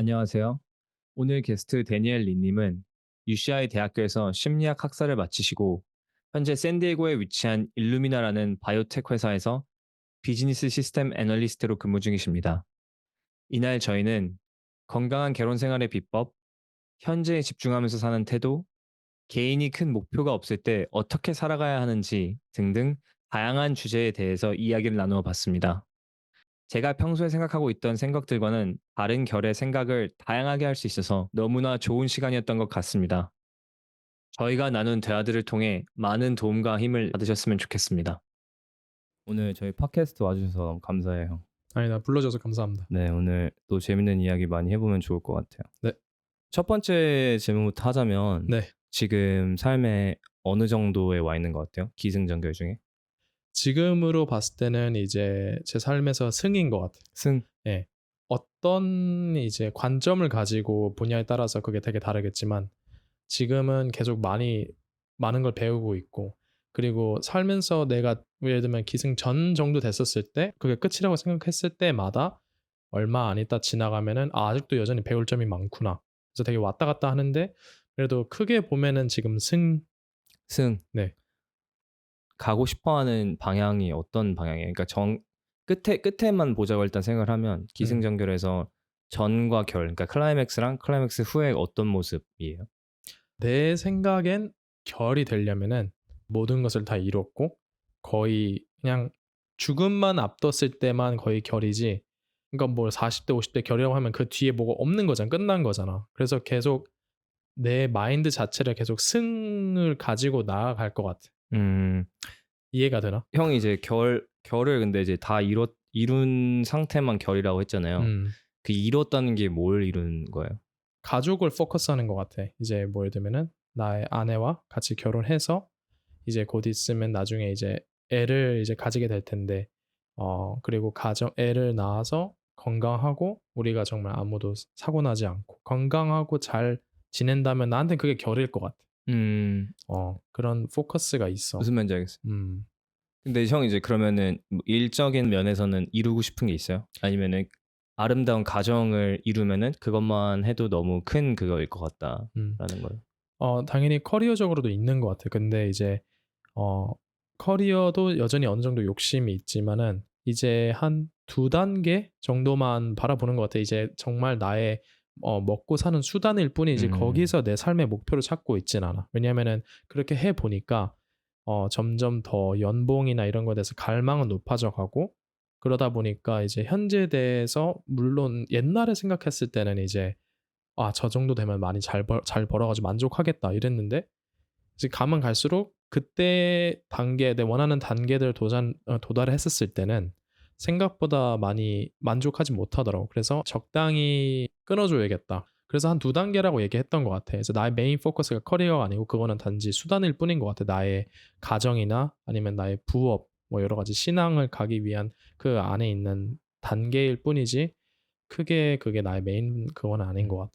안녕하세요. 오늘 게스트 데니엘 리님은 UCI 대학교에서 심리학 학사를 마치시고 현재 샌디에고에 위치한 일루미나라는 바이오텍 회사에서 비즈니스 시스템 애널리스트로 근무 중이십니다. 이날 저희는 건강한 결혼 생활의 비법, 현재에 집중하면서 사는 태도, 개인이 큰 목표가 없을 때 어떻게 살아가야 하는지 등등 다양한 주제에 대해서 이야기를 나누어 봤습니다. 제가 평소에 생각하고 있던 생각들과는 다른 결의 생각을 다양하게 할 수 있어서 너무나 좋은 시간이었던 것 같습니다. 저희가 나눈 대화들을 통해 많은 도움과 힘을 받으셨으면 좋겠습니다. 오늘 저희 팟캐스트 와주셔서 너무 감사해요. 아니다. 불러줘서 감사합니다. 네, 오늘 또 재밌는 이야기 많이 해보면 좋을 것 같아요. 네. 첫 번째 질문부터 하자면 네. 지금 삶에 어느 정도에 와 있는 것 같아요? 기승전결 중에? 지금으로 봤을 때는 이제 제 삶에서 승인 것 같아요. 승? 예. 어떤 이제 관점을 가지고 분야에 따라서 그게 되게 다르겠지만 지금은 계속 많은 걸 배우고 있고 그리고 살면서 내가 예를 들면 기승전 정도 됐었을 때 그게 끝이라고 생각했을 때마다 얼마 안 있다 지나가면은 '아 아직도 여전히 배울 점이 많구나.' 그래서 되게 왔다 갔다 하는데 그래도 크게 보면은 지금 승. 승. 네. 가고 싶어 하는 방향이 어떤 방향이에요? 그러니까 끝에만 보자고 일단 생각을 하면 음. 기승전결에서 전과 결, 그러니까 클라이맥스랑 클라이맥스 후에 어떤 모습이에요? 내 생각엔 결이 되려면은 모든 것을 다 이뤘고 거의 그냥 죽음만 앞뒀을 때만 거의 결이지 그러니까 뭐 40대 50대 결이라고 하면 그 뒤에 뭐가 없는 거잖아. 끝난 거잖아. 그래서 계속 내 마인드 자체를 계속 승을 가지고 나아갈 것 같아. 음. 이해가 되나? 형이 이제 결을 근데 이제 다 이룬 상태만 결이라고 했잖아요. 음. 그 이뤘다는 게 뭘 이룬 거예요? 가족을 포커스하는 것 같아. 이제 뭐 예를 들면은 나의 아내와 같이 결혼해서 이제 곧 있으면 나중에 이제 애를 이제 가지게 될 텐데 그리고 가정 애를 낳아서 건강하고 우리가 정말 아무도 사고 나지 않고 건강하고 잘 지낸다면 나한테는 그게 결일 것 같아. 음. 그런 포커스가 있어. 무슨 말인지 알겠어요. 음. 근데 형이 이제 그러면은 뭐 일적인 면에서는 이루고 싶은 게 있어요? 아니면은 아름다운 가정을 이루면은 그것만 해도 너무 큰 그거일 것 음. 같다라는 거예요? 당연히 커리어적으로도 있는 것 같아. 근데 이제 어 커리어도 여전히 어느 정도 욕심이 있지만은 이제 한 두 단계 정도만 바라보는 것 같아. 이제 정말 나의 먹고 사는 수단일 뿐이지 음. 거기서 내 삶의 목표를 찾고 있진 않아. 왜냐하면은 그렇게 해 보니까 점점 더 연봉이나 이런 거에 대해서 갈망은 높아져 가고 그러다 보니까 이제 현재에 대해서 물론 옛날에 생각했을 때는 이제 '아 저 정도 되면 많이 잘 벌어 가지고 만족하겠다.' 이랬는데 이제 가면 갈수록 그때 단계 내 원하는 단계들 도달을 했었을 때는 생각보다 많이 만족하지 못하더라고. 그래서 '적당히 끊어 줘야겠다.' 그래서 한 두 단계라고 얘기했던 것 같아. 그래서 나의 메인 포커스가 커리어가 아니고 그거는 단지 수단일 뿐인 것 같아. 나의 가정이나 아니면 나의 부업 뭐 여러 가지 신앙을 가기 위한 그 안에 있는 단계일 뿐이지 크게 그게 나의 메인 그건 아닌 것 음. 같아.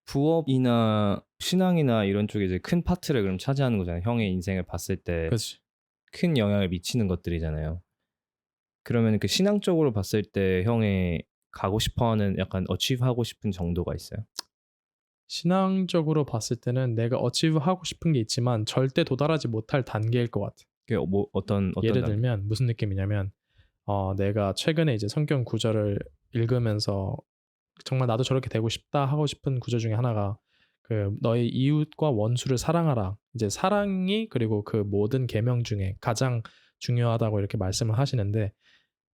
부업이나 신앙이나 이런 쪽에 이제 큰 파트를 그럼 차지하는 거잖아요. 형의 인생을 봤을 때 그치. 큰 영향을 미치는 것들이잖아요. 그러면은 그 신앙 쪽으로 봤을 때 형의 가고 싶어 하는 약간 어치브 하고 싶은 정도가 있어요? 신앙적으로 봤을 때는 내가 어치브 하고 싶은 게 있지만 절대 도달하지 못할 단계일 것 같아. 그게 뭐 어떤 예를 단계? 들면 무슨 느낌이냐면 내가 최근에 이제 성경 구절을 읽으면서 정말 '나도 저렇게 되고 싶다.' 하고 싶은 구절 중에 하나가 그 "너의 이웃과 원수를 사랑하라." 이제 사랑이 그리고 그 모든 계명 중에 가장 중요하다고 이렇게 말씀을 하시는데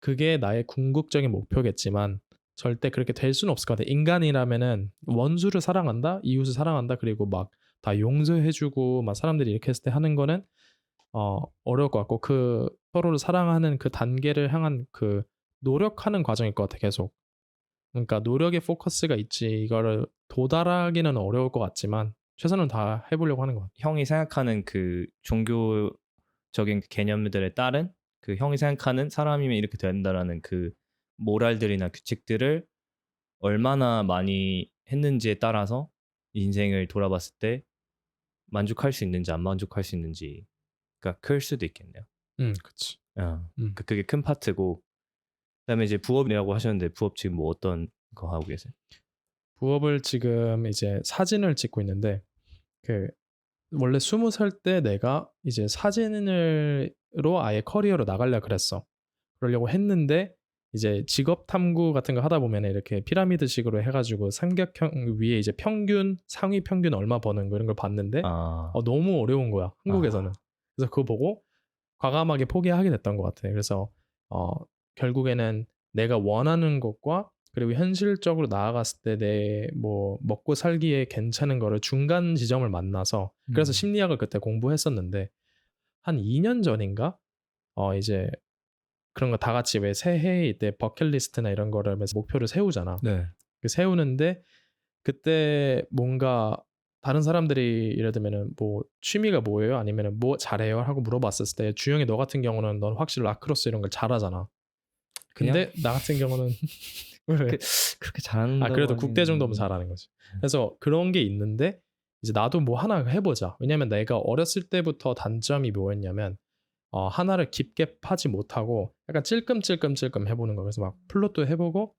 그게 나의 궁극적인 목표겠지만 절대 그렇게 될 수는 없을 것 같아. 인간이라면은 원수를 사랑한다, 이웃을 사랑한다, 그리고 막 다 용서해 주고 막 사람들이 이렇게 했을 때 하는 거는 어려울 것 같고 그 서로를 사랑하는 그 단계를 향한 그 노력하는 과정일 것 같아 계속. 그러니까 노력에 포커스가 있지 이거를 도달하기는 어려울 것 같지만 최선을 다해 보려고 하는 것 같아. 형이 생각하는 그 종교적인 개념들에 따른 그 형이 생각하는 '사람이면 이렇게 된다.'라는 그 모랄들이나 규칙들을 얼마나 많이 했는지에 따라서 인생을 돌아봤을 때 만족할 수 있는지 안 만족할 수 있는지가 클 수도 있겠네요. 그치. 어. 음. 그게 큰 파트고 그다음에 이제 부업이라고 하셨는데 부업 지금 뭐 어떤 거 하고 계세요? 부업을 지금 이제 사진을 찍고 있는데 그 원래 20살 때 내가 이제 사진으로 아예 커리어로 나가려 그랬어. 그러려고 했는데 이제 직업 탐구 같은 거 하다 보면 이렇게 피라미드식으로 해가지고 삼각형 위에 이제 평균 상위 평균 얼마 버는 거 이런 걸 봤는데 아. 너무 어려운 거야 한국에서는. 아. 그래서 그거 보고 과감하게 포기하게 됐던 것 같아. 그래서 어, 결국에는 내가 원하는 것과 그리고 현실적으로 나아갔을 때 내 뭐 먹고 살기에 괜찮은 거를 중간 지점을 만나서 그래서 음. 심리학을 그때 공부했었는데 한 2년 전인가 이제 그런 거 다 같이 왜 새해일 때 버킷리스트나 이런 거를 하면서 목표를 세우잖아. 네. 그 세우는데 그때 뭔가 다른 사람들이 예를 들면은 뭐 "취미가 뭐예요?" 아니면은 "뭐 잘해요?" 하고 물어봤었을 때 주영이 너 같은 경우는 넌 확실히 라크로스 이런 걸 잘하잖아. 그냥 근데 나 같은 경우는 왜? 그렇게 그렇게 잘한다고 그래도 국대 정도면 하기는 잘하는 거지. 그래서 그런 게 있는데 이제 나도 뭐 하나 해 보자. 왜냐면 내가 어렸을 때부터 단점이 뭐였냐면 하나를 깊게 파지 못하고 약간 찔끔찔끔찔끔 해 보는 거야. 그래서 막 플룻도 해 보고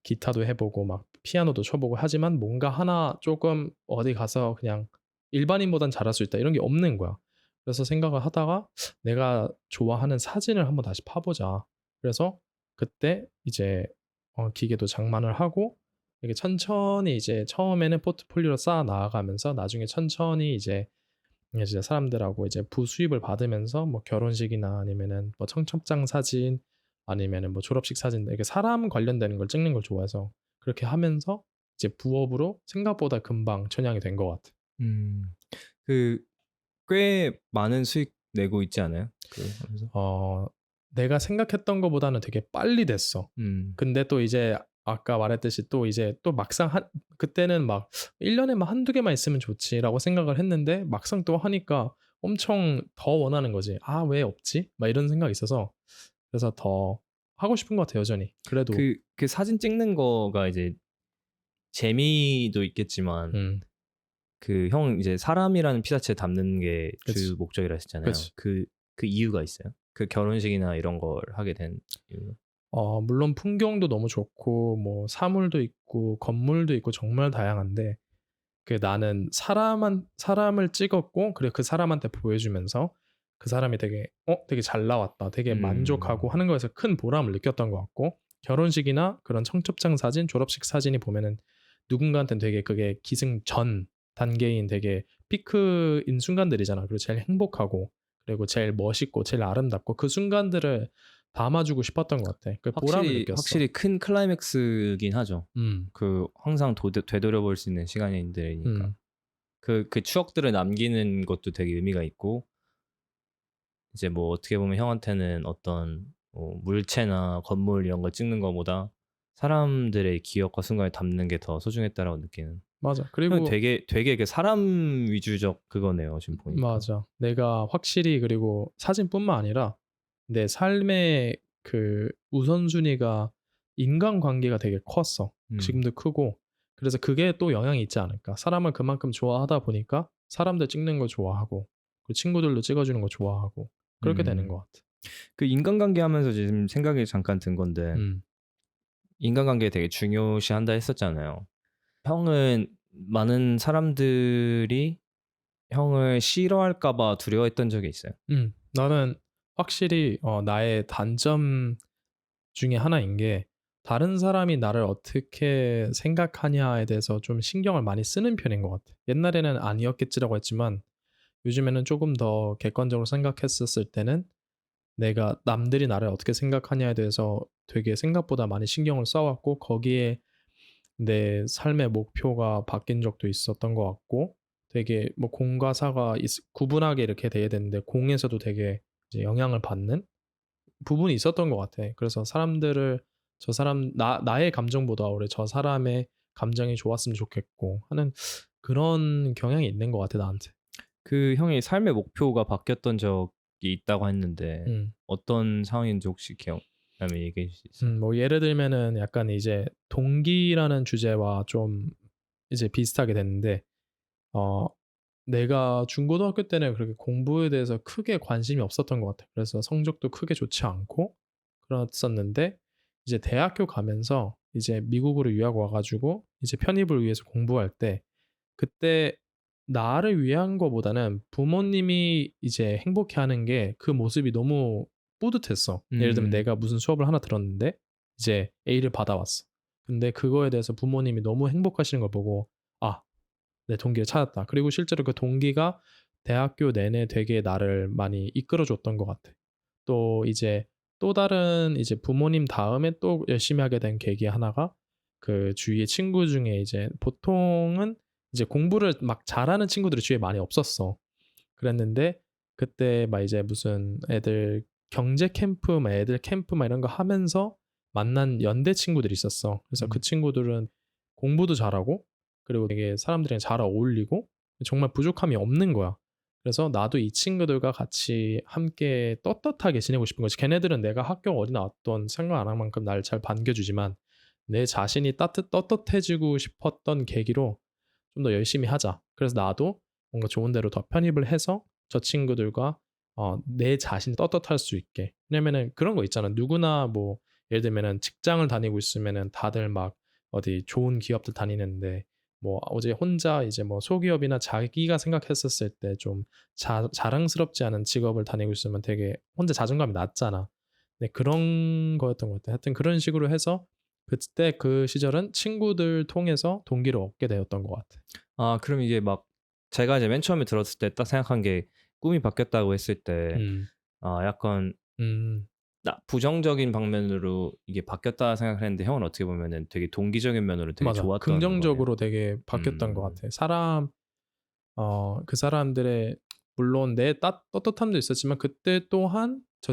기타도 해 보고 막 피아노도 쳐 보고 하지만 뭔가 하나 조금 어디 가서 그냥 '일반인보단 잘할 수 있다.' 이런 게 없는 거야. 그래서 생각을 하다가 '내가 좋아하는 사진을 한번 다시 파 보자.' 그래서 그때 이제 기계도 장만을 하고 이게 천천히 이제 처음에는 포트폴리오를 쌓아 나가면서 나중에 천천히 이제 사람들하고 이제 부수입을 받으면서 뭐 결혼식이나 아니면은 뭐 청첩장 사진 아니면은 뭐 졸업식 사진 이렇게 사람 관련되는 걸 찍는 걸 좋아해서 그렇게 하면서 이제 부업으로 생각보다 금방 전향이 된 것 같아. 음. 그 꽤 많은 수익 내고 있지 않아요? 하면서? 어 내가 생각했던 것보다는 되게 빨리 됐어. 음. 근데 또 이제 아까 말했듯이 또 이제 또 막상 한 그때는 막 1 년에 막 1-2 개만 있으면 좋지.'라고 생각을 했는데 막상 또 하니까 엄청 더 원하는 거지. '아 왜 없지?' 막 이런 생각이 있어서 그래서 더 하고 싶은 것 같아요 여전히. 그래도 그 사진 찍는 거가 이제 재미도 있겠지만 음 형 이제 사람이라는 피사체 담는 게 그치. 주 목적이라 했잖아요. 그치. 그 이유가 있어요? 그 결혼식이나 이런 걸 하게 된 이유는? 물론 풍경도 너무 좋고 뭐 사물도 있고 건물도 있고 정말 다양한데 나는 사람을 찍었고 그리고 그 사람한테 보여주면서 그 사람이 되게 잘 나왔다. 되게 만족하고 음. 하는 거에서 큰 보람을 느꼈던 것 같고 결혼식이나 그런 청첩장 사진, 졸업식 사진이 보면은 누군가한테는 되게 그게 기승전 단계인 되게 피크인 순간들이잖아. 그리고 제일 행복하고 그리고 제일 멋있고 제일 아름답고 그 순간들을 담아주고 싶었던 것 같아. 그 보람을 느꼈어. 확실히 큰 클라이맥스긴 하죠. 음, 항상 되돌아볼 수 있는 시간들이니까. 음, 그 추억들을 남기는 것도 되게 의미가 있고 이제 뭐 어떻게 보면 형한테는 어떤 물체나 건물 이런 걸 찍는 거보다 사람들의 기억과 순간을 담는 게 더 소중했다라고 느끼는. 맞아. 형은 그리고 되게 그 사람 위주적 그거네요, 지금 보니까. 맞아. 내가 확실히 그리고 사진뿐만 아니라 내 삶의 그 우선순위가 인간관계가 되게 컸어. 음. 지금도 크고. 그래서 그게 또 영향이 있지 않을까. 사람을 그만큼 좋아하다 보니까 사람들 찍는 거 좋아하고 그 친구들도 찍어주는 거 좋아하고 그렇게 되는 것 음. 같아. 그 인간관계 하면서 지금 생각이 잠깐 든 건데 음. 인간관계 되게 중요시한다 했었잖아요. 형은 많은 사람들이 형을 싫어할까 봐 두려워했던 적이 있어요? 나는 확실히 나의 단점 중에 하나인 게 다른 사람이 나를 어떻게 생각하냐에 대해서 좀 신경을 많이 쓰는 편인 것 같아. 옛날에는 아니었겠지라고 했지만 요즘에는 조금 더 객관적으로 생각했었을 때는 내가 남들이 나를 어떻게 생각하냐에 대해서 되게 생각보다 많이 신경을 써왔고 거기에 내 삶의 목표가 바뀐 적도 있었던 것 같고 되게 뭐 공과 사가 구분하게 이렇게 돼야 되는데 공에서도 되게 이제 영향을 받는 부분이 있었던 것 같아. 그래서 사람들을 저 사람 나의 감정보다 오히려 저 사람의 감정이 좋았으면 좋겠고 하는 그런 경향이 있는 것 같아 나한테. 그 형이 삶의 목표가 바뀌었던 적이 있다고 했는데 음. 어떤 상황인지 혹시 기억나면 얘기해 주실 수 있어요? 뭐 예를 들면은 약간 이제 동기라는 주제와 좀 이제 비슷하게 됐는데 어 내가 중고등학교 때는 그렇게 공부에 대해서 크게 관심이 없었던 것 같아. 그래서 성적도 크게 좋지 않고 그랬었는데 이제 대학교 가면서 이제 미국으로 유학 와 가지고 이제 편입을 위해서 공부할 때 그때 나를 위한 거보다는 부모님이 이제 행복해하는 게 그 모습이 너무 뿌듯했어. 예를 들면 음. 내가 무슨 수업을 하나 들었는데 이제 A를 받아왔어. 근데 그거에 대해서 부모님이 너무 행복하시는 걸 보고 '아 내 동기를 찾았다.' 그리고 실제로 그 동기가 대학교 내내 되게 나를 많이 이끌어 줬던 것 같아. 또 이제 또 다른 이제 부모님 다음에 또 열심히 하게 된 계기 하나가 그 주위의 친구 중에 이제 보통은 이제 공부를 막 잘하는 친구들이 주위에 많이 없었어. 그랬는데 그때 막 이제 무슨 애들 경제 캠프 막 애들 캠프 막 이런 거 하면서 만난 연대 친구들이 있었어. 그래서 그 음. 친구들은 공부도 잘하고 그리고 되게 사람들이랑 잘 어울리고 정말 부족함이 없는 거야. 그래서 나도 이 친구들과 같이 함께 떳떳하게 지내고 싶은 거지. 걔네들은 내가 학교 어디 나왔던 생각 안 할 만큼 날 잘 반겨주지만 내 자신이 떳떳해지고 싶었던 계기로 좀 더 열심히 하자. 그래서 나도 뭔가 좋은 데로 더 편입을 해서 저 친구들과 내 자신이 떳떳할 수 있게. 왜냐면은 그런 거 있잖아. 누구나 뭐 예를 들면은 직장을 다니고 있으면은 다들 막 어디 좋은 기업들 다니는데 뭐 어제 혼자 이제 뭐 소기업이나 자기가 생각했었을 때 좀 자랑스럽지 않은 직업을 다니고 있으면 되게 혼자 자존감이 낮잖아. 네 그런 거였던 것 같아. 하여튼 그런 식으로 해서 그때 그 시절은 친구들 통해서 동기를 얻게 되었던 것 같아. 아 그럼 이게 막 제가 이제 맨 처음에 들었을 때 딱 생각한 게 꿈이 바뀌었다고 했을 때 음. 약간 음. 나 부정적인 방면으로 이게 바뀌었다 생각을 했는데 형은 어떻게 보면은 되게 동기적인 면으로 되게 맞아. 좋았던 거네요. 긍정적으로 되게 바뀌었던 것 음. 같아. 그 사람들의 물론 내 떳떳함도 있었지만 그때 또한 저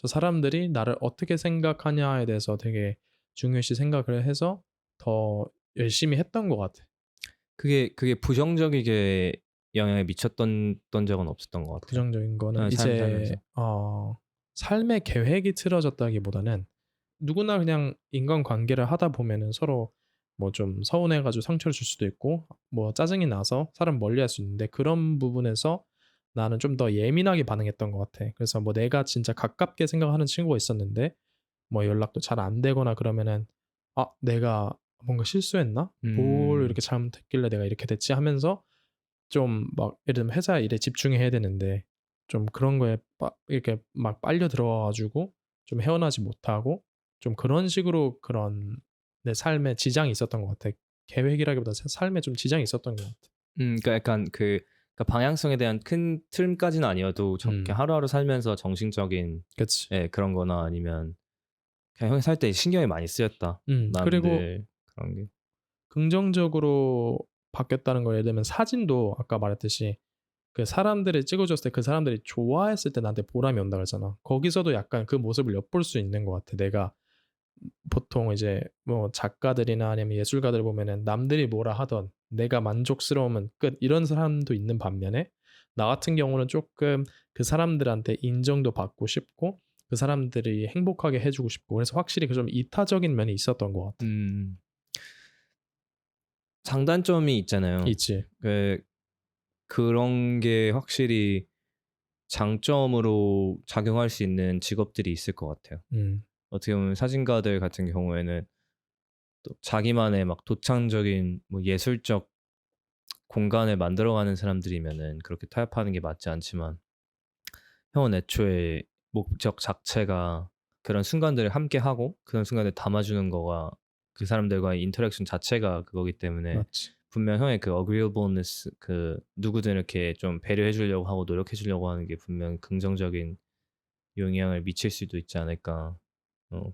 사람들이 나를 어떻게 생각하냐에 대해서 되게 중요시 생각을 해서 더 열심히 했던 것 같아. 그게 부정적이게 영향을 미쳤던 적은 없었던 것 같아요. 부정적인 거는 삶 이제 살면서. 삶의 계획이 틀어졌다기보다는 누구나 그냥 인간관계를 하다 보면은 서로 뭐 좀 서운해 가지고 상처를 줄 수도 있고 뭐 짜증이 나서 사람 멀리할 수 있는데 그런 부분에서 나는 좀 더 예민하게 반응했던 것 같아. 그래서 뭐 내가 진짜 가깝게 생각하는 친구가 있었는데 뭐 연락도 잘 안 되거나 그러면은 '아 내가 뭔가 실수했나? 뭘 음. 이렇게 잘못했길래 내가 이렇게 됐지?' 하면서 좀 막 예를 들면 회사 일에 집중해야 되는데 좀 그런 거에 이렇게 막 빨려 들어가 가지고 좀 헤어나지 못하고 좀 그런 식으로 그런 내 삶에 지장이 있었던 것 같아. 계획이라기보다 삶에 좀 지장이 있었던 것 같아. 그러니까 약간 그러니까 방향성에 대한 큰 틀까지는 아니어도 그렇게 음. 하루하루 살면서 정신적인 그치. 예 그런 거나 아니면 그냥 형이 살 때 신경이 많이 쓰였다. 그리고 남들 그런 게. 긍정적으로 바뀌었다는 거 예를 들면 사진도 아까 말했듯이 그 사람들이 찍어 줬을 때 그 사람들이 좋아했을 때 나한테 보람이 온다 그랬잖아. 거기서도 약간 그 모습을 엿볼 수 있는 것 같아. 내가 보통 이제 뭐 작가들이나 아니면 예술가들 보면은 남들이 뭐라 하던 내가 만족스러우면 끝 이런 사람도 있는 반면에 나 같은 경우는 쪼끔 그 사람들한테 인정도 받고 싶고 그 사람들이 행복하게 해 주고 싶고 그래서 확실히 그 좀 이타적인 면이 있었던 것 같아. 음. 장단점이 있잖아요. 있지. 그 그런 게 확실히 장점으로 작용할 수 있는 직업들이 있을 것 같아요. 음. 어떻게 보면 사진가들 같은 경우에는 또 자기만의 막 독창적인 뭐 예술적 공간을 만들어가는 사람들이면은 그렇게 타협하는 게 맞지 않지만 형은 애초에 목적 자체가 그런 순간들을 함께하고 그런 순간을 담아주는 거가 그 사람들과의 인터랙션 자체가 그거기 때문에 맞지. 분명 형의 그 agreeableness 그 누구든 이렇게 좀 배려해 주려고 하고 노력해 주려고 하는 게 분명 긍정적인 영향을 미칠 수도 있지 않을까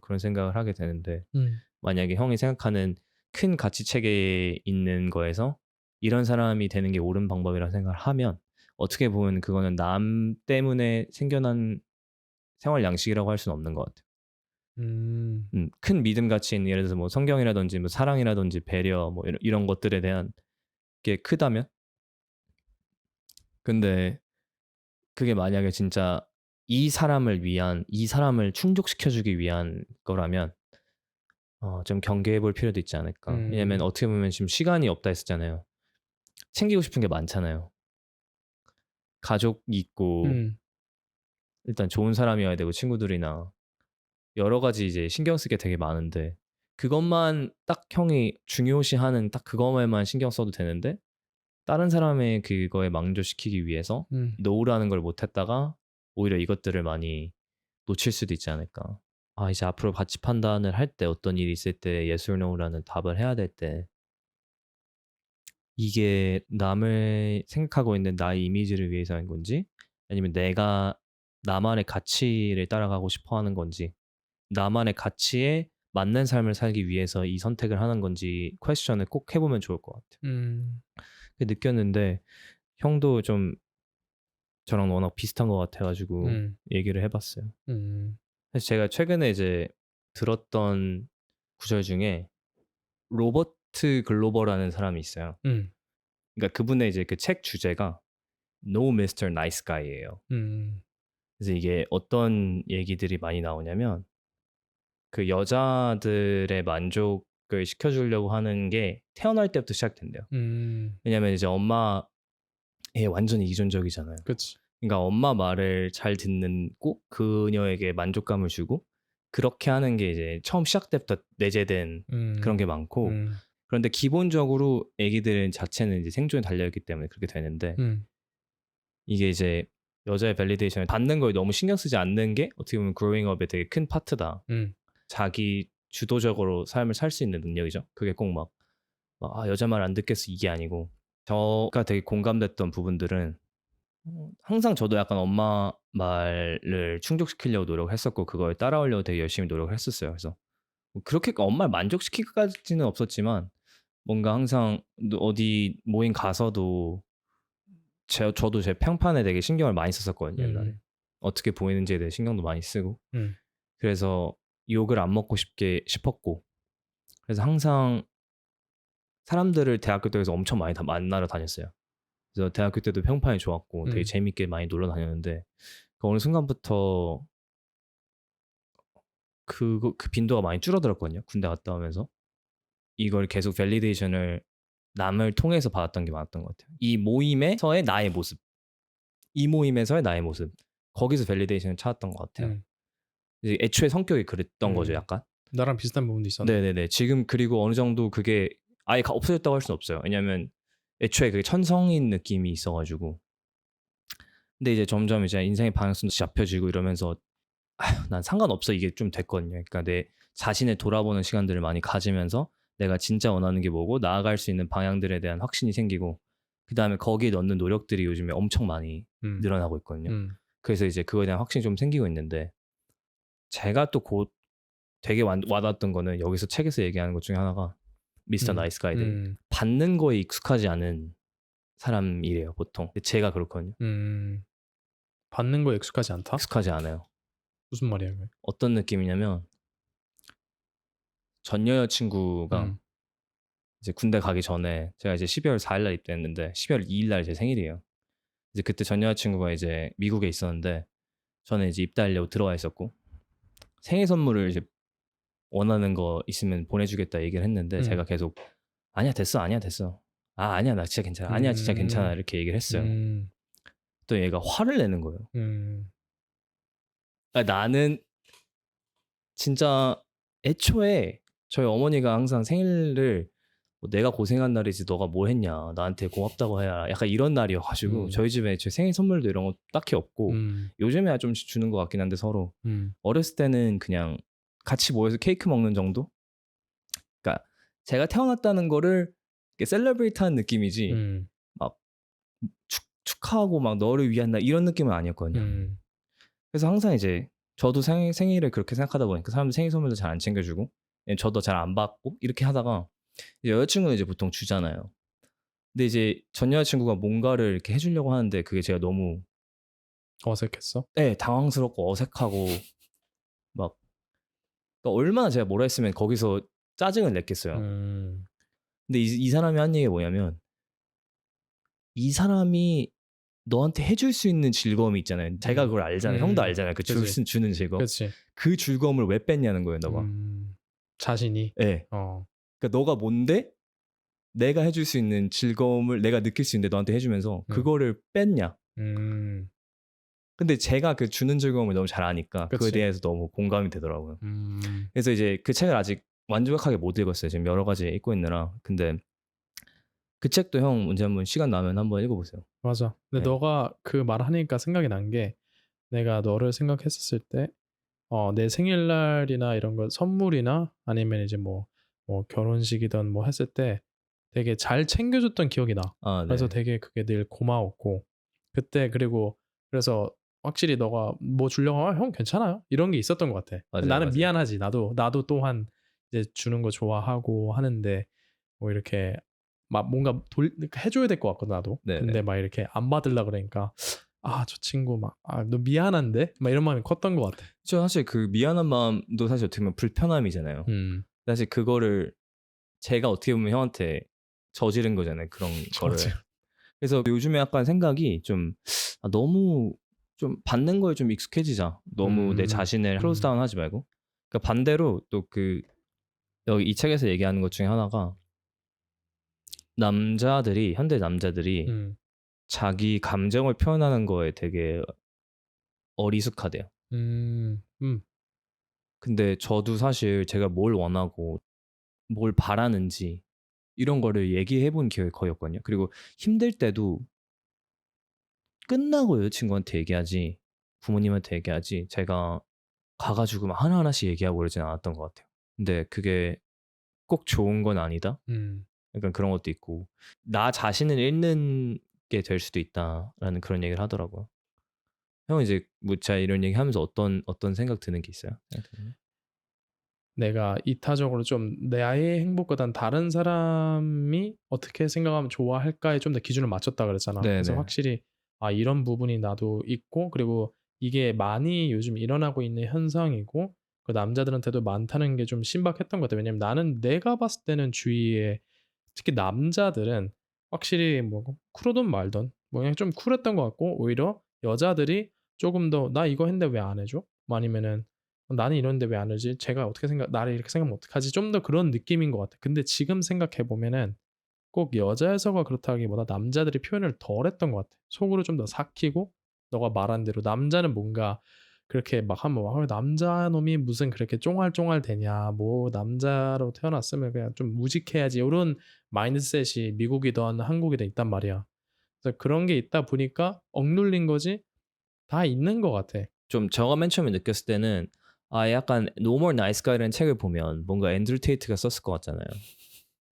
그런 생각을 하게 되는데 음. 만약에 형이 생각하는 큰 가치 체계에 있는 거에서 이런 사람이 되는 게 옳은 방법이라고 생각을 하면 어떻게 보면 그거는 남 때문에 생겨난 생활 양식이라고 할 수는 없는 것 같아요. 음. 큰 믿음 가치 있는 예를 들어서 뭐 성경이라든지 뭐 사랑이라든지 배려 뭐 이런 것들에 대한 게 크다면 근데 그게 만약에 진짜 이 사람을 충족시켜 주기 위한 거라면 좀 경계해 볼 필요도 있지 않을까. 왜냐면 음. 어떻게 보면 지금 시간이 없다 했었잖아요. 챙기고 싶은 게 많잖아요. 가족이 있고 음. 일단 좋은 사람이어야 되고 친구들이나 여러 가지 이제 신경 쓸 게 되게 많은데 그것만 딱 형이 중요시하는 딱 그거에만 신경 써도 되는데 다른 사람의 그거에 망조시키기 위해서 노우라는 걸 못했다가 오히려 이것들을 많이 놓칠 수도 있지 않을까. 아 이제 앞으로 가치 판단을 할 때 어떤 일이 있을 때 yes or no라는 답을 해야 될 때 이게 남을 생각하고 있는 나의 이미지를 위해서인 건지 아니면 내가 나만의 가치를 따라가고 싶어 하는 건지 나만의 가치에 맞는 삶을 살기 위해서 이 선택을 하는 건지 퀘스천을 꼭 해보면 좋을 것 같아요. 느꼈는데 형도 좀 저랑 워낙 비슷한 것 같아가지고 얘기를 해봤어요. 사실 제가 최근에 이제 들었던 구절 중에 로버트 글로버라는 사람이 있어요. 그러니까 그분의 이제 그 책 주제가 No Mr. Nice Guy예요. 그래서 이게 어떤 얘기들이 많이 나오냐면 그 여자들의 만족을 시켜주려고 하는 게 태어날 때부터 시작된대요. 왜냐면 이제 엄마 완전히 이존적이잖아요. 그치. 그러니까 엄마 말을 잘 듣는 꼭 그녀에게 만족감을 주고 그렇게 하는 게 이제 처음 시작 때부터 내재된 그런 게 많고 그런데 기본적으로 애기들 자체는 이제 생존에 달려있기 때문에 그렇게 되는데 이게 이제 여자의 밸리데이션을 받는 거에 너무 신경 쓰지 않는 게 어떻게 보면 그로잉 업의 되게 큰 파트다. 자기 주도적으로 삶을 살 수 있는 능력이죠. 그게 꼭 막 여자 말 안 듣겠어 이게 아니고 저가 되게 공감됐던 부분들은 항상 저도 약간 엄마 말을 충족시키려고 노력했었고 그걸 따라오려고 되게 열심히 노력을 했었어요. 그래서 뭐 그렇게 엄마를 만족시키기까지는 없었지만 뭔가 항상 어디 모임 가서도 저도 제 평판에 되게 신경을 많이 썼었거든요. 옛날에. 어떻게 보이는지에 대해 신경도 많이 쓰고 그래서 욕을 안 먹고 싶었고 그래서 항상 사람들을 대학교 때에서 엄청 많이 만나러 다녔어요. 그래서 대학교 때도 평판이 좋았고 되게 재밌게 많이 놀러 다녔는데 그 어느 순간부터 그 빈도가 많이 줄어들었거든요. 군대 갔다 오면서 이걸 계속 밸리데이션을 남을 통해서 받았던 게 많았던 것 같아요. 이 모임에서의 나의 모습, 이 모임에서의 나의 모습 거기서 밸리데이션을 찾았던 것 같아요. 이제 애초에 성격이 그랬던 거죠, 약간. 나랑 비슷한 부분도 있었네. 네네네. 지금 그리고 어느 정도 그게 아예 없어졌다고 할 수는 없어요. 왜냐하면 애초에 그게 천성인 느낌이 있어가지고. 근데 이제 점점 이제 인생의 방향성도 잡혀지고 이러면서 난 상관없어 이게 좀 됐거든요. 그러니까 내 자신을 돌아보는 시간들을 많이 가지면서 내가 진짜 원하는 게 뭐고 나아갈 수 있는 방향들에 대한 확신이 생기고 그 다음에 거기에 넣는 노력들이 요즘에 엄청 많이 늘어나고 있거든요. 그래서 이제 그거에 대한 확신이 좀 생기고 있는데 제가 또 곧 되게 와닿았던 거는 여기서 책에서 얘기하는 것 중에 하나가 미스터 나이스 가이들이 받는 거에 익숙하지 않은 사람이래요 보통. 근데 제가 그렇거든요. 받는 거에 익숙하지 않다? 익숙하지 않아요. 무슨 말이야 그게? 어떤 느낌이냐면 전 여자친구가 이제 군대 가기 전에 제가 이제 12월 4일 날 입대했는데 12월 2일 날 제 생일이에요. 이제 그때 전 여자친구가 이제 미국에 있었는데 저는 이제 입대하려고 들어와 있었고 생일 선물을 이제 원하는 거 있으면 보내주겠다 얘기를 했는데 제가 계속 아니야 됐어 아니야 됐어 아니야 나 진짜 괜찮아 아니야 진짜 괜찮아 이렇게 얘기를 했어요. 또 얘가 화를 내는 거예요. 나는 진짜 애초에 저희 어머니가 항상 생일을 뭐 내가 고생한 날이지 너가 뭐 했냐 나한테 고맙다고 해야 약간 이런 날이어가지고 저희 집에 제 생일 선물도 이런 거 딱히 없고 요즘에야 좀 주는 것 같긴 한데 서로 어렸을 때는 그냥 같이 모여서 케이크 먹는 정도? 그러니까 제가 태어났다는 거를 셀러브레이트하는 느낌이지 막 축하하고 막 너를 위한 날 이런 느낌은 아니었거든요. 그래서 항상 이제 저도 생일을 그렇게 생각하다 보니까 사람들 생일 선물도 잘 안 챙겨주고 저도 잘 안 받고 이렇게 하다가 이제 여자친구는 이제 보통 주잖아요. 근데 이제 전 여자친구가 뭔가를 이렇게 해주려고 하는데 그게 제가 너무 어색했어? 네, 당황스럽고 어색하고 막 그러니까 얼마나 제가 뭐라 했으면 거기서 짜증을 냈겠어요. 근데 이 사람이 한 얘기가 뭐냐면 이 사람이 너한테 해줄 수 있는 즐거움이 있잖아요. 제가 그걸 알잖아요. 형도 알잖아요. 그 주는 즐거움. 그치. 그 즐거움을 왜 뺐냐는 거예요, 너가. 자신이? 네. 그러니까 너가 뭔데 내가 해줄 수 있는 즐거움을 내가 느낄 수 있는데 너한테 해주면서 그거를 뺐냐. 근데 제가 그 주는 즐거움을 너무 잘 아니까 그거에 그치. 대해서 너무 공감이 되더라고요. 그래서 이제 그 책을 아직 완벽하게 못 읽었어요. 지금 여러 가지 읽고 있느라. 근데 그 책도 형 언제 한번 시간 나면 한번 읽어보세요. 맞아. 근데 네. 너가 그 말하니까 생각이 난 게 내가 너를 생각했었을 때 내 생일날이나 이런 거 선물이나 아니면 이제 뭐 결혼식이든 뭐 했을 때 되게 잘 챙겨줬던 기억이 나. 아, 그래서 네. 되게 그게 늘 고마웠고 그때 그리고 그래서 확실히 너가 뭐 주려고 하면 "형 괜찮아요." 이런 게 있었던 것 같아. 맞아요, 나는 맞아요. 미안하지. 나도 또한 이제 주는 거 좋아하고 하는데 뭐 이렇게 막 뭔가 그러니까 해 줘야 될 것 같거든 나도. 네네. 근데 막 이렇게 안 받으려 그러니까 '아 저 친구 막 너 미안한데?' 막 이런 마음이 컸던 것 같아. 저 사실 그 미안한 마음도 사실 어떻게 보면 불편함이잖아요. 음. 사실 그거를 제가 어떻게 보면 형한테 저지른 거잖아요, 그런 거를. 맞아요. 그래서 요즘에 약간 생각이 좀 너무 좀 받는 거에 좀 익숙해지자. 너무 내 음. 자신을 클로즈 음. 다운 하지 말고. 그러니까 반대로 또 그 여기 이 책에서 얘기하는 것 중에 하나가 남자들이 현대 남자들이 음. 자기 감정을 표현하는 거에 되게 어리숙하대요. 음. 근데 저도 사실 제가 뭘 원하고 뭘 바라는지 이런 거를 얘기해 본 기억이 거의 없거든요. 그리고 힘들 때도 끝나고 여자친구한테 얘기하지 부모님한테 얘기하지 제가 가 가지고 막 하나하나씩 얘기하고 그러진 않았던 것 같아요. 근데 그게 '꼭 좋은 건 아니다.' 음. 약간 그런 것도 있고 '나 자신을 잃는 게 될 수도 있다.'라는 그런 얘기를 하더라고요. 형은 이제 뭐 제가 이런 얘기하면서 어떤 생각 드는 게 있어요? 생각 드는 게? 내가 이타적으로 좀 나의 행복보단 다른 사람이 어떻게 생각하면 좋아할까에 좀 더 기준을 맞췄다 그랬잖아. 그래서 네네. 확실히 이런 부분이 나도 있고 그리고 이게 많이 요즘 일어나고 있는 현상이고 그 남자들한테도 많다는 게 좀 신박했던 것 같아. 왜냐면 나는 내가 봤을 때는 주위에 특히 남자들은 확실히 뭐 쿨하든 말든 뭐 그냥 좀 쿨했던 것 같고 오히려 여자들이 조금 더 "나 이거 했는데 왜 안 해 줘?" 뭐 아니면은 "나는 이러는데 왜 안 하지? 쟤가 어떻게 나를 이렇게 생각하면 어떡하지?" 좀 더 그런 느낌인 것 같아. 근데 지금 생각해 보면은 꼭 여자여서가 그렇다기보다 남자들이 표현을 덜 했던 것 같아. 속으로 좀 더 삭히고 너가 말한 대로 남자는 뭔가 그렇게 막 하면 남자놈이 무슨 그렇게 쫑알쫑알 되냐. 뭐 남자로 태어났으면 그냥 좀 무직해야지." 요런 마인드셋이 미국이든 한국이든 있단 말이야. 그래서 그런 게 있다 보니까 억눌린 거지 다 있는 것 같아. 좀 제가 맨 처음에 느꼈을 때는 약간 No More Nice Guy라는 책을 보면 뭔가 앤드류 테이트가 썼을 것 같잖아요.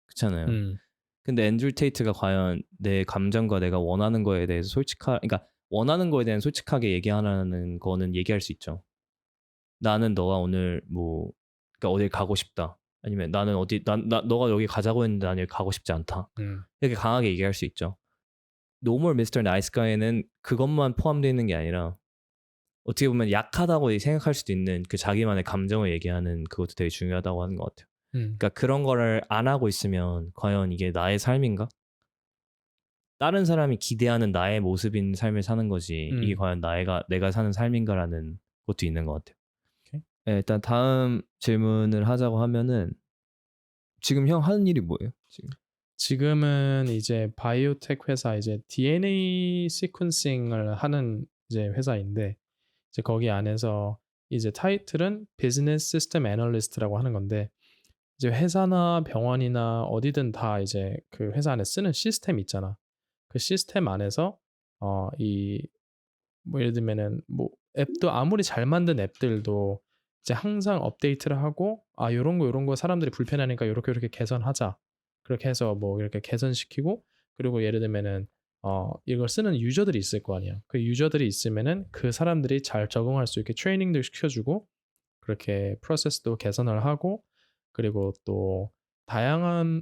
그렇잖아요. 음. 근데 앤드류 테이트가 과연 내 감정과 내가 원하는 거에 대해서 그러니까 원하는 거에 대한 솔직하게 얘기하라는 거는 얘기할 수 있죠. "나는 너와 오늘 뭐 그러니까 어딜 가고 싶다." 아니면 "나는 어디 너가 여기 가자고 했는데 나는 여기 가고 싶지 않다." 음. 이렇게 강하게 얘기할 수 있죠. No More Mr. Nice Guy에는 그것만 포함되어 있는 게 아니라 어떻게 보면 약하다고 생각할 수도 있는 그 자기만의 감정을 얘기하는 그것도 되게 중요하다고 하는 것 같아요. 음. 그러니까 그런 거를 안 하고 있으면 과연 이게 나의 삶인가? 다른 사람이 기대하는 나의 모습인 삶을 사는 거지 이게 음. 과연 내가 사는 삶인가라는 것도 있는 것 같아요. 오케이. 예, 일단 다음 질문을 하자고 하면은 지금 형 하는 일이 뭐예요? 지금? 지금은 이제 바이오텍 회사 이제 DNA 시퀀싱을 하는 이제 회사인데 이제 거기 안에서 이제 타이틀은 비즈니스 시스템 애널리스트라고 하는 건데 이제 회사나 병원이나 어디든 다 이제 그 회사 안에 쓰는 시스템이 있잖아. 그 시스템 안에서 이 뭐 예를 들면은 뭐 앱도 아무리 잘 만든 앱들도 이제 항상 업데이트를 하고 요런 거 사람들이 불편하니까 요렇게 개선하자. 그렇게 해서 뭐 이렇게 개선시키고 그리고 예를 들면은 이걸 쓰는 유저들이 있을 거 아니야. 그 유저들이 있으면은 그 사람들이 잘 적응할 수 있게 트레이닝도 시켜 주고 그렇게 프로세스도 개선을 하고 그리고 또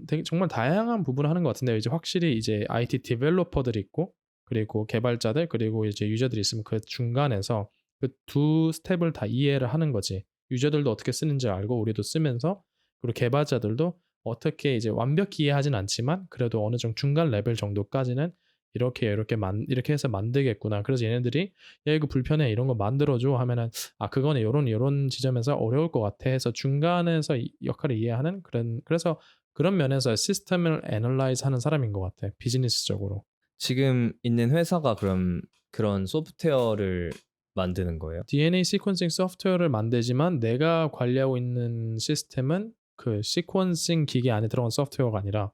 되게 정말 다양한 부분을 하는 것 같은데 이제 확실히 이제 IT 디벨로퍼들이 있고 그리고 개발자들 그리고 이제 유저들이 있으면 그 중간에서 그 두 스텝을 다 이해를 하는 거지. 유저들도 어떻게 쓰는지 알고 우리도 쓰면서 그리고 개발자들도 어떻게 이제 완벽히 이해하진 않지만 그래도 어느 정도 중간 레벨 정도까지는 이렇게 해서 만들겠구나. 그래서 얘네들이 "야 이거 불편해. 이런 거 만들어 줘." 하면은 그거는 요런 지점에서 어려울 것 같아." 해서 중간에서 이 역할을 이해하는 그래서 그런 면에서 시스템을 애널라이즈 하는 사람인 것 같아, 비즈니스적으로. 지금 있는 회사가 그럼 그런 소프트웨어를 만드는 거예요? DNA 시퀀싱 소프트웨어를 만들지만 내가 관리하고 있는 시스템은 그 시퀀싱 기계 안에 들어간 소프트웨어가 아니라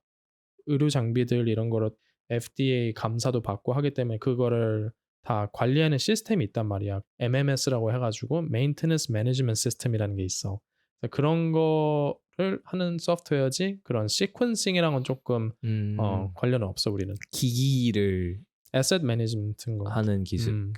의료 장비들 이런 거를 FDA 감사도 받고 하기 때문에 그거를 다 관리하는 시스템이 있단 말이야. MMS라고 해 가지고 Maintenance Management System이라는 게 있어. 그래서 그런 거를 하는 소프트웨어지 그런 시퀀싱이랑은 조금 음. 관련은 없어 우리는. 기기를 Asset Management인 것 같아. 하는 기술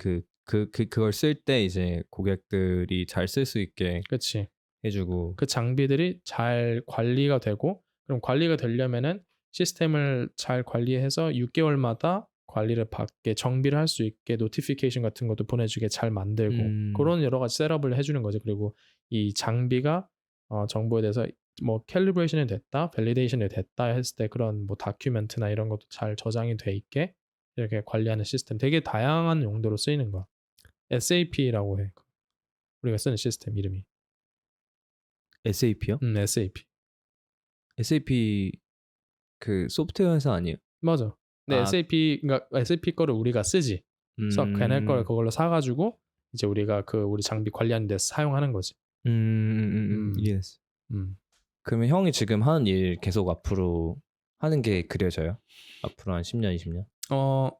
그걸 쓸 때 이제 고객들이 잘 쓸 수 있게 그치. 해 주고 그 장비들이 잘 관리가 되고 그럼 관리가 되려면은 시스템을 잘 관리해서 6개월마다 관리를 받게 정비를 할 수 있게 노티피케이션 같은 것도 보내주게 잘 만들고 음. 그런 여러 가지 셋업을 해주는 거지. 그리고 이 장비가 정보에 대해서 뭐 캘리브레이션이 됐다, 밸리데이션이 됐다 했을 때 그런 뭐 다큐멘트나 이런 것도 잘 저장이 돼 있게 이렇게 관리하는 시스템 되게 다양한 용도로 쓰이는 거야. SAP라고 해. 우리가 쓰는 시스템 이름이. SAP요? SAP. SAP 그 소프트웨어 회사 아니에요? 맞아. 근데 아 SAP 그러니까 SAP 거를 우리가 쓰지. 그래서 걔네 거를 음. 그걸로 사 가지고 이제 우리가 그 우리 장비 관리하는 데 사용하는 거지. 음. 이해했어. 음. 그러면 형이 지금 하는 일 계속 앞으로 하는 게 그려져요? 앞으로 한 10년, 20년? 어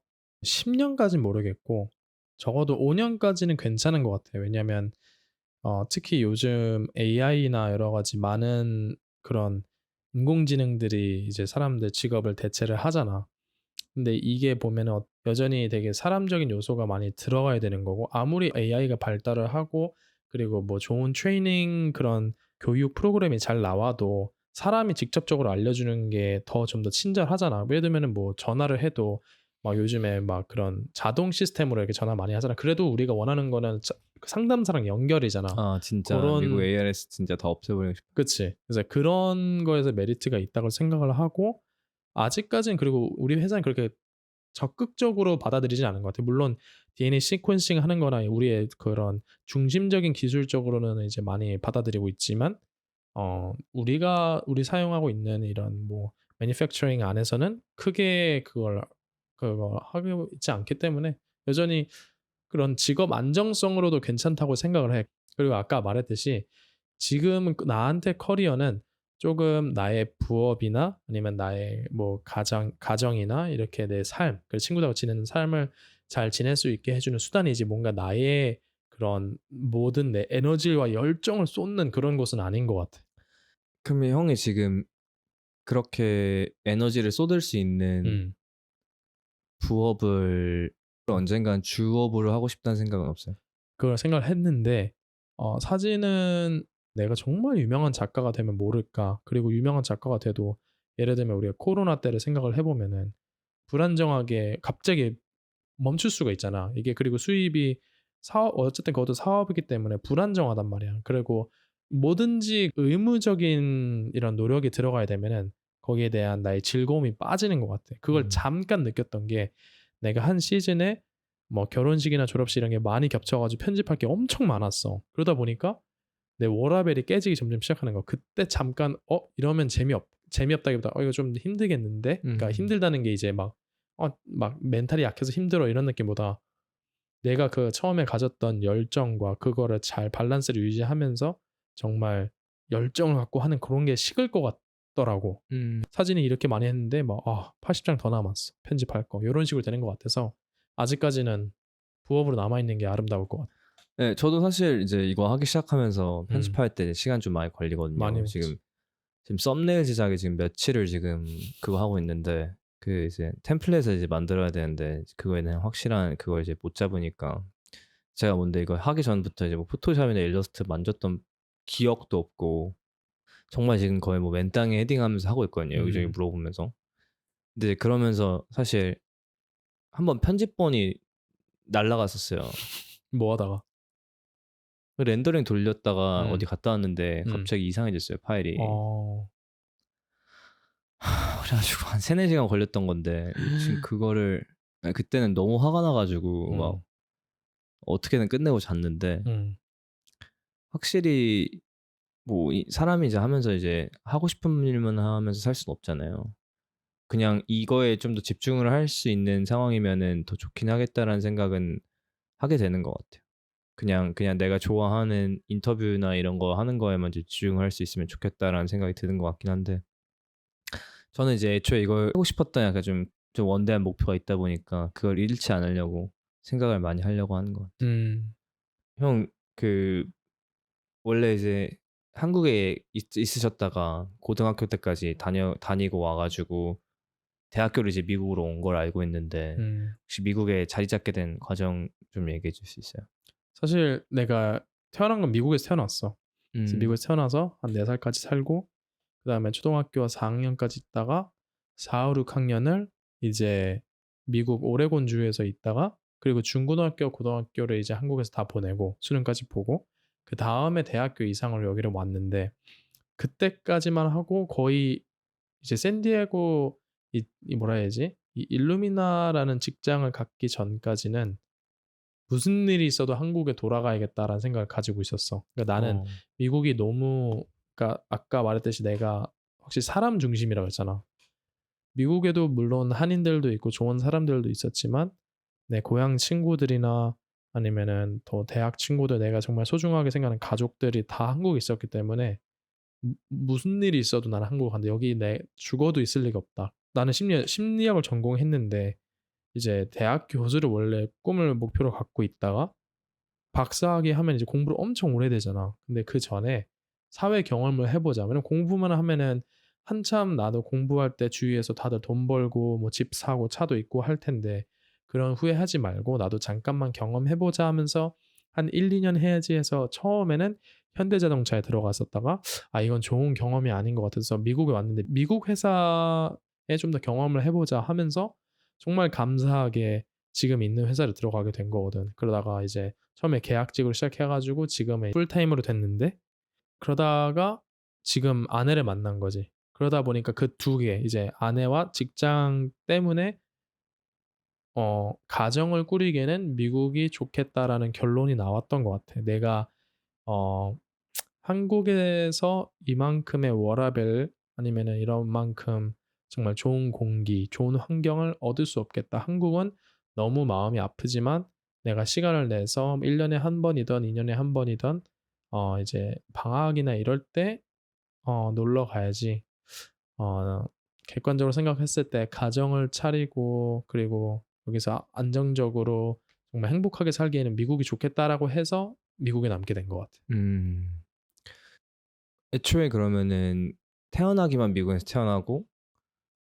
10 년까진 모르겠고 적어도 5 년까지는 괜찮은 것 같아요. 왜냐면 특히 요즘 AI나 여러 가지 많은 그런 인공지능들이 이제 사람들 직업을 대체를 하잖아. 근데 이게 보면은 여전히 되게 사람적인 요소가 많이 들어가야 되는 거고 아무리 AI가 발달을 하고 그리고 뭐 좋은 트레이닝 그런 교육 프로그램이 잘 나와도 사람이 직접적으로 알려주는 게 더 좀 더 친절하잖아. 예를 들면은 뭐 전화를 해도 막 요즘에 막 그런 자동 시스템으로 이렇게 전화 많이 하잖아. 그래도 우리가 원하는 거는 그 상담사랑 연결이잖아. 아 진짜 미국 그런 ARS 진짜 다 없애버리고 싶어. 그치. 그래서 그런 거에서 메리트가 있다고 생각을 하고 아직까지는 그리고 우리 회사는 그렇게 적극적으로 받아들이진 않은 것 같아요. 물론 DNA 시퀀싱 하는 거나 우리의 그런 중심적인 기술적으로는 이제 많이 받아들이고 있지만 우리 사용하고 있는 이런 뭐 매니팩처링 안에서는 크게 그걸 하고 있지 않기 때문에 여전히 그런 직업 안정성으로도 괜찮다고 생각을 해. 그리고 아까 말했듯이 지금 나한테 커리어는 조금 나의 부업이나 아니면 나의 뭐 가정이나 이렇게 내 삶, 그 친구들하고 지내는 삶을 잘 지낼 수 있게 해주는 수단이지 뭔가 나의 그런 모든 내 에너지와 열정을 쏟는 그런 곳은 아닌 것 같아. 그러면 형이 지금 그렇게 에너지를 쏟을 수 있는 음. 부업을 언젠간 주업으로 하고 싶다는 생각은 없어요? 그걸 생각을 했는데 사진은 내가 정말 유명한 작가가 되면 모를까. 그리고 유명한 작가가 돼도 예를 들면 우리가 코로나 때를 생각을 해 보면은 불안정하게 갑자기 멈출 수가 있잖아. 이게 그리고 수입이 사업 어쨌든 그것도 사업이기 때문에 불안정하단 말이야. 그리고 뭐든지 의무적인 이런 노력이 들어가야 되면은 거기에 대한 나의 즐거움이 빠지는 것 같아. 그걸 음. 잠깐 느꼈던 게 내가 한 시즌에 뭐 결혼식이나 졸업식 이런 게 많이 겹쳐 가지고 편집할 게 엄청 많았어. 그러다 보니까 내 워라밸이 깨지기 점점 시작하는 거야. 그때 잠깐 이러면 재미없다기보다 '이거 좀 힘들겠는데?' 그러니까 음. 힘들다는 게 이제 막 '멘탈이 약해서 힘들어.' 이런 느낌보다 내가 그 처음에 가졌던 열정과 그거를 잘 밸런스를 유지하면서 정말 열정을 갖고 하는 그런 게 식을 것 같더라고. 음. 사진이 이렇게 많이 했는데 막 80장 더 남았어. 편집할 거. 요런 식으로 되는 것 같아서 아직까지는 부업으로 남아 있는 게 아름다울 것 같아. 네 저도 사실 이제 이거 하기 시작하면서 음. 편집할 때 시간 좀 많이 많이 걸리거든요. 먹지. 지금 썸네일 제작에 지금 며칠을 지금 그거 하고 있는데 그 이제 템플릿을 이제 만들어야 되는데 그거에 대한 확실한 그걸 이제 못 잡으니까 제가 뭔데 이거 하기 전부터 이제 뭐 포토샵이나 일러스트 만졌던 기억도 없고 정말 지금 거의 뭐 맨땅에 헤딩하면서 하고 있거든요, 여기저기 음. 물어보면서. 근데 그러면서 사실 한번 편집본이 날라갔었어요. 뭐 하다가? 그 렌더링 돌렸다가 어디 음. 갔다 왔는데 음. 갑자기 이상해졌어요, 파일이. 어. 그래 가지고 한 3-4 시간 걸렸던 건데 지금 그거를 그때는 너무 화가 나 가지고 막 음. 어떻게든 끝내고 잤는데 음. 확실히 뭐 이 사람이 이제 하면서 이제 하고 싶은 일만 하면서 살 수는 없잖아요. 그냥 '이거에 좀 더 집중을 할 수 있는 상황이면은 더 좋긴 하겠다.'라는 생각은 하게 되는 것 같아요. 그냥 내가 좋아하는 인터뷰나 이런 거 하는 거에만 이제 집중할 수 있으면 좋겠다라는 생각이 드는 것 같긴 한데 저는 이제 애초에 이걸 하고 싶었던 약간 좀 원대한 목표가 있다 보니까 그걸 잃지 않으려고 생각을 많이 하려고 하는 것 같아요. 음. 형 그 원래 이제 한국에 있으셨다가 고등학교 때까지 다니고 와 가지고 대학교를 이제 미국으로 온 걸 알고 있는데 음. 혹시 미국에 자리 잡게 된 과정 좀 얘기해 줄 수 있어요? 사실 내가 태어난 건 미국에서 태어났어. 그래서 음. 미국에서 태어나서 한 4 살까지 살고 그다음에 초등학교 4 학년까지 있다가 4-5-6 학년을 이제 미국 오레곤주에서 있다가 그리고 중고등학교, 고등학교를 이제 한국에서 다 보내고 수능까지 보고 그다음에 대학교 이상으로 여기를 왔는데 그때까지만 하고 거의 이제 샌디에고 이 뭐라 해야지? 이 일루미나라는 직장을 갖기 전까지는 '무슨 일이 있어도 한국에 돌아가야겠다.'라는 생각을 가지고 있었어. 그러니까 나는 어. 미국이 너무 그러니까 아까 말했듯이 내가 확실히 사람 중심이라고 했잖아. 미국에도 물론 한인들도 있고 좋은 사람들도 있었지만 내 고향 친구들이나 아니면은 더 대학 친구들 내가 정말 소중하게 생각하는 가족들이 다 한국에 있었기 때문에 무슨 일이 있어도 나는 한국 간다. 여기 내 죽어도 있을 리가 없다. 나는 심리학을 전공했는데 이제 대학 교수를 원래 꿈을 목표로 갖고 있다가 박사학위 하면 이제 공부를 엄청 오래 되잖아. 근데 그전에 사회 경험을 해 보자. 왜냐면 공부만 하면은 한참 나도 공부할 때 주위에서 다들 돈 벌고 뭐 집 사고 차도 있고 할 텐데 그런 후회하지 말고 '나도 잠깐만 경험해 보자.' 하면서 한 1-2년 해야지 해서 처음에는 현대자동차에 들어갔었다가 '아 이건 좋은 경험이 아닌 것 같아서 미국에 왔는데 미국 회사에 좀 더 경험을 해 보자.' 하면서 정말 감사하게 지금 있는 회사를 들어가게 된 거거든. 그러다가 이제 처음에 계약직으로 시작해 가지고 지금은 풀타임으로 됐는데 그러다가 지금 아내를 만난 거지. 그러다 보니까 그 두 개 이제 아내와 직장 때문에 '가정을 꾸리기에는 미국이 좋겠다.'라는 결론이 나왔던 것 같아. 내가 어 한국에서 이만큼의 워라밸 아니면은 이런 만큼 정말 좋은 공기, 좋은 환경을 얻을 수 없겠다. 한국은 너무 마음이 아프지만 내가 시간을 내서 1 년에 한 번이든 2 년에 한 번이든 이제 방학이나 이럴 때 놀러 가야지. 어 객관적으로 생각했을 때 가정을 차리고 그리고 여기서 안정적으로 정말 행복하게 살기에는 '미국이 좋겠다.'라고 해서 미국에 남게 된 것 같아. 음. 애초에 그러면은 태어나기만 미국에서 태어나고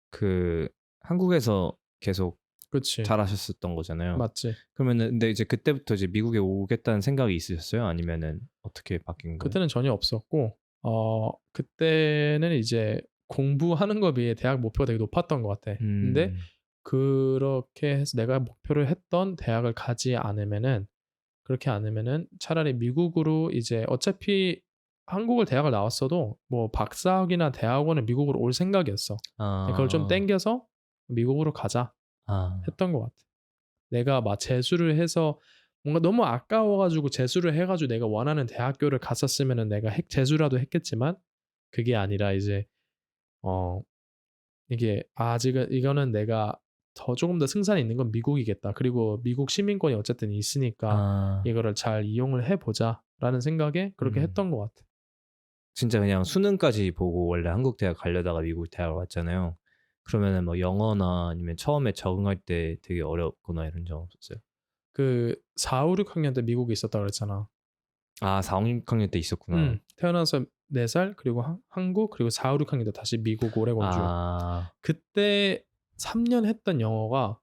그 한국에서 계속 그치. 자라셨었던 거잖아요. 맞지. 그러면은 근데 이제 그때부터 이제 미국에 오겠다는 생각이 있으셨어요? 아니면은 어떻게 바뀐 거예요? 그때는 전혀 없었고 그때는 이제 공부하는 거 비해 대학 목표가 되게 높았던 것 같아. 근데 음. 그렇게 해서 내가 목표를 했던 대학을 가지 않으면은 그렇게 않으면은 차라리 미국으로 이제 어차피 한국을 대학을 나왔어도 뭐 박사학위나 대학원은 미국으로 올 생각이었어. 그걸 좀 아. 땡겨서 '미국으로 가자.' 아. 했던 것 같아. 내가 막 재수를 해서 뭔가 너무 아까워 가지고 재수를 해 가지고 내가 원하는 대학교를 갔었으면은 내가 재수라도 했겠지만 그게 아니라 이제 어 이게 '아직은 이거는 내가 더 조금 더 승산이 있는 건 미국이겠다. 그리고 미국 시민권이 어쨌든 있으니까 아. 이거를 잘 이용을 해 보자.'라는 생각에 그렇게 음. 했던 것 같아. 진짜 그냥 수능까지 보고 원래 한국 대학 가려다가 미국 대학을 왔잖아요. 그러면은 뭐 영어나 아니면 처음에 적응할 때 되게 어렵거나 이런 적 없었어요? 그 4-5-6 학년 때 미국에 있었다 그랬잖아. 아 4-5-6 학년 때 있었구나. 태어나서 4살 그리고 한국 그리고 4-5-6 학년 때 다시 미국 오레곤주. 아. 그때 3년 했던 영어가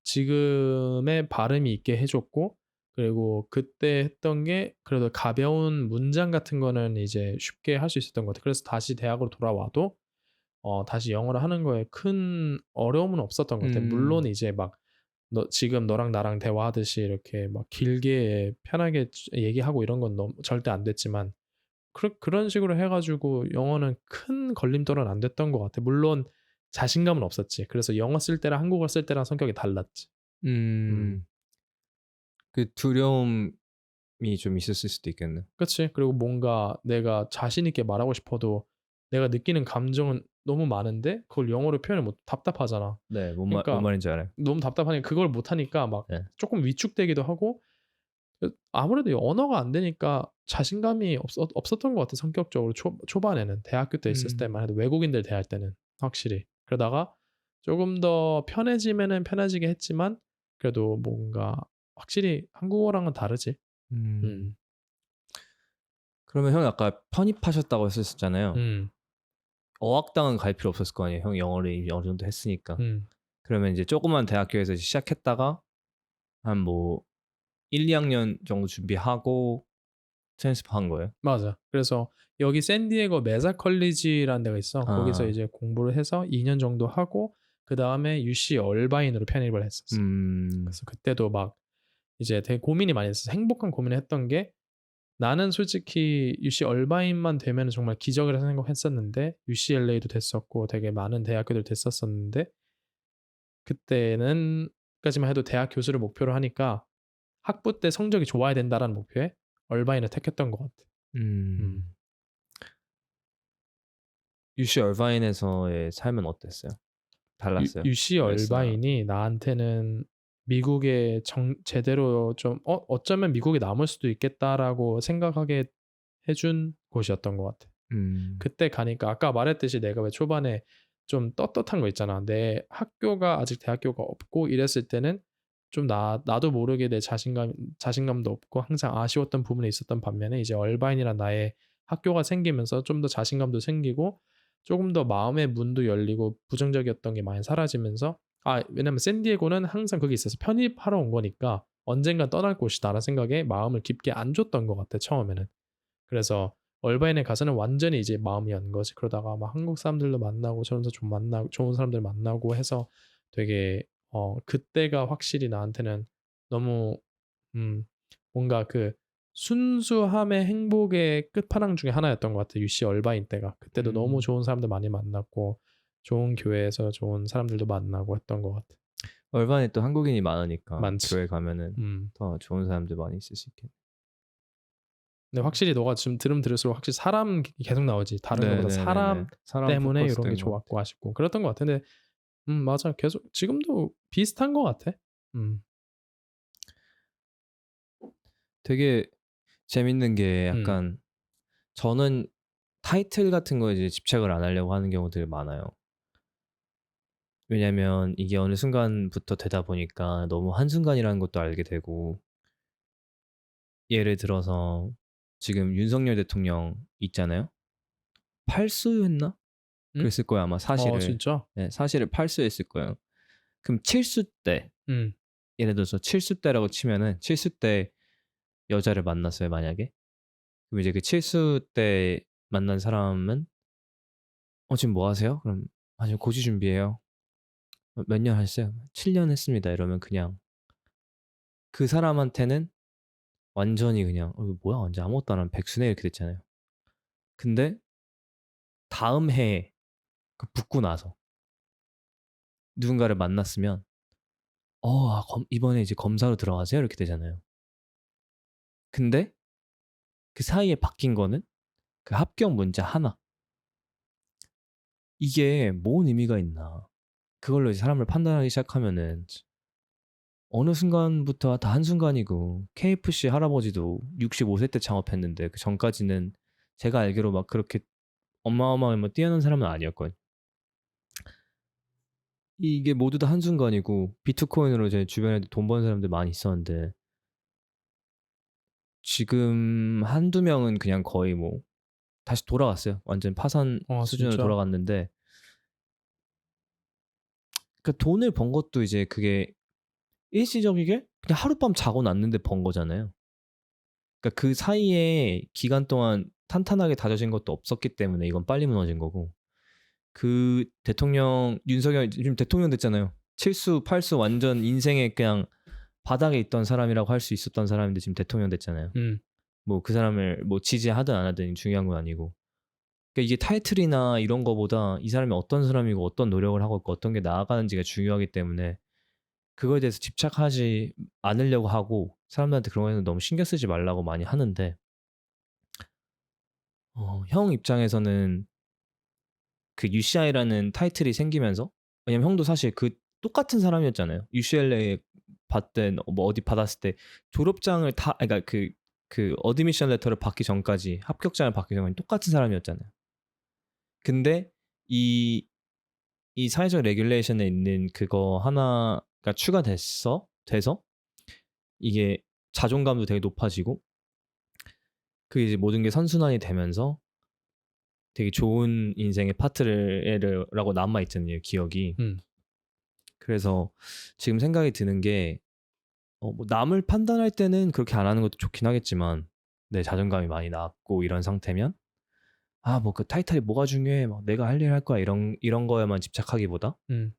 지금의 발음이 있게 해 줬고 그리고 그때 했던 게 그래도 가벼운 문장 같은 거는 이제 쉽게 할 수 있었던 것 같아요. 그래서 다시 대학으로 돌아와도 다시 영어를 하는 거에 큰 어려움은 없었던 것 같아요. 물론 음. 이제 막 지금 너랑 나랑 대화하듯이 이렇게 막 길게 편하게 얘기하고 이런 건 절대 안 됐지만 그런 식으로 해 가지고 영어는 큰 걸림돌은 안 됐던 것 같아. 물론 자신감은 없었지. 그래서 영어 쓸 때랑 한국어 쓸 때랑 성격이 달랐지. 음. 음. 그 두려움이 좀 있었을 수도 있겠네. 그치. 그리고 뭔가 내가 자신 있게 말하고 싶어도 내가 느끼는 감정은 너무 많은데 그걸 영어로 표현을 못 답답하잖아. 네. 뭔 그러니까 말인지 알아요. 너무 답답하니까 그걸 못 하니까 막 네. 쪼끔 위축되기도 하고 아무래도 이 언어가 안 되니까 자신감이 없었던 것 같아, 성격적으로. 초반에는 대학교 때 있었을 음. 때만 해도, 외국인들 대할 때는 확실히. 그러다가 조금 더 편해지면은 편해지게 했지만 그래도 뭔가 확실히 한국어랑은 다르지. 음. 음. 그러면 형이 아까 편입하셨다고 했었잖아요. 음. 어학당은 갈 필요 없었을 거 아니에요. 형이 영어를 이미 어느 정도 했으니까. 음. 그러면 이제 조그만 대학교에서 이제 시작했다가 한 뭐 1-2 학년 정도 준비하고 트랜스퍼한 거예요? 맞아. 그래서 여기 샌디에고 메사 컬리지라는 데가 있어. 거기서 아. 이제 공부를 해서 2년 정도 하고 그다음에 UC 얼바인으로 편입을 했었어. 음. 그래서 그때도 막 이제 되게 고민이 많이 됐어. 행복한 고민을 했던 게, 나는 솔직히 UC 얼바인만 되면은 정말 기적이라 생각했었는데 UCLA도 됐었고 되게 많은 대학교들 됐었었는데, 그때는 까지만 해도 대학 교수를 목표로 하니까 학부 때 성적이 좋아야 된다라는 목표에 얼바인을 택했던 것 같아. 음. 음. UC 얼바인에서의 삶은 어땠어요? 달랐어요? UC US나. 얼바인이 나한테는 미국에 제대로 좀 어쩌면 '미국에 남을 수도 있겠다.'라고 생각하게 해준 곳이었던 것 같아. 음. 그때 가니까 아까 말했듯이 내가 왜 초반에 좀 떳떳한 거 있잖아. 내 학교가 아직 대학교가 없고 이랬을 때는 좀 나도 모르게 내 자신감도 없고 항상 아쉬웠던 부분이 있었던 반면에, 이제 얼바인이란 나의 학교가 생기면서 좀 더 자신감도 생기고 조금 더 마음의 문도 열리고 부정적이었던 게 많이 사라지면서, 왜냐면 샌디에고는 항상 거기 있어서 편입하러 온 거니까 '언젠간 떠날 곳이다.'라는 생각에 마음을 깊게 안 줬던 것 같아, 처음에는. 그래서 얼바인에 가서는 완전히 이제 마음이 연 거지. 그러다가 막 한국 사람들도 만나고 저런 데서 좀 만나고 좋은 사람들 만나고 해서 되게 그때가 확실히 나한테는 너무 음 뭔가 그 순수함의 행복의 끝판왕 중에 하나였던 것 같아, UC 얼바인 때가. 그때도 너무 음. 좋은 사람들 많이 만났고 좋은 교회에서 좋은 사람들도 만나고 했던 것 같아. 얼반에 또 한국인이 많으니까 많지. 교회 가면은 음. 더 좋은 사람들 많이 있을 수 있겠네. 근데 확실히 너가 지금 들으면 들을수록 확실히 사람 계속 나오지. 다른 거보다 네네네네. 사람 사람 때문에 요런 게 포커스된 것 좋았고 같아요. 아쉽고 그랬던 것 같아. 근데 맞아. 계속 지금도 비슷한 것 같아. 음. 되게 재밌는 게 음. 약간 저는 타이틀 같은 거에 이제 집착을 안 하려고 하는 경우들이 많아요. 왜냐면 이게 어느 순간부터 되다 보니까 너무 한순간이라는 것도 알게 되고 예를 들어서 지금 윤석열 대통령 있잖아요. 팔수했나? 음? 그랬을 거예요 아마 사실을. 진짜? 네 사실을 팔수했을 거예요. 그럼 칠수 때 음. 예를 들어서 칠수 때라고 치면은 칠수 때 여자를 만났어요 만약에. 그럼 이제 그 칠수 때 만난 사람은 "어 지금 뭐 하세요?" 그럼 "아 지금 고시 준비해요." "몇 년 하셨어요?" "7년 했습니다." 이러면 그냥 그 사람한테는 완전히 그냥 '어 이거 뭐야 완전 아무것도 안 하는 백수네.' 이렇게 됐잖아요. 근데 다음 해에 그 붙고 나서 누군가를 만났으면 이번에 이제 검사로 들어가세요." 이렇게 되잖아요. 근데 그 사이에 바뀐 거는 그 합격 문자 하나. 이게 뭔 의미가 있나. 그걸로 이제 사람을 판단하기 시작하면은 어느 순간부터 다 한순간이고 KFC 할아버지도 65세 때 창업했는데 그전까지는 제가 알기로 막 그렇게 어마어마하게 뭐 뛰어난 사람은 아니었거든요. 이게 모두 다 한순간이고 비트코인으로 제 주변에도 돈 버는 사람들 많이 있었는데 지금 한두 명은 그냥 거의 뭐 다시 돌아갔어요. 완전 파산 수준으로 진짜? 돌아갔는데 그 돈을 번 것도 이제 그게 일시적이게 그냥 하룻밤 자고 났는데 번 거잖아요. 그러니까 그 사이에 기간 동안 탄탄하게 다져진 것도 없었기 때문에 이건 빨리 무너진 거고 그 대통령 윤석열 지금 대통령 됐잖아요. 칠수 팔수 완전 인생의 그냥 바닥에 있던 사람이라고 할 수 있었던 사람인데 지금 대통령 됐잖아요. 음. 뭐 그 사람을 뭐 지지하든 안 하든 중요한 건 아니고. 그러니까 이게 타이틀이나 이런 거보다 이 사람이 어떤 사람이고 어떤 노력을 하고 있고 어떤 게 나아가는지가 중요하기 때문에 그거에 대해서 집착하지 않으려고 하고 사람들한테 그런 거에는 너무 신경 쓰지 말라고 많이 하는데 형 입장에서는 그 UCI라는 타이틀이 생기면서 왜냐면 형도 사실 그 똑같은 사람이었잖아요. UCLA에 받든 뭐 어디 받았을 때 졸업장을 다 그러니까 그 어드미션 레터를 받기 전까지 합격장을 받기 전까지 똑같은 사람이었잖아요. 근데 이 사회적 레귤레이션에 있는 그거 하나가 돼서 이게 자존감도 되게 높아지고 그게 이제 모든 게 선순환이 되면서 되게 좋은 인생의 파트를 라고 남아 있잖아요, 기억이. 음. 그래서 지금 생각이 드는 게 뭐 남을 판단할 때는 그렇게 안 하는 것도 좋긴 하겠지만 내 자존감이 많이 낮고 이런 상태면 '아 뭐 그 타이틀이 뭐가 중요해. 막 내가 할 일 할 거야.' 이런 거에만 집착하기보다 음.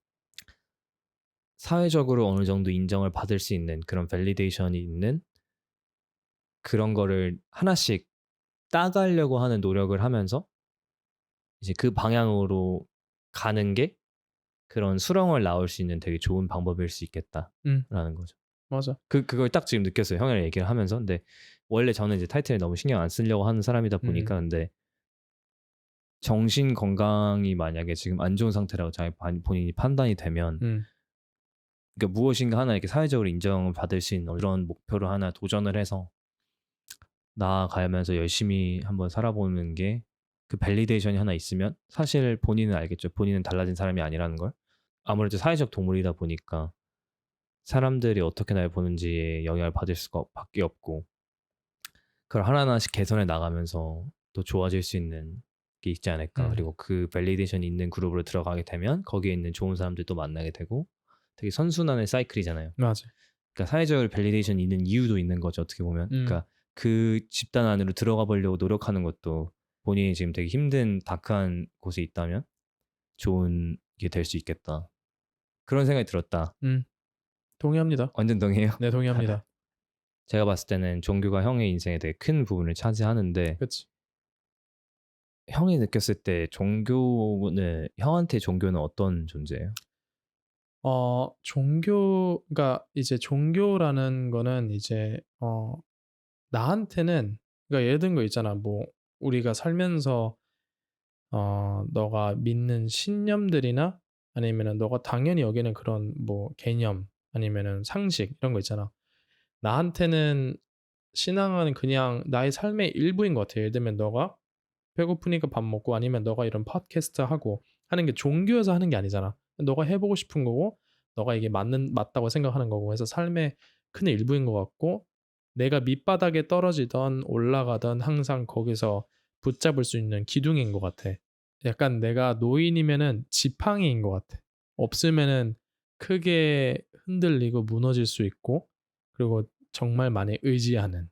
사회적으로 어느 정도 인정을 받을 수 있는 그런 밸리데이션이 있는 그런 거를 하나씩 따가려고 하는 노력을 하면서 이제 그 방향으로 가는 게 그런 수렁을 나올 수 있는 되게 좋은 방법일 수 음. 있겠다라는 거죠. 맞아. 그걸 딱 지금 느꼈어요, 형이랑 얘기를 하면서. 근데 원래 저는 이제 타이틀에 너무 신경 안 쓰려고 하는 사람이다 음. 보니까 근데 정신 건강이 만약에 지금 안 좋은 상태라고 본인이 판단이 되면 음. 그러니까 무엇인가 하나 이렇게 사회적으로 인정을 받을 수 있는 그런 목표를 하나 도전을 해서 나아가면서 열심히 한번 살아보는 게 그 밸리데이션이 하나 있으면 사실 본인은 알겠죠. 본인은 달라진 사람이 아니라는 걸. 아무래도 사회적 동물이다 보니까 사람들이 어떻게 날 보는지에 영향을 받을 수가 밖에 없고 그걸 하나하나씩 개선해 나가면서 또 좋아질 수 있는 게 있지 않을까. 음. 그리고 그 밸리데이션이 있는 그룹으로 들어가게 되면 거기에 있는 좋은 사람들도 만나게 되고 되게 선순환의 사이클이잖아요. 맞아. 그러니까 사회적 밸리데이션이 있는 이유도 있는 거죠, 어떻게 보면. 음. 그러니까 그 집단 안으로 들어가 보려고 노력하는 것도 본인이 지금 되게 힘든 다크한 곳에 있다면 좋은 게 될 수 있겠다. 그런 생각이 들었다. 음. 동의합니다. 완전 동의해요. 네, 동의합니다. 제가 봤을 때는 종교가 형의 인생에 되게 큰 부분을 차지하는데 그치. 형이 느꼈을 때 종교는 형한테 종교는 어떤 존재예요? 그러니까 이제 종교라는 거는 이제 나한테는, 그러니까 예를 든 거 있잖아. 뭐 우리가 살면서 너가 믿는 신념들이나 아니면은 너가 당연히 여기는 그런 뭐 개념 아니면은 상식 이런 거 있잖아. 나한테는 신앙은 그냥 나의 삶의 일부인 것 같아. 예를 들면 너가 배고프니까 밥 먹고 아니면 너가 이런 팟캐스트 하고 하는 게 종교여서 하는 게 아니잖아. 너가 해 보고 싶은 거고 너가 이게 맞다고 생각하는 거고 해서 삶의 큰 일부인 것 같고, 내가 밑바닥에 떨어지든 올라가든 항상 거기서 붙잡을 수 있는 기둥인 것 같아. 약간 내가 노인이면은 지팡이인 것 같아. 없으면은 크게 흔들리고 무너질 수 있고, 그리고 정말 많이 의지하는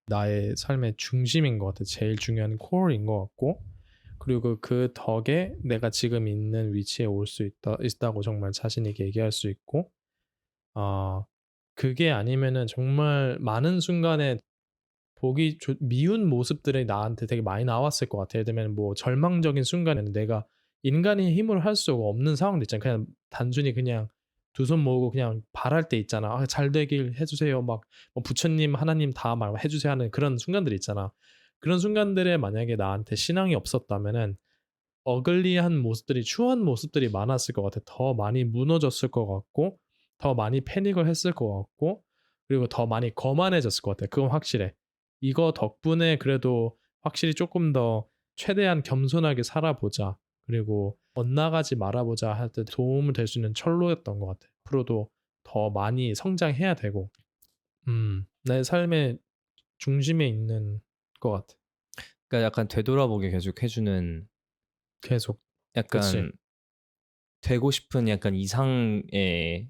나의 삶의 중심인 것 같아. 제일 중요한 코어인 것 같고, 그리고 그 덕에 내가 지금 있는 위치에 올 수 있다고 정말 자신 있게 얘기할 수 있고, 아 그게 아니면은 정말 많은 순간에 보기 미운 모습들이 나한테 되게 많이 나왔을 것 같아. 예를 들면 뭐 절망적인 순간에는 내가 인간의 힘으로 할 수가 없는 상황도 있잖아. 그냥 단순히 그냥 두 손 모으고 그냥 바랄 때 있잖아. "아 잘 되길 해 주세요." 막 뭐 부처님, 하나님 다 막 해 주세요 하는 그런 순간들 있잖아. 그런 순간들에 만약에 나한테 신앙이 없었다면은 어글리한 모습들이, 추한 모습들이 많았을 것 같아. 더 많이 무너졌을 것 같고, 더 많이 패닉을 했을 것 같고, 그리고 더 많이 거만해졌을 것 같아. 그건 확실해. 이거 덕분에 그래도 확실히 조금 더 최대한 겸손하게 살아보자, 그리고 엇나가지 말아보자 할 때 도움을 될 수 있는 철로였던 것 같아. 앞으로도 더 많이 성장해야 되고, 내 삶의 중심에 있는 것 같아. 그러니까 약간 되돌아보게 계속 해 주는 계속. 그치. 약간 되고 싶은 약간 이상의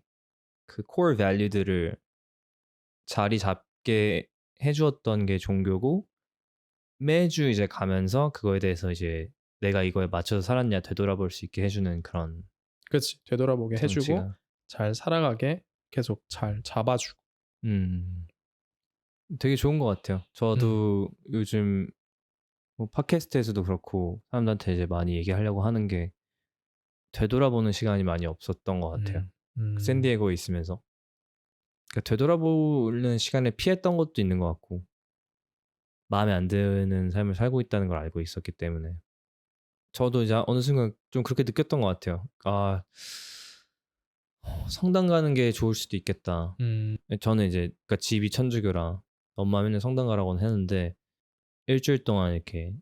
그 코어 밸류들을 자리 잡게 해 주었던 게 종교고 매주 이제 가면서 그거에 대해서 이제 '내가 이거에 맞춰서 살았냐.' 되돌아볼 수 있게 해 주는 그런 그치. 되돌아보게 해 주고 장치가 잘 살아가게 계속 잘 잡아 주고. 음 되게 좋은 것 같아요. 음. 저도 요즘 뭐 팟캐스트에서도 그렇고 사람들한테 이제 많이 얘기하려고 하는 게 되돌아보는 시간이 많이 없었던 것 같아요. 음. 음. 샌디에고에 있으면서. 그러니까 되돌아보는 시간을 피했던 것도 있는 것 같고 마음에 안 드는 삶을 살고 있다는 걸 알고 있었기 때문에 저도 이제 어느 순간 좀 그렇게 느꼈던 것 같아요. 성당 가는 게 좋을 수도 있겠다. 저는 이제 그러니까 집이 천주교라 엄마 맨날 성당 가라고는 했는데 일주일 동안 이렇게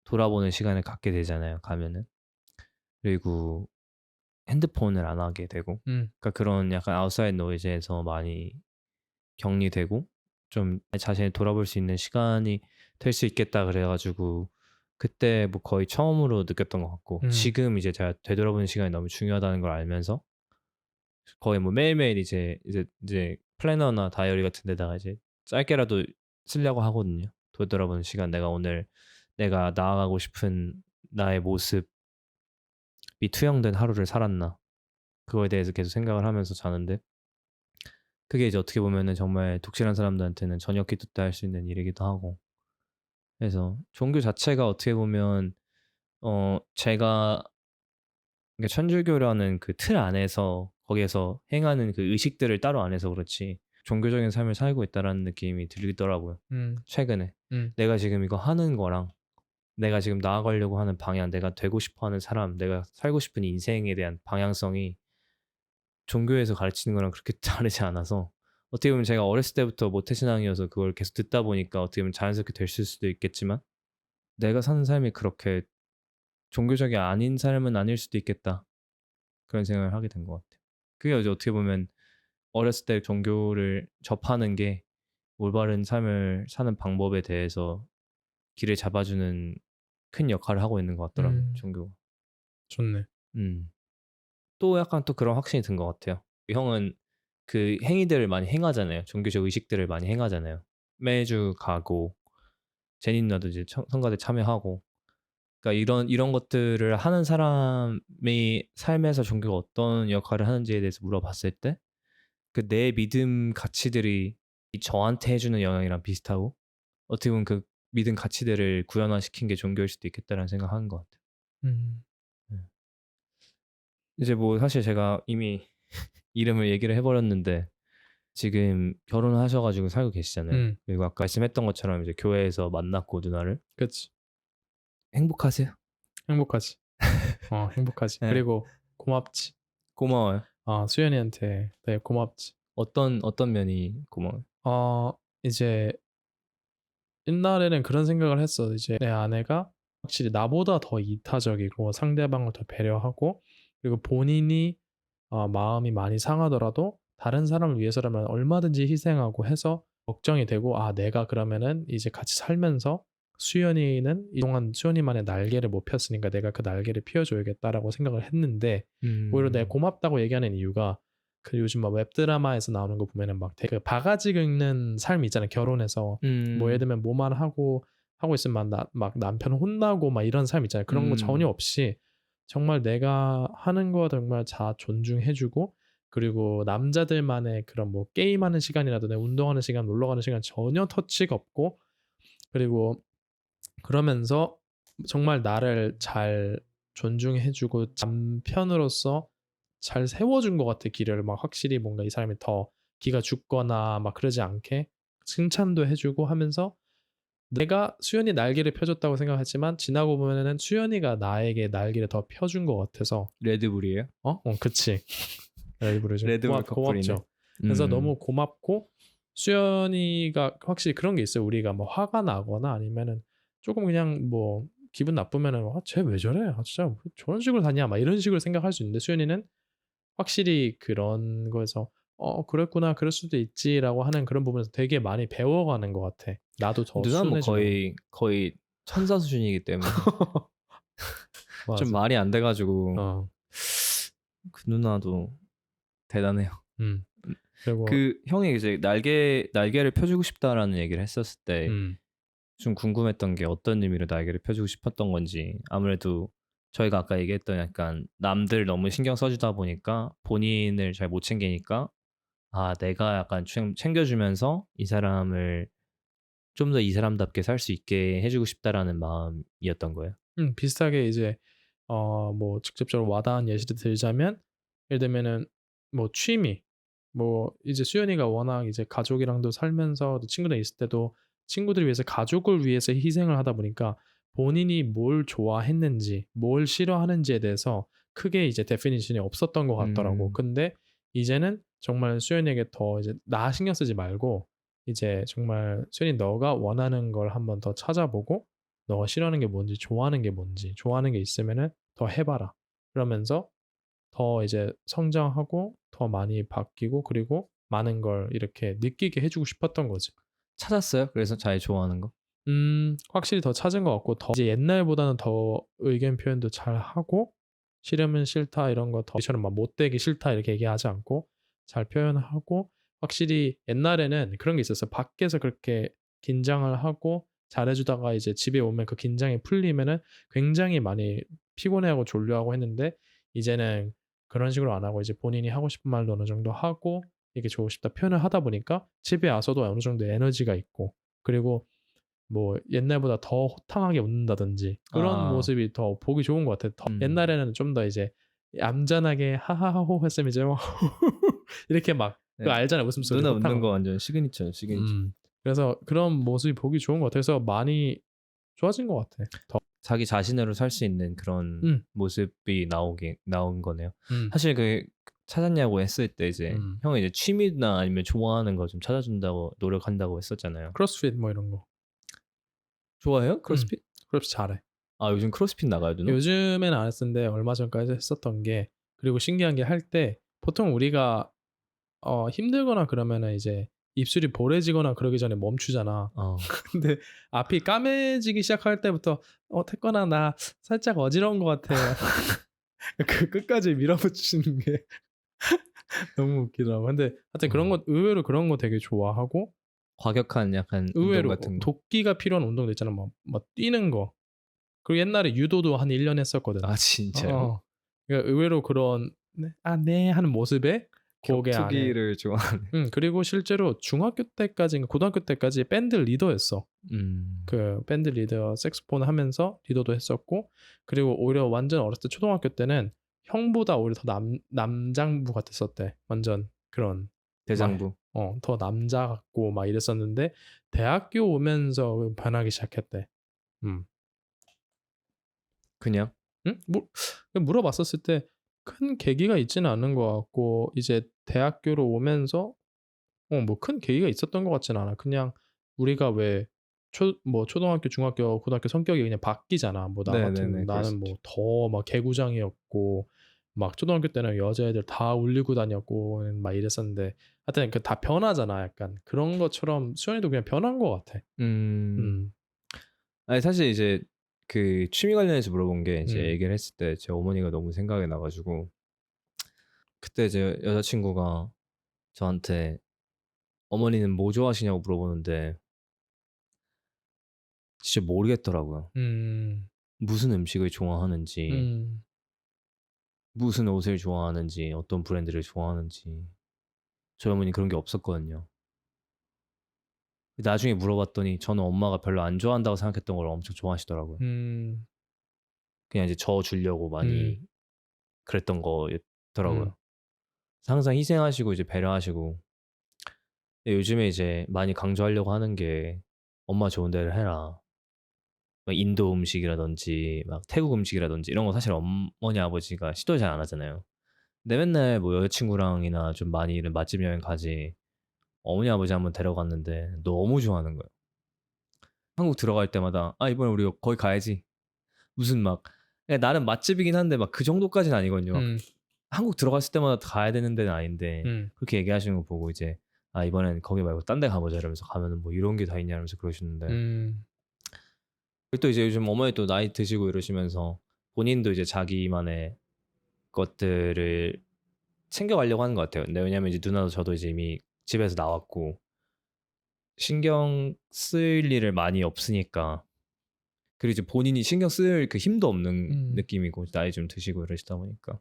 돌아보는 시간을 갖게 되잖아요, 가면은. 그리고 핸드폰을 안 하게 되고 그러니까 그런 약간 아웃사이드 노이즈에서 많이 격리되고 좀 자신을 돌아볼 수 있는 시간이 될 수 있겠다 그래 가지고 그때 뭐 거의 처음으로 느꼈던 것 같고 지금 이제 제가 되돌아보는 시간이 너무 중요하다는 걸 알면서 거의 뭐 매일매일 이제 플래너나 다이어리 같은 데다가 이제 짧게라도 쓰려고 하거든요. 되돌아보는 시간 내가 오늘 내가 나아가고 싶은 나의 모습이 투영된 하루를 살았나 그거에 대해서 계속 생각을 하면서 자는데 그게 이제 어떻게 보면은 정말 독실한 사람들한테는 저녁 기도 때 할 수 있는 일이기도 하고 그래서 종교 자체가 어떻게 보면 제가 그러니까 천주교라는 그 틀 안에서 거기에서 행하는 그 의식들을 따로 안 해서 그렇지 종교적인 삶을 살고 있다라는 느낌이 들더라고요. 최근에. 내가 지금 이거 하는 거랑 내가 지금 나아가려고 하는 방향, 내가 되고 싶어 하는 사람, 내가 살고 싶은 인생에 대한 방향성이 종교에서 가르치는 거랑 그렇게 다르지 않아서 어떻게 보면 제가 어렸을 때부터 모태신앙이어서 그걸 계속 듣다 보니까 어떻게 보면 자연스럽게 됐을 수도 있겠지만 내가 사는 삶이 그렇게 종교적이 아닌 삶은 아닐 수도 있겠다. 그런 생각을 하게 된 것 같아요. 그게 이제 어떻게 보면 어렸을 때 종교를 접하는 게 올바른 삶을 사는 방법에 대해서 길을 잡아주는 큰 역할을 하고 있는 것 같더라고요, 종교가. 좋네. 또 약간 또 그런 확신이 든 것 같아요. 형은 그 행위들을 많이 행하잖아요. 종교적 의식들을 많이 행하잖아요. 매주 가고 제니 누나도 이제 성가대 참여하고 그러니까 이런 것들을 하는 사람의 삶에서 종교가 어떤 역할을 하는지에 대해서 물어봤을 때 그 내 믿음 가치들이 저한테 해주는 영향이랑 비슷하고 어떻게 보면 그 믿음 가치들을 구현화시킨 게 종교일 수도 있겠다라는 생각하는 것 같아요. 네. 이제 뭐 사실 제가 이미 이름을 얘기를 해버렸는데 지금 결혼하셔가지고 살고 계시잖아요. 그리고 아까 말씀했던 것처럼 이제 교회에서 만났고 누나를 그치. 행복하세요? 행복하지. 행복하지. 네. 그리고 고맙지. 고마워요. 수연이한테 되게 고맙지. 어떤 면이 고마워요? 이제 옛날에는 그런 생각을 했어. 이제 내 아내가 확실히 나보다 더 이타적이고 상대방을 더 배려하고 그리고 본인이 마음이 많이 상하더라도 다른 사람을 위해서라면 얼마든지 희생하고 해서 걱정이 되고 내가 그러면은 이제 같이 살면서 수연이는 이동안 수연이만의 날개를 못 폈으니까 내가 그 날개를 피워줘야겠다라고 생각을 했는데 오히려 내가 고맙다고 얘기하는 이유가 그 요즘 막 웹드라마에서 나오는 거 보면은 막 되게 바가지 긁는 삶이 있잖아요. 결혼해서 뭐 예를 들면 뭐만 하고 있으면 막 남편 혼나고 막 이런 삶 있잖아요. 그런 거 전혀 없이 정말 내가 하는 거 정말 다 존중해주고 그리고 남자들만의 그런 뭐 게임하는 시간이라든지 운동하는 시간, 놀러 가는 시간 전혀 터치가 없고 그리고 그러면서 정말 나를 잘 존중해주고 남편으로서 잘 세워준 것 같아. 길을 막 확실히 뭔가 이 사람이 더 기가 죽거나 막 그러지 않게 칭찬도 해주고 하면서 내가 수연이 날개를 펴줬다고 생각하지만 지나고 보면은 수연이가 나에게 날개를 더 펴준 것 같아서 레드불이에요? 그치. 레드불이죠. 레드불 커플이네. 고맙죠. 그래서 너무 고맙고 수연이가 확실히 그런 게 있어요. 우리가 뭐 화가 나거나 아니면은 조금 그냥 뭐 기분 나쁘면은 쟤 왜 저래? 진짜 저런 식으로 다냐? 막 이런 식으로 생각할 수 있는데 수연이는 확실히 그런 거에서 그랬구나 그럴 수도 있지라고 하는 그런 부분에서 되게 많이 배워가는 것 같아. 나도 더 누나 뭐 순해지고. 거의 천사 수준이기 때문에 좀 맞아. 말이 안 돼가지고 그 누나도 대단해요. 그리고 그 형이 이제 날개를 펴주고 싶다라는 얘기를 했었을 때 좀 궁금했던 게 어떤 의미로 날개를 펴주고 싶었던 건지 아무래도 저희가 아까 얘기했던 약간 남들 너무 신경 써주다 보니까 본인을 잘 못 챙기니까 내가 약간 챙겨주면서 이 사람을 좀 더 이 사람답게 살 수 있게 해주고 싶다라는 마음이었던 거예요. 비슷하게 이제 뭐 직접적으로 와닿은 예시를 들자면 예를 들면은 뭐 취미 뭐 이제 수연이가 워낙 이제 가족이랑도 살면서 또 친구들 있을 때도 친구들을 위해서 가족을 위해서 희생을 하다 보니까 본인이 뭘 좋아했는지 뭘 싫어하는지에 대해서 크게 이제 데피니션이 없었던 것 같더라고. 근데 이제는 정말 수연이에게 더 이제 나 신경 쓰지 말고 이제 정말 "수연이 너가 원하는 걸 한번 더 찾아보고 너가 싫어하는 게 뭔지 좋아하는 게 뭔지 좋아하는 게 있으면은 더 해 봐라." 그러면서 더 이제 성장하고 더 많이 바뀌고 그리고 많은 걸 이렇게 느끼게 해 주고 싶었던 거지. 찾았어요? 그래서 자기 좋아하는 거? 확실히 더 찾은 것 같고 더 이제 옛날보다는 더 의견 표현도 잘하고 "싫으면 싫다." 이런 거 더 이처럼 막 "못되기 싫다." 이렇게 얘기하지 않고 잘 표현하고 확실히 옛날에는 그런 게 있었어요. 밖에서 그렇게 긴장을 하고 잘해 주다가 이제 집에 오면 그 긴장이 풀리면은 굉장히 많이 피곤해하고 졸려하고 했는데 이제는 그런 식으로 안 하고 이제 본인이 하고 싶은 말도 어느 정도 하고 이게 "좋고 싶다." 표현을 하다 보니까 집에 와서도 어느 정도 에너지가 있고 그리고 뭐 옛날보다 더 호탕하게 웃는다든지 그런 아. 모습이 더 보기 좋은 것 같아요. 더 음. 옛날에는 좀 더 이제 얌전하게 하하하호 했으면 이제 막 이렇게 막 네. 그거 알잖아요, 웃음소리 누나 웃는 호탕한 거 거. 완전 시그니처예요, 시그니처. 그래서 그런 모습이 보기 좋은 것 같아서 많이 좋아진 것 같아. 더 자기 자신으로 살 수 있는 그런 음. 모습이 나온 거네요. 음. 사실 그 찾았냐고 했을 때 이제 음. 형은 이제 취미나 아니면 좋아하는 거 좀 찾아준다고 노력한다고 했었잖아요. 크로스핏 뭐 이런 거. 좋아해요? 음. 크로스핏? 크로스핏 잘해. 아 요즘 크로스핏 나가요, 누나? 요즘에는 안 했었는데 얼마 전까지 했었던 게 그리고 신기한 게 할 때 보통 우리가 힘들거나 그러면은 이제 입술이 보래지거나 그러기 전에 멈추잖아. 어. 근데 앞이 까매지기 시작할 때부터 태권아 나 살짝 어지러운 것 같아." 그 끝까지 밀어붙이는 게 너무 웃기더라고. 근데 하여튼 그런 어. 거 의외로 그런 거 되게 좋아하고 과격한 약간 운동 의외로 같은 거. 도끼가 필요한 운동도 있잖아. 막 뛰는 거. 그리고 옛날에 유도도 한 1년 했었거든. 아 진짜요? 어어. 그러니까 의외로 그런 "네. 아 네." 하는 모습에 고개 안에 격투기를 좋아하네. 그리고 실제로 중학교 때까지인가 고등학교 때까지 밴드 리더였어. 음. 그 밴드 리더 색소폰 하면서 리더도 했었고 그리고 오히려 완전 어렸을 때 초등학교 때는 형보다 오히려 더 남장부 같았었대. 완전 그런 막 대장부. 더 남자 같고 막 이랬었는데 대학교 오면서 변하기 시작했대. 음. 그냥? 응? 물어봤었을 때 큰 계기가 있지는 않은 것 같고 이제 대학교로 오면서 뭐 큰 계기가 있었던 것 같지는 않아. 그냥 우리가 왜 초등학교, 중학교, 고등학교 성격이 그냥 바뀌잖아. 뭐 나 같은 네네네. 그럴 수 나는 있죠. 뭐 더 막 개구장이었고 막 초등학교 때는 여자애들 다 울리고 다녔고 막 이랬었는데 하여튼 그 다 변하잖아 약간. 그런 것처럼 수현이도 그냥 변한 것 같아. 음. 음. 아니 사실 이제 그 취미 관련해서 물어본 게 이제 음. 얘기를 했을 때 제 어머니가 너무 생각이 나 가지고 그때 제 여자친구가 저한테 "어머니는 뭐 좋아하시냐."고 물어보는데 진짜 모르겠더라고요. 음. 무슨 음식을 좋아하는지, 음. 무슨 옷을 좋아하는지, 어떤 브랜드를 좋아하는지 저희 어머니는 그런 게 없었거든요. 나중에 물어봤더니 저는 엄마가 별로 안 좋아한다고 생각했던 걸 엄청 좋아하시더라고요. 음. 그냥 이제 저 주려고 음. 많이 그랬던 음. 거였더라고요. 항상 희생하시고 이제 배려하시고 근데 요즘에 이제 많이 강조하려고 하는 게 "엄마 좋은 대로 해라." 막 인도 음식이라든지 막 태국 음식이라든지 이런 거 사실 어머니 아버지가 시도를 잘 안 하잖아요. 근데 맨날 뭐 여자친구랑이나 좀 많이 이런 맛집 여행 가지 어머니 아버지 한번 데려갔는데 너무 좋아하는 거예요. 한국 들어갈 때마다 "아 이번에 우리 거기 가야지." 무슨 막 그냥 나름 맛집이긴 한데 막 그 정도까지는 아니거든요. 막 음. 한국 들어갔을 때마다 가야 되는 데는 아닌데 음. 그렇게 얘기하시는 거 보고 이제 "아 이번엔 거기 말고 딴 데 가 보자." 이러면서 가면은 뭐 "이런 게 다 있냐." 이러면서 그러시는데 음. 그리고 또 이제 요즘 어머니 또 나이 드시고 이러시면서 본인도 이제 자기만의 것들을 챙겨가려고 하는 것 같아요. 근데 왜냐면 이제 누나도 저도 이제 이미 집에서 나왔고 신경 쓸 일을 많이 없으니까 그리고 이제 본인이 신경 쓸 그 힘도 없는 음. 느낌이고 나이 좀 드시고 이러시다 보니까.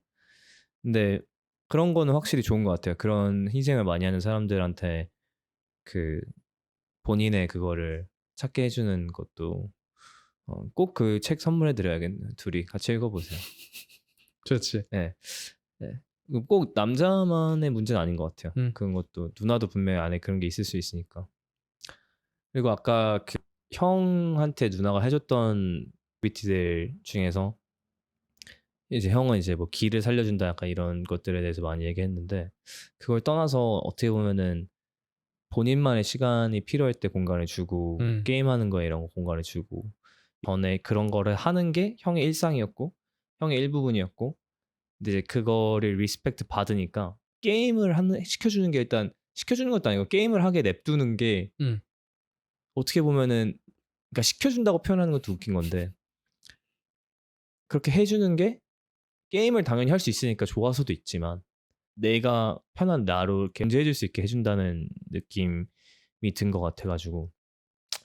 근데 그런 거는 확실히 좋은 것 같아요. 그런 희생을 많이 하는 사람들한테 그 본인의 그거를 찾게 해 주는 것도 꼭 그 책 선물해 드려야겠네요. 둘이 같이 읽어 보세요. 좋지. 예. 네. 꼭 남자만의 문제는 아닌 것 같아요. 음. 그런 것도 누나도 분명히 안에 그런 게 있을 수 있으니까. 그리고 아까 그 형한테 누나가 해 줬던 액티비티들 중에서 이제 형은 이제 뭐 "기를 살려준다." 약간 이런 것들에 대해서 많이 얘기했는데 그걸 떠나서 어떻게 보면은 본인만의 시간이 필요할 때 공간을 주고 음. 게임하는 거에 이런 거 공간을 주고 전에 그런 거를 하는 게 형의 일상이었고 형의 일부분이었고 근데 이제 그거를 리스펙트 받으니까 게임을 하는 시켜주는 게 일단 시켜주는 것도 아니고 게임을 하게 냅두는 게 음. 어떻게 보면은 그러니까 시켜준다고 표현하는 것도 웃긴 건데 그렇게 해 주는 게 게임을 당연히 할 수 있으니까 좋아서도 있지만 내가 편한 나로 이렇게 견제해 줄 수 있게 해 준다는 느낌이 든 것 같아 가지고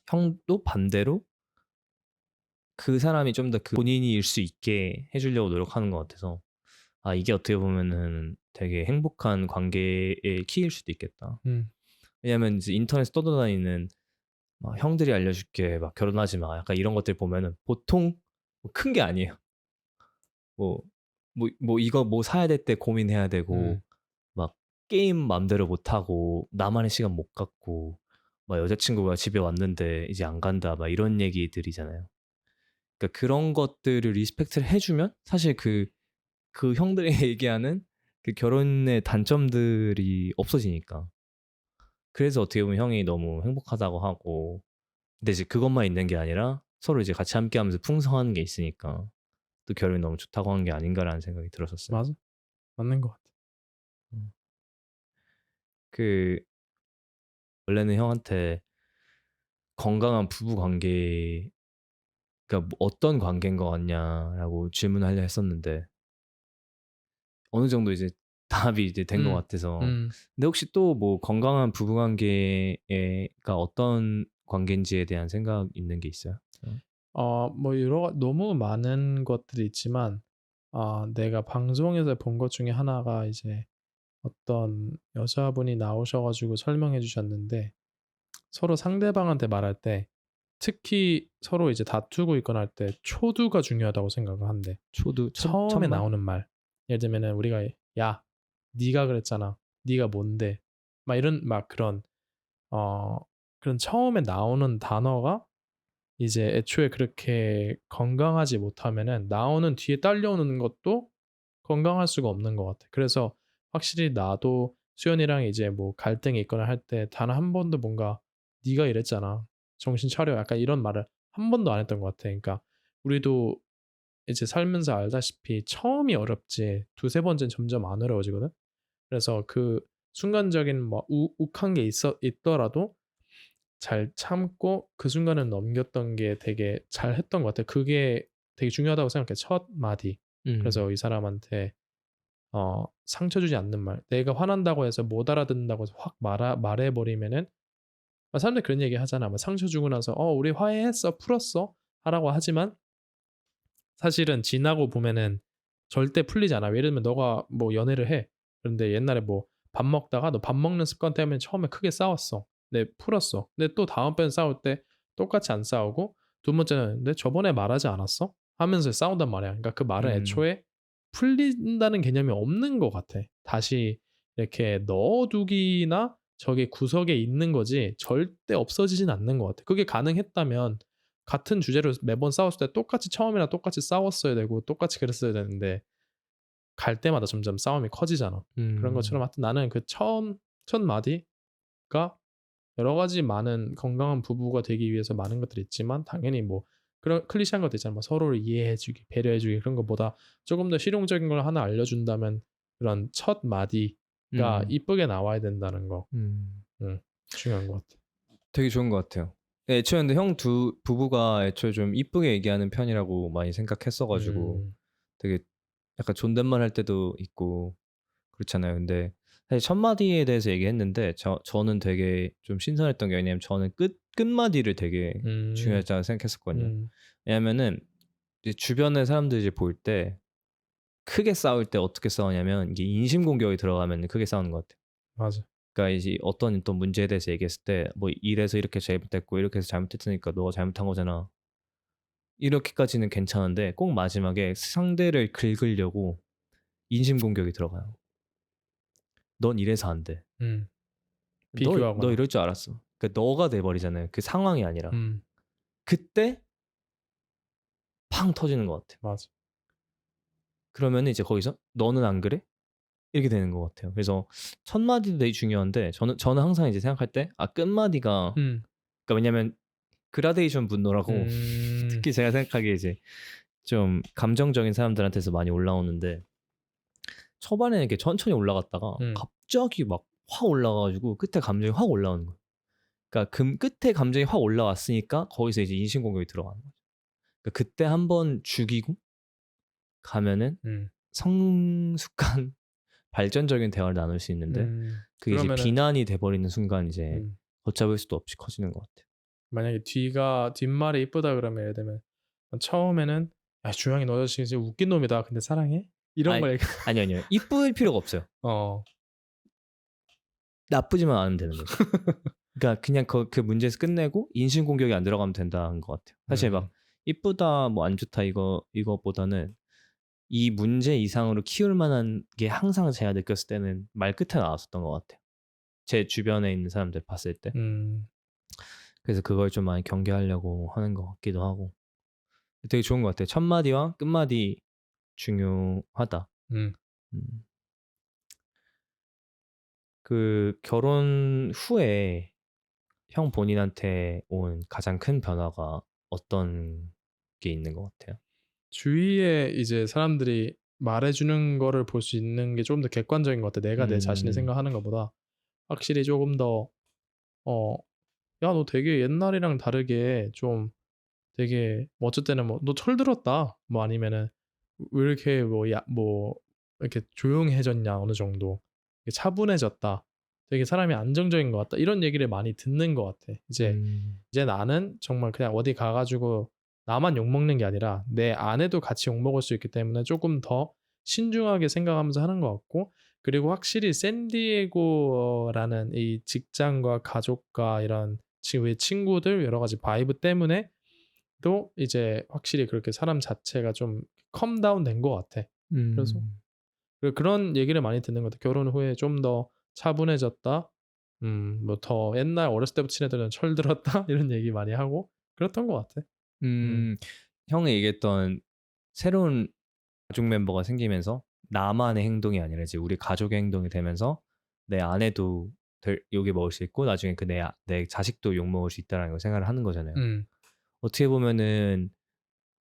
형도 반대로 그 사람이 좀 더 그 본인일 수 있게 해 주려고 노력하는 것 같아서 아 이게 어떻게 보면은 되게 행복한 관계의 키일 수도 있겠다. 음. 왜냐면 이제 인터넷에 떠돌아다니는 막 "형들이 알려줄게." 막 "결혼하지 마." 약간 이런 것들 보면은 보통 뭐 큰 게 아니에요. 뭐 이거 뭐 사야 될 때 고민해야 되고 음. 막 게임 맘대로 못 하고 나만의 시간 못 갖고 막 "여자친구가 집에 왔는데 이제 안 간다." 막 이런 얘기들이잖아요. 그러니까 그런 것들을 리스펙트를 해 주면 사실 그 형들이 얘기하는 그 결혼의 단점들이 없어지니까. 그래서 어떻게 보면 형이 너무 행복하다고 하고 근데 이제 그것만 있는 게 아니라 서로 이제 같이 함께하면서 풍성한 게 있으니까 또 결혼이 너무 좋다고 하는 게 아닌가라는 생각이 들었었어요. 맞아. 맞는 것 같아. 음. 그 원래는 형한테 건강한 부부 관계 그러니까 뭐 "어떤 관계인 것 같냐?"라고 질문하려 했었는데 어느 정도 이제 답이 이제 된 것 음. 같아서 음. 근데 혹시 또 뭐 건강한 부부 관계가 어떤 관계인지에 대한 생각 있는 게 있어요? 어. 뭐 여러 너무 많은 것들이 있지만 내가 방송에서 본 것 중에 하나가 이제 어떤 여자분이 나오셔 가지고 설명해 주셨는데 서로 상대방한테 말할 때 특히 서로 이제 다투고 있거나 할 때 초두가 중요하다고 생각을 한대. 초두 처음에 첫말? 나오는 말. 예를 들면은 우리가 "야 네가 그랬잖아. 네가 뭔데." 막 이런 막 어 그런 처음에 나오는 단어가 이제 애초에 그렇게 건강하지 못하면은 나오는 뒤에 딸려오는 것도 건강할 수가 없는 것 같아. 그래서 확실히 나도 수연이랑 이제 뭐 갈등이 있거나 할 때 단 한 번도 뭔가 "네가 이랬잖아. 정신 차려." 약간 이런 말을 한 번도 안 했던 것 같아. 그러니까 우리도 이제 살면서 알다시피 처음이 어렵지 두세 번째는 점점 안 어려워지거든. 그래서 그 순간적인 뭐 욱한 게 있더라도 잘 참고 그 순간을 넘겼던 게 되게 잘했던 것 같아요. 그게 되게 중요하다고 생각해. 첫 마디. 음. 그래서 이 사람한테 상처 주지 않는 말. 내가 화난다고 해서 못 알아듣는다고 해서 확 말해 버리면은 사람들이 그런 얘기 하잖아. 뭐 상처 주고 나서 우리 화해했어. 풀었어." 하라고 하지만 사실은 지나고 보면은 절대 풀리지 않아. 예를 들면 너가 뭐 연애를 해. 그런데 옛날에 뭐 밥 먹다가 너 밥 먹는 습관 때문에 처음에 크게 싸웠어. 근데 풀었어. 근데 또 다음번에 싸울 때 똑같이 안 싸우고 두 번째는 "근데 저번에 말하지 않았어?" 하면서 싸운단 말이야. 그러니까 그 말은 음. 애초에 풀린다는 개념이 없는 것 같아. 다시 이렇게 넣어 두기나 저게 구석에 있는 거지 절대 없어지진 않는 것 같아. 그게 가능했다면 같은 주제로 매번 싸웠을 때 똑같이 처음이랑 똑같이 싸웠어야 되고 똑같이 그랬어야 되는데 갈 때마다 점점 싸움이 커지잖아. 그런 것처럼 음. 하여튼 나는 그 첫 마디가 여러 가지 많은 건강한 부부가 되기 위해서 많은 것들이 있지만 당연히 뭐 그런 클리셰한 것도 있잖아. 뭐 서로를 이해해 주기, 배려해 주기 그런 것보다 조금 더 실용적인 걸 하나 알려준다면 그런 첫 마디가 음. 이쁘게 나와야 된다는 거. 음. 음. 중요한 것 같아. 되게 좋은 것 같아요. 네, 애초에 근데 형 두 부부가 애초에 좀 이쁘게 얘기하는 편이라고 많이 생각했어 가지고 음. 되게 약간 존댓말 할 때도 있고 그렇잖아요. 근데 사실 첫 마디에 대해서 얘기했는데 저는 되게 좀 신선했던 게 왜냐면 저는 끝마디를 되게 음. 중요하다고 생각했었거든요. 음. 왜냐면은 이제 주변의 사람들이 이제 볼 때 크게 싸울 때 어떻게 싸우냐면 이게 인신 공격이 들어가면 크게 싸우는 것 같아요. 맞아. 그러니까 이제 어떤 문제에 대해서 얘기했을 때 뭐 "이래서 이렇게 잘못됐고 이렇게 해서 잘못했으니까 너가 잘못한 거잖아." 이렇게까지는 괜찮은데 꼭 마지막에 상대를 긁으려고 인신 공격이 들어가요. "넌 이래서 안 돼." 음. 너 비교하거나. 이럴 줄 알았어." 그러니까 너가 돼 버리잖아요. 그 상황이 아니라. 음. 그때 팡 터지는 것 같아요. 맞아. 그러면은 이제 거기서 "너는 안 그래?" 이렇게 되는 것 같아요. 그래서 첫 마디도 되게 중요한데 저는 항상 이제 생각할 때 끝마디가 음. 그러니까 왜냐면 그라데이션 분노라고 음. 특히 제가 생각하기에 이제 좀 감정적인 사람들한테서 많이 올라오는데 초반에는 이렇게 천천히 올라갔다가 음. 갑자기 막 확 올라가 가지고 끝에 감정이 확 올라오는 거예요. 그러니까 끝에 감정이 확 올라왔으니까 거기서 이제 인신공격이 들어가는 거죠. 그러니까 그때 한번 죽이고 가면은 음. 성숙한 발전적인 대화를 나눌 수 있는데 그게 이제 그러면은 비난이 돼 버리는 순간 이제 음 걷잡을 수도 없이 커지는 것 같아요. 만약에 뒷말이 이쁘다 그러면 예를 들면 처음에는 "야 주영이 너 자식 진짜 웃긴 놈이다. 근데 사랑해?" 이런 아이 걸 얘기 아니요. 이쁠 필요가 없어요. 어. 나쁘지만 않으면 되는 거죠. 그러니까 그냥 그 문제에서 끝내고 인신공격이 안 들어가면 된다는 것 같아요. 사실 막 음. 이쁘다 뭐 안 좋다 이것보다는 이 문제 이상으로 키울 만한 게 항상 제가 느꼈을 때는 말끝에 나왔었던 것 같아요. 제 주변에 있는 사람들 봤을 때. 음. 그래서 그걸 좀 많이 경계하려고 하는 것 같기도 하고. 되게 좋은 것 같아요. 첫 마디와 끝마디 중요하다. 음. 음. 그 결혼 후에 형 본인한테 온 가장 큰 변화가 어떤 게 있는 것 같아요? 주위에 이제 사람들이 말해 주는 거를 볼 수 있는 게 좀 더 객관적인 것 같아. 내가 내 자신이 음. 생각하는 것보다 확실히 조금 더 어 "야 너 되게 옛날이랑 다르게 좀 되게" 뭐 어쩔 때는 뭐 "너 철들었다." 뭐 아니면은 "왜 이렇게 이렇게 조용해졌냐 어느 정도. 차분해졌다. 되게 사람이 안정적인 것 같다." 이런 얘기를 많이 듣는 것 같아. 음. 이제 나는 정말 그냥 어디 가 가지고 나만 욕먹는 게 아니라 내 아내도 같이 욕먹을 수 있기 때문에 쪼끔 더 신중하게 생각하면서 하는 것 같고, 그리고 확실히 샌디에고라는 이 직장과 가족과 이런 왜 친구들 여러 가지 바이브 때문에 또 이제 확실히 그렇게 사람 자체가 좀 컴 다운 된 것 같아. 그래서 음. 그런 얘기를 많이 듣는 것 같아. "결혼 후에 좀 더 차분해졌다." 뭐 "더 옛날 어렸을 때부터 친애들은 철들었다." 이런 얘기 많이 하고 그랬던 것 같아. 음. 음. 형이 얘기했던 새로운 가족 멤버가 생기면서 나만의 행동이 아니라 이제 우리 가족의 행동이 되면서 내 아내도 욕을 먹을 수 있고 나중에 내 자식도 욕먹을 수 있다라는 걸 생각을 하는 거잖아요. 음. 어떻게 보면은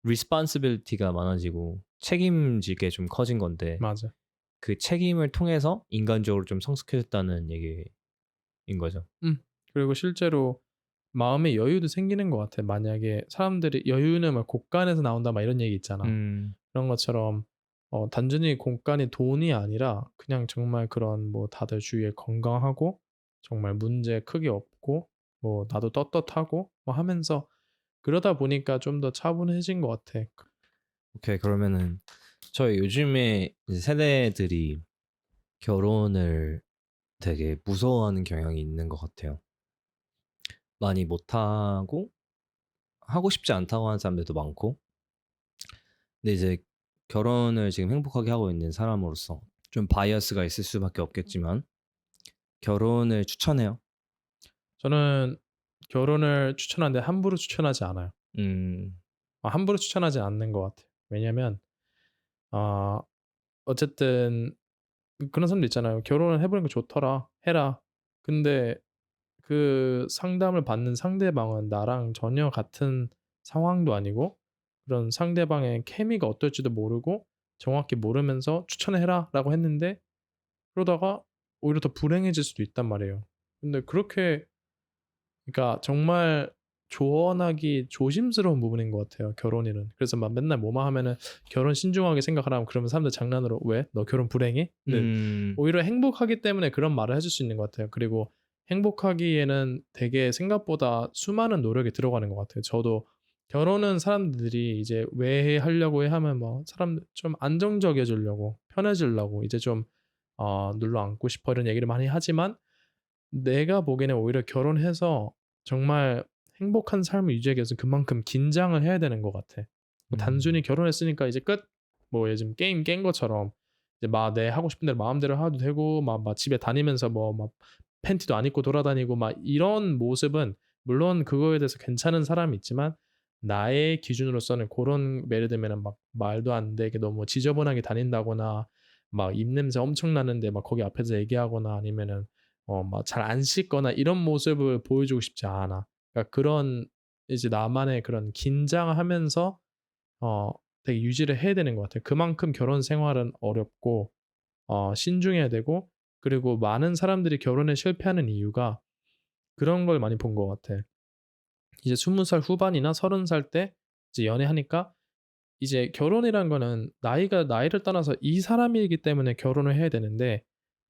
responsibility가 많아지고 책임지게 좀 커진 건데 맞아. 그 책임을 통해서 인간적으로 좀 성숙해졌다는 얘기인 거죠. 음. 그리고 실제로 마음의 여유도 생기는 것 같아. 만약에 사람들이 "여유는 막 곳간에서 나온다." 막 이런 얘기 있잖아. 음. 그런 것처럼 단순히 공간이 돈이 아니라 그냥 정말 그런 뭐 다들 주위에 건강하고 정말 문제 크게 없고 뭐 나도 떳떳하고 뭐 하면서 그러다 보니까 좀 더 차분해진 것 같아. 오케이. 그러면은 저희 요즘에 이제 세대들이 결혼을 되게 무서워하는 경향이 있는 것 같아요. 많이 못하고 하고 싶지 않다고 하는 사람들도 많고 근데 이제 결혼을 지금 행복하게 하고 있는 사람으로서 좀 바이어스가 있을 수밖에 없겠지만 결혼을 추천해요. 저는 결혼을 추천하는데 함부로 추천하지 않아요. 음. 함부로 추천하지 않는 것 같아요. 왜냐면 아 어쨌든 그런 사람도 있잖아요. "결혼을 해 보는 게 좋더라. 해라." 근데 그 상담을 받는 상대방은 나랑 전혀 같은 상황도 아니고 그런 상대방의 케미가 어떨지도 모르고 정확히 모르면서 "추천해라."라고 했는데 그러다가 오히려 더 불행해질 수도 있단 말이에요. 근데 그렇게 그러니까 정말 조언하기 조심스러운 부분인 것 같아요, 결혼일은. 그래서 막 맨날 뭐만 하면은 "결혼 신중하게 생각하라." 그러면 사람들 장난으로 "왜? 너 결혼 불행해?" 근데 음. 오히려 행복하기 때문에 그런 말을 해줄 수 있는 것 같아요. 그리고 행복하기에는 되게 생각보다 수많은 노력이 들어가는 것 같아요. 저도 결혼은 사람들이 이제 왜 하려고 해 하면 뭐 사람들 좀 안정적이어지려고 편해지려고 이제 좀 "눌러앉고 싶어." 이런 얘기를 많이 하지만 내가 보기에는 오히려 결혼해서 정말 행복한 삶을 유지하기 위해서 그만큼 긴장을 해야 되는 것 같아. 뭐 음. 단순히 결혼했으니까 이제 끝. 뭐 요즘 게임 깬 것처럼 이제 막 내 하고 싶은 대로 마음대로 해도 되고 막 집에 다니면서 뭐 막 팬티도 안 입고 돌아다니고 막 이런 모습은 물론 그거에 대해서 괜찮은 사람이 있지만 나의 기준으로서는 고런 예를 들면은 막 말도 안 되게 너무 지저분하게 다닌다거나 막 입냄새 엄청 나는데 막 거기 앞에서 얘기하거나 아니면은 막 잘 안 씻거나 이런 모습을 보여주고 싶지 않아. 그러니까 그런 이제 나만의 그런 긴장하면서 어 되게 유지를 해야 되는 것 같아요. 그만큼 결혼 생활은 어렵고 신중해야 되고 그리고 많은 사람들이 결혼에 실패하는 이유가 그런 걸 많이 본 것 같아. 이제 20살 후반이나 30살 때 이제 연애하니까 이제 결혼이란 거는 나이를 떠나서 이 사람이기 때문에 결혼을 해야 되는데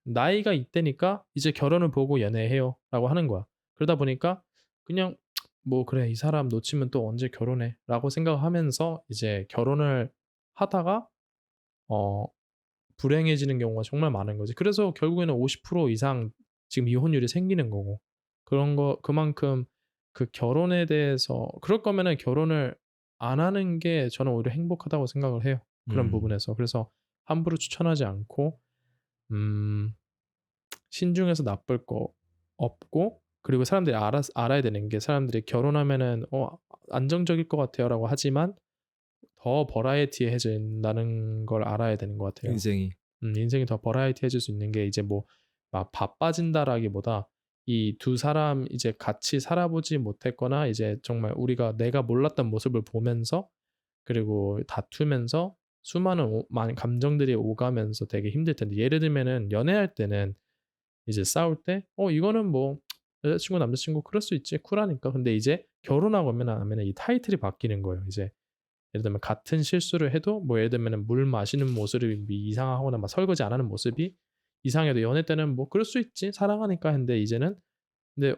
나이가 이때니까 이제 "결혼을 보고 연애해요."라고 하는 거야. 그러다 보니까 그냥 '뭐 그래 이 사람 놓치면 또 언제 결혼해.'라고 생각하면서 이제 결혼을 하다가 어 불행해지는 경우가 정말 많은 거지. 그래서 결국에는 50% 이상 지금 이혼율이 생기는 거고. 그런 거 그만큼 그 결혼에 대해서 그럴 거면은 결혼을 안 하는 게 저는 오히려 행복하다고 생각을 해요, 그런 음. 부분에서. 그래서 함부로 추천하지 않고 음 신중해서 나쁠 거 없고 그리고 사람들이 알아야 되는 게 사람들이 결혼하면은 안정적일 것 같아요."라고 하지만 더 버라이어티해진다는 걸 알아야 되는 것 같아요. 인생이. 인생이 더 버라이어티해질 수 있는 게 이제 뭐 막 바빠진다라기보다 이 두 사람 이제 같이 살아보지 못했거나 이제 정말 우리가 내가 몰랐던 모습을 보면서 그리고 다투면서 수많은 많은 감정들이 오가면서 되게 힘들 텐데 예를 들면은 연애할 때는 이제 싸울 때 이거는 뭐 여자친구 남자친구 그럴 수 있지. 쿨하니까. 근데 이제 결혼하고 나면은 이 타이틀이 바뀌는 거예요. 이제 예를 들면 같은 실수를 해도 뭐 예를 들면은 물 마시는 모습이 이상하거나 막 설거지 안 하는 모습이 이상해도 연애 때는 뭐 '그럴 수 있지. 사랑하니까.' 했는데 이제는 근데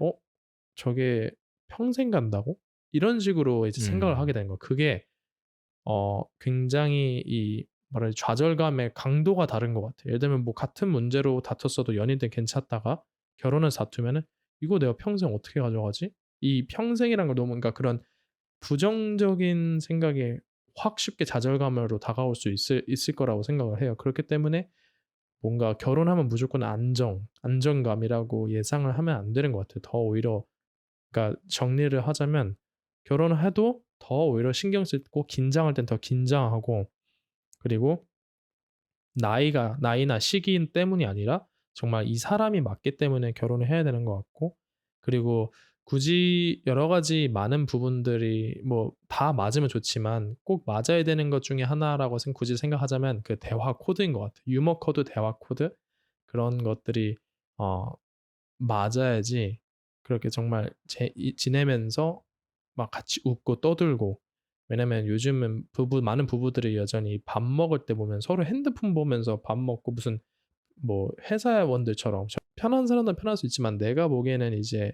'저게 평생 간다고?' 이런 식으로 이제 생각을 하게 음. 되는 거예요. 그게 굉장히 이 뭐라 해야지 좌절감의 강도가 다른 것 같아요. 예를 들면 뭐 같은 문제로 다퉜어도 연인 때 괜찮다가 결혼해서 다투면은 '이거 내가 평생 어떻게 가져가지?' 이 평생이라는 걸 너무 그러니까 그런 부정적인 생각에 확 쉽게 좌절감으로 다가올 수 있을 거라고 생각을 해요. 그렇기 때문에 뭔가 결혼하면 무조건 안정감이라고 예상을 하면 안 되는 것 같아요. 더 오히려 그러니까 정리를 하자면 결혼을 해도 더 오히려 신경 쓰고 긴장할 땐 더 긴장하고 그리고 나이나 시기 때문이 아니라 정말 이 사람이 맞기 때문에 결혼을 해야 되는 것 같고 그리고 굳이 여러 가지 많은 부분들이 뭐 다 맞으면 좋지만 꼭 맞아야 되는 것 중에 하나라고 굳이 생각하자면 그 대화 코드인 것 같아요. 유머 코드, 대화 코드 그런 것들이 어 맞아야지 그렇게 정말 지내면서 막 같이 웃고 떠들고 왜냐면 요즘은 많은 부부들이 여전히 밥 먹을 때 보면 서로 핸드폰 보면서 밥 먹고 무슨 뭐 회사원들처럼 편한 사람은 편할 수 있지만 내가 보기에는 이제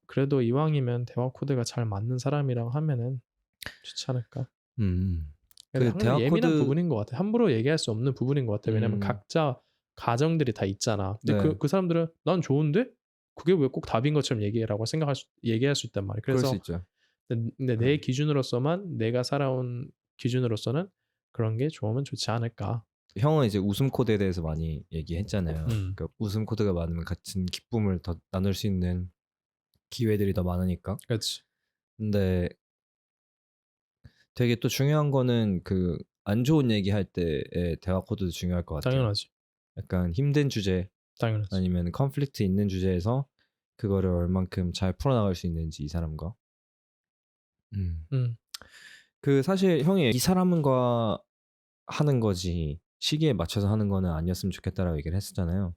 그래도 이왕이면 대화 코드가 잘 맞는 사람이랑 하면은 좋지 않을까. 음. 근데 그 항상 대화 예민한 코드. 부분인 것 같아. 함부로 얘기할 수 없는 부분인 것 같아. 왜냐면 음. 각자 가정들이 다 있잖아. 근데 네. 그 사람들은 '난 좋은데? 그게 왜 꼭 답인 것처럼 얘기해?'라고 얘기할 수 있단 말이야. 그럴 수 그래서 있죠. 근데 내 음. 기준으로서만 내가 살아온 기준으로서는 그런 게 좋으면 좋지 않을까. 형은 이제 웃음 코드에 대해서 많이 얘기했잖아요. 음. 그러니까 웃음 코드가 많으면 같은 기쁨을 더 나눌 수 있는 기회들이 더 많으니까. 그렇지. 근데 되게 또 중요한 거는 그 안 좋은 얘기할 때의 대화 코드도 중요할 것 같아요. 당연하지. 약간 힘든 주제 당연하지. 아니면 컨플릭트 있는 주제에서 그거를 얼만큼 잘 풀어나갈 수 있는지 이 사람과. 음. 음. 그 사실 형이 "이 사람과 하는 거지 시기에 맞춰서 하는 거는 아니었으면 좋겠다."라고 얘기를 했었잖아요.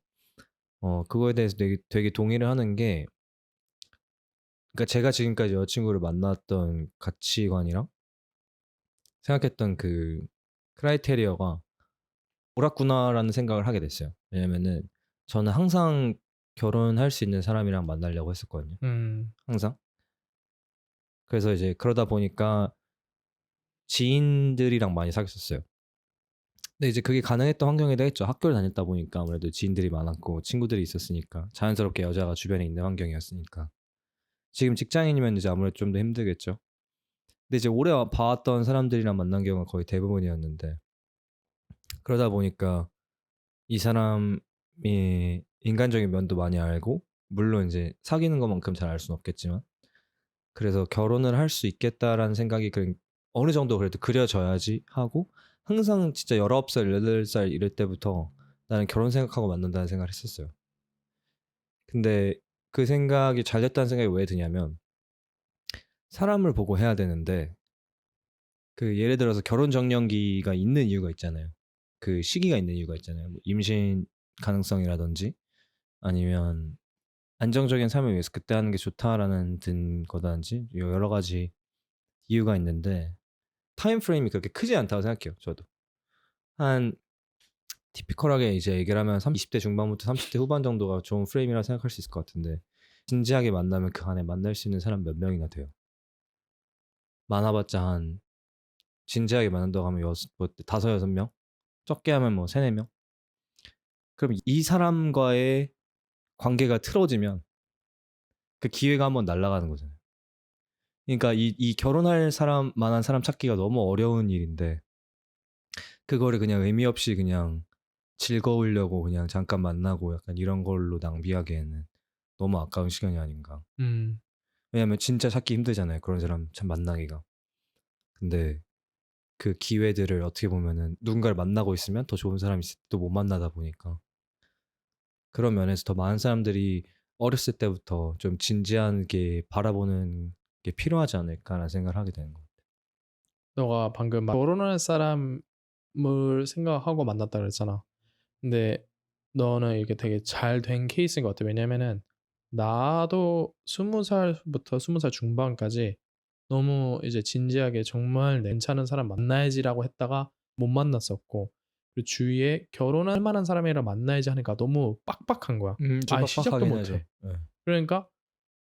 그거에 대해서 되게 동의를 하는 게 그러니까 제가 지금까지 여자친구를 만났던 가치관이랑 생각했던 그 크라이테리어가 '옳았구나.'라는 생각을 하게 됐어요. 왜냐면은 저는 항상 결혼할 수 있는 사람이랑 만나려고 했었거든요, 음. 항상. 그래서 이제 그러다 보니까 지인들이랑 많이 사귀었었어요. 근데 이제 그게 가능했던 환경이라 했죠. 학교를 다녔다 보니까 아무래도 지인들이 많았고 친구들이 있었으니까. 자연스럽게 여자가 주변에 있는 환경이었으니까. 지금 직장인이면 이제 아무래도 좀 더 힘들겠죠. 근데 이제 오래 봐왔던 사람들이랑 만난 경우가 거의 대부분이었는데 그러다 보니까 이 사람이 인간적인 면도 많이 알고 물론 이제 사귀는 것만큼 잘 알 수는 없겠지만 그래서 '결혼을 할 수 있겠다.'라는 생각이 어느 정도 그래도 그려져야지 하고 항상 진짜 19살 18살 이럴 때부터 '나는 결혼 생각하고 만난다.'는 생각을 했었어요. 근데 그 생각이 잘 됐다는 생각이 왜 드냐면 사람을 보고 해야 되는데 예를 들어서 결혼 정년기가 있는 이유가 있잖아요. 그 시기가 있는 이유가 있잖아요. 뭐 임신 가능성이라든지 아니면 안정적인 삶을 위해서 그때 하는 게 좋다라는 든 거다든지 여러 가지 이유가 있는데 타임 프레임이 그렇게 크지 않다고 생각해요, 저도. 한 티피컬하게 이제 얘기를 하면 20대 중반부터 30대 후반 정도가 좋은 프레임이라고 생각할 수 있을 것 같은데 진지하게 만나면 그 안에 만날 수 있는 사람 몇 명이나 돼요. 많아봤자 한 진지하게 만난다고 하면 뭐 5, 6명? 적게 하면 뭐 3, 4명? 그럼 이 사람과의 관계가 틀어지면 그 기회가 한번 날아가는 거잖아요. 그러니까 이 결혼할 만한 사람 찾기가 너무 어려운 일인데 그거를 그냥 의미 없이 그냥 즐거우려고 그냥 잠깐 만나고 약간 이런 걸로 낭비하기에는 너무 아까운 시간이 아닌가. 음. 왜냐면 진짜 찾기 힘들잖아요, 그런 사람 참 만나기가. 근데 그 기회들을 어떻게 보면은 누군가를 만나고 있으면 더 좋은 사람이 있을 때도 못 만나다 보니까 그런 면에서 더 많은 사람들이 어렸을 때부터 좀 진지하게 바라보는 게 필요하지 않을까라는 생각을 하게 되는 것 같아요. 너가 방금 결혼할 사람을 생각하고 만났다 그랬잖아. 근데 너는 이게 되게 잘 된 케이스인 것 같아. 왜냐면은 나도 20살부터 20살 중반까지 너무 이제 진지하게 정말 '괜찮은 사람 만나야지.'라고 했다가 못 만났었고, 그리고 주위에 '결혼할 만한 사람이랑 만나야지.' 하니까 너무 빡빡한 거야. 좀 아예 시작도 빡빡하긴 못 하죠. 해. 예. 그러니까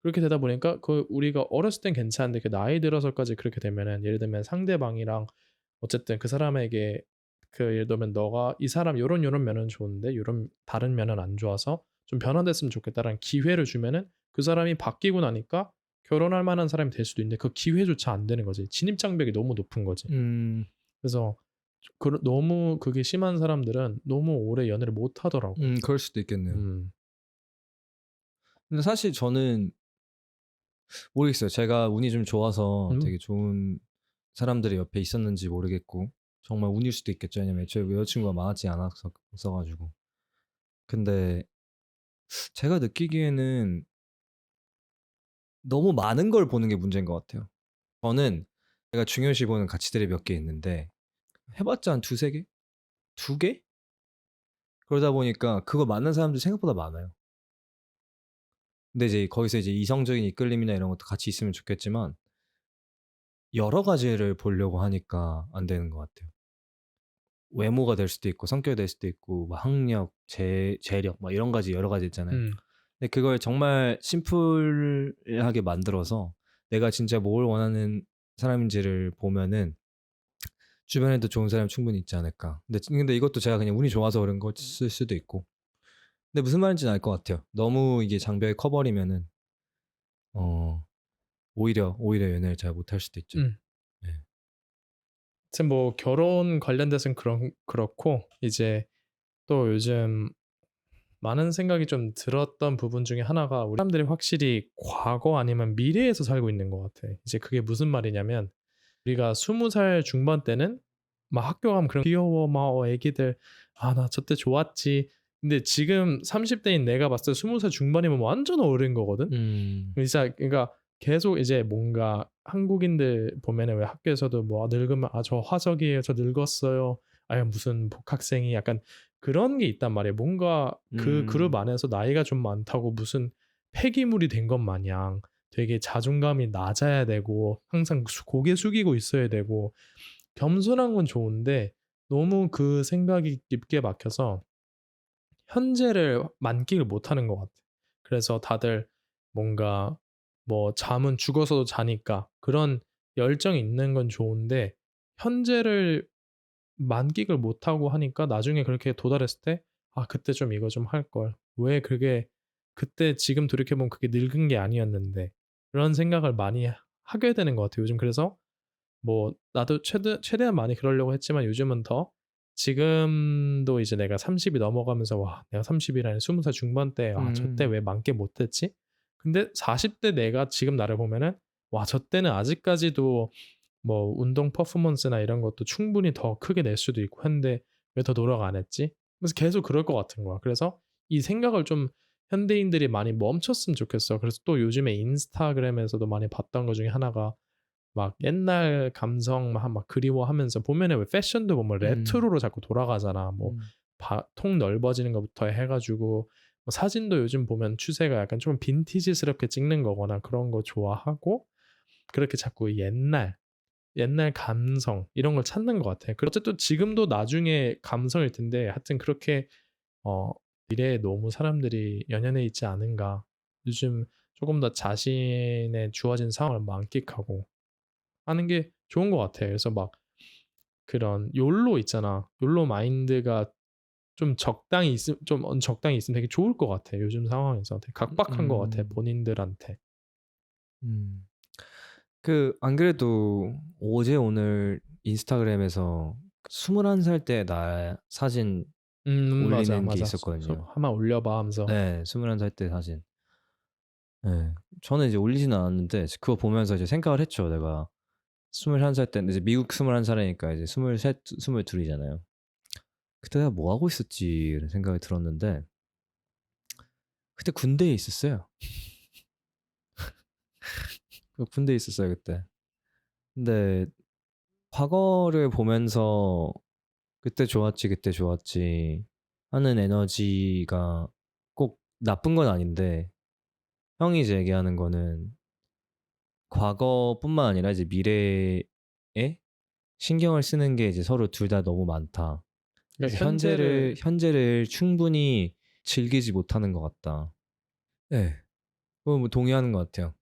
그렇게 되다 보니까 우리가 어렸을 땐 괜찮은데 그 나이 들어서까지 그렇게 되면은, 예를 들면 상대방이랑 어쨌든 그 사람에게 예를 들면 너가 이 사람 요런 면은 좋은데 요런 다른 면은 안 좋아서 좀 변화됐으면 좋겠다라는 기회를 주면은 그 사람이 바뀌고 나니까 결혼할 만한 사람이 될 수도 있는데 그 기회조차 안 되는 거지. 진입 장벽이 너무 높은 거지. 음. 그래서 너무 그게 심한 사람들은 너무 오래 연애를 못 하더라고. 그럴 수도 있겠네요. 음. 근데 사실 저는 모르겠어요. 제가 운이 좀 좋아서 음. 되게 좋은 사람들이 옆에 있었는지 모르겠고 정말 운일 수도 있겠죠. 왜냐면 애초에 여자친구가 많았지 않았어 가지고. 근데 제가 느끼기에는 너무 많은 걸 보는 게 문제인 것 같아요. 저는 제가 중요시 보는 가치들이 몇 개 있는데 해 봤자 한 2-3 개? 2 개? 그러다 보니까 그거 맞는 사람들이 생각보다 많아요. 근데 이제 거기서 이제 이성적인 이끌림이나 이런 것도 같이 있으면 좋겠지만 여러 가지를 보려고 하니까 안 되는 것 같아요. 외모가 될 수도 있고 성격이 될 수도 있고 뭐 학력, 재력 막 이런 가지 여러 가지 있잖아요. 음. 근데 그걸 정말 심플하게 만들어서 내가 진짜 뭘 원하는 사람인지를 보면은 주변에도 좋은 사람이 충분히 있지 않을까. 근데 이것도 제가 그냥 운이 좋아서 그런 거일 수도 있고. 근데 무슨 말인지는 알 것 같아요. 너무 이게 장벽이 커 버리면은 어 오히려 연애를 잘 못할 수도 있죠. 음. 네. 하여튼 뭐 결혼 관련돼서는 그렇고, 이제 또 요즘 많은 생각이 좀 들었던 부분 중에 하나가, 우리 사람들이 확실히 과거 아니면 미래에서 살고 있는 것 같아. 이제 그게 무슨 말이냐면, 우리가 20살 중반 때는 막 학교 가면 그런 귀여워 막 애기들, 아 나 저때 좋았지. 근데 지금 30대인 내가 봤을 때 20살 중반이면 완전 어린 거거든. 음. 진짜 그러니까 계속 이제 뭔가 한국인들 보면은 왜 학교에서도 뭐 늙으면 "아 저 화석이에요. 저 늙었어요." 아니면 무슨 복학생이 약간 그런 게 있단 말이에요. 뭔가 그 그룹 음. 안에서 나이가 좀 많다고 무슨 폐기물이 된 것 마냥 되게 자존감이 낮아야 되고 항상 고개 숙이고 있어야 되고, 겸손한 건 좋은데 너무 그 생각이 깊게 막혀서 현재를 만끽을 못하는 것 같아. 그래서 다들 뭔가 뭐 잠은 죽어서도 자니까 그런 열정이 있는 건 좋은데, 현재를 만끽을 못하고 하니까 나중에 그렇게 도달했을 때 '아 그때 좀 이거 좀 할 걸. 왜 그게 그때 지금 돌이켜 보면 그게 늙은 게 아니었는데.' 그런 생각을 많이 하게 되는 것 같아요 요즘. 그래서 뭐 나도 최대한 많이 그러려고 했지만 요즘은 더, 지금도 이제 내가 30이 넘어가면서 '와 내가 30이라니 20살 중반 때 아 저때 음. 왜 만끽 못 했지?' 근데 40대 내가 지금 나를 보면은 와, 저 때는 아직까지도 뭐 운동 퍼포먼스나 이런 것도 충분히 더 크게 낼 수도 있고 했는데 왜 더 노력 안 했지? 그래서 계속 그럴 것 같은 거야. 그래서 이 생각을 좀 현대인들이 많이 멈췄으면 좋겠어. 그래서 또 요즘에 인스타그램에서도 많이 봤던 것 중에 하나가 막 옛날 감성 막 그리워하면서 보면은 왜 패션도 보면 음. 레트로로 자꾸 돌아가잖아. 뭐 음. 통 넓어지는 것부터 해 가지고 뭐 사진도 요즘 보면 추세가 약간 좀 빈티지스럽게 찍는 거거나 그런 거 좋아하고 그렇게 자꾸 옛날 감성 이런 걸 찾는 것 같아. 어쨌든 지금도 나중에 감성일 텐데 하여튼 그렇게 어 '미래에 너무 사람들이 연연해 있지 않은가.' 요즘 조금 더 자신의 주어진 상황을 만끽하고 하는 게 좋은 것 같아. 그래서 막 그런 욜로 있잖아. 욜로 마인드가 적당히 있으면 되게 좋을 것 같아. 요즘 상황에서 되게 각박한 것 같아, 음. 본인들한테. 음. 안 그래도 어제 오늘 인스타그램에서 21살 때 나 사진 맞아, 올리는 게 맞아. 있었거든요. "한번 올려 봐." 하면서. 네. 21살 때 사진. 예. 저는 이제 올리지는 않았는데 이제 그거 보면서 이제 생각을 했죠. 내가 21살 때 이제 미국 21 살이니까 이제 23, 22 이잖아요. '그때 내가 뭐 하고 있었지?' 이런 생각이 들었는데 그때 군대에 있었어요. 군대에 있었어요 그때. 근데 과거를 보면서 '그때 좋았지, 그때 좋았지.' 하는 에너지가 꼭 나쁜 건 아닌데 형이 이제 얘기하는 거는 과거뿐만 아니라 이제 미래에 신경을 쓰는 게 이제 서로 둘 다 너무 많다. 그래서 그러니까 현재를 현재를 충분히 즐기지 못하는 것 같다. 네. 그거 뭐 동의하는 것 같아요.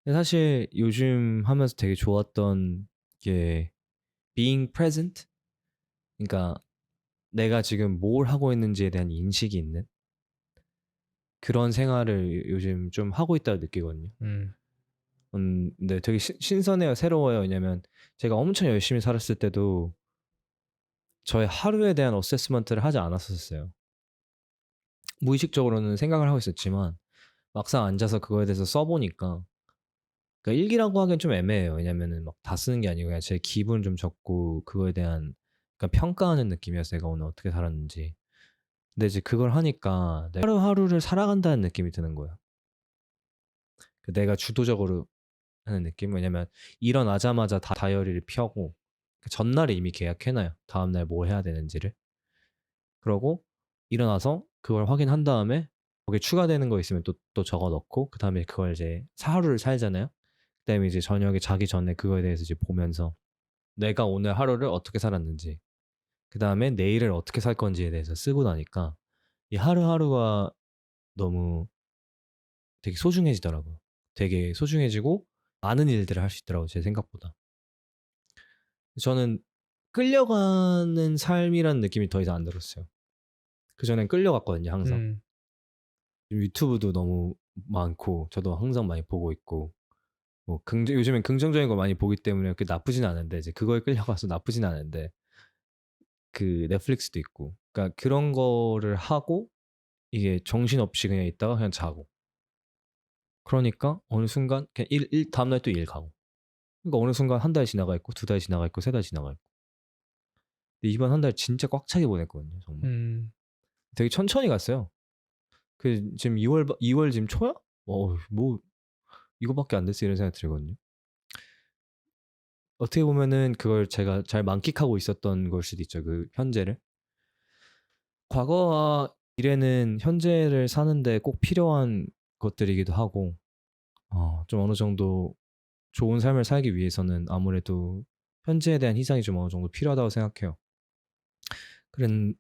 근데 사실 요즘 하면서 되게 좋았던 게 being present? 그러니까 내가 지금 뭘 하고 있는지에 대한 인식이 있는 그런 생활을 요즘 좀 하고 있다고 느끼거든요. 음 근데 되게 신선해요. 새로워요. 왜냐면 제가 엄청 열심히 살았을 때도 저의 하루에 대한 어세스먼트를 하지 않았었어요. 무의식적으로는 생각을 하고 있었지만 막상 앉아서 그거에 대해서 써 보니까 그러니까 일기라고 하기엔 좀 애매해요. 왜냐면은 막 다 쓰는 게 아니고 그냥 제 기분 좀 적고 그거에 대한 그러니까 평가하는 느낌이었어요. 내가 오늘 어떻게 살았는지. 근데 이제 그걸 하니까 하루하루를 살아간다는 느낌이 드는 거예요. 내가 주도적으로 하는 느낌? 왜냐면 일어나자마자 다 다이어리를 펴고 그 전날에 이미 계약해 놔요, 다음날 뭐 해야 되는지를. 그러고 일어나서 그걸 확인한 다음에 거기에 추가되는 거 있으면 또 적어 넣고 그다음에 그걸 이제 하루를 살잖아요. 그다음에 이제 저녁에 자기 전에 그거에 대해서 이제 보면서 내가 오늘 하루를 어떻게 살았는지 그다음에 내일을 어떻게 살 건지에 대해서 쓰고 나니까 이 하루하루가 너무 되게 소중해지더라고요. 되게 소중해지고 많은 일들을 할 수 있더라고요, 제 생각보다. 저는 끌려가는 삶이라는 느낌이 더 이상 안 들었어요. 그전엔 끌려갔거든요, 항상. 음. 유튜브도 너무 많고 저도 항상 많이 보고 있고 뭐 요즘엔 긍정적인 거 많이 보기 때문에 그렇게 나쁘진 않은데 이제 그거에 끌려가서 나쁘진 않은데 넷플릭스도 있고 그러니까 그런 거를 하고 이게 정신없이 그냥 있다가 그냥 자고 그러니까 어느 순간 그냥 다음날 또 일 가고 그러니까 어느 순간 한 달 지나가 있고 두 달 지나가 있고 세 달 지나가 있고 근데 이번 한 달 진짜 꽉 차게 보냈거든요 정말. 음. 되게 천천히 갔어요. 지금 2월 지금 초야? 뭐 이거밖에 안 됐어 이런 생각이 들거든요. 어떻게 보면은 그걸 제가 잘 만끽하고 있었던 걸 수도 있죠, 그 현재를. 과거와 미래는 현재를 사는데 꼭 필요한 것들이기도 하고 좀 어느 정도 좋은 삶을 살기 위해서는 아무래도 현재에 대한 희생이 좀 어느 정도 필요하다고 생각해요.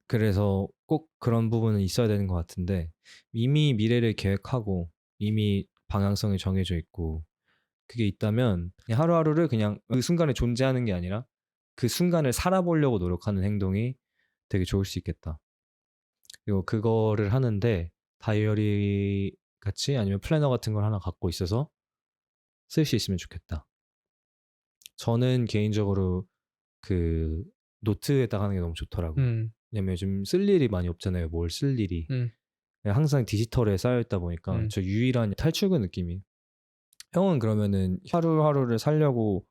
그래서 꼭 그런 부분은 있어야 되는 것 같은데 이미 미래를 계획하고 이미 방향성이 정해져 있고 그게 있다면 그냥 하루하루를 그냥 그 순간에 존재하는 게 아니라 그 순간을 살아보려고 노력하는 행동이 되게 좋을 수 있겠다. 그리고 그거를 하는데 다이어리 같이 아니면 플래너 같은 걸 하나 갖고 있어서 쓸 수 있으면 좋겠다. 저는 개인적으로 그 노트에다가 하는 게 너무 좋더라고요. 음. 왜냐면 요즘 쓸 일이 많이 없잖아요, 뭘 쓸 일이. 음. 그냥 항상 디지털에 쌓여 있다 보니까 음. 저 유일한 탈출구 느낌이에요. 형은 그러면은 하루하루를 살려고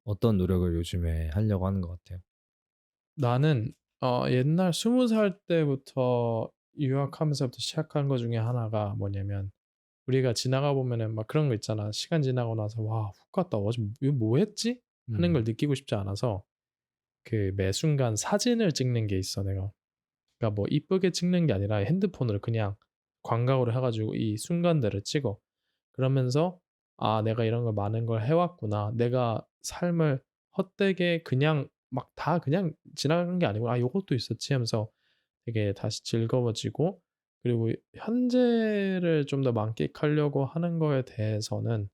어떤 노력을 요즘에 하려고 하는 것 같아요? 나는 옛날 20살 때부터 유학하면서부터 시작한 것 중에 하나가 뭐냐면 우리가 지나가 보면은 막 그런 거 있잖아. 시간 지나고 나서 '와 훅 갔다. 어제 이거 뭐 했지?' 하는 걸 음. 느끼고 싶지 않아서 그 매 순간 사진을 찍는 게 있어 내가. 그러니까 뭐 이쁘게 찍는 게 아니라 핸드폰으로 그냥 광각으로 해 가지고 이 순간들을 찍어. 그러면서 '아 내가 이런 걸 많은 걸 해 왔구나. 내가 삶을 헛되게 그냥 막 다 그냥 지나간 게 아니고 '아 요것도 있었지.' 하면서 되게 다시 즐거워지고 그리고 현재를 좀 더 만끽하려고 하는 거에 대해서는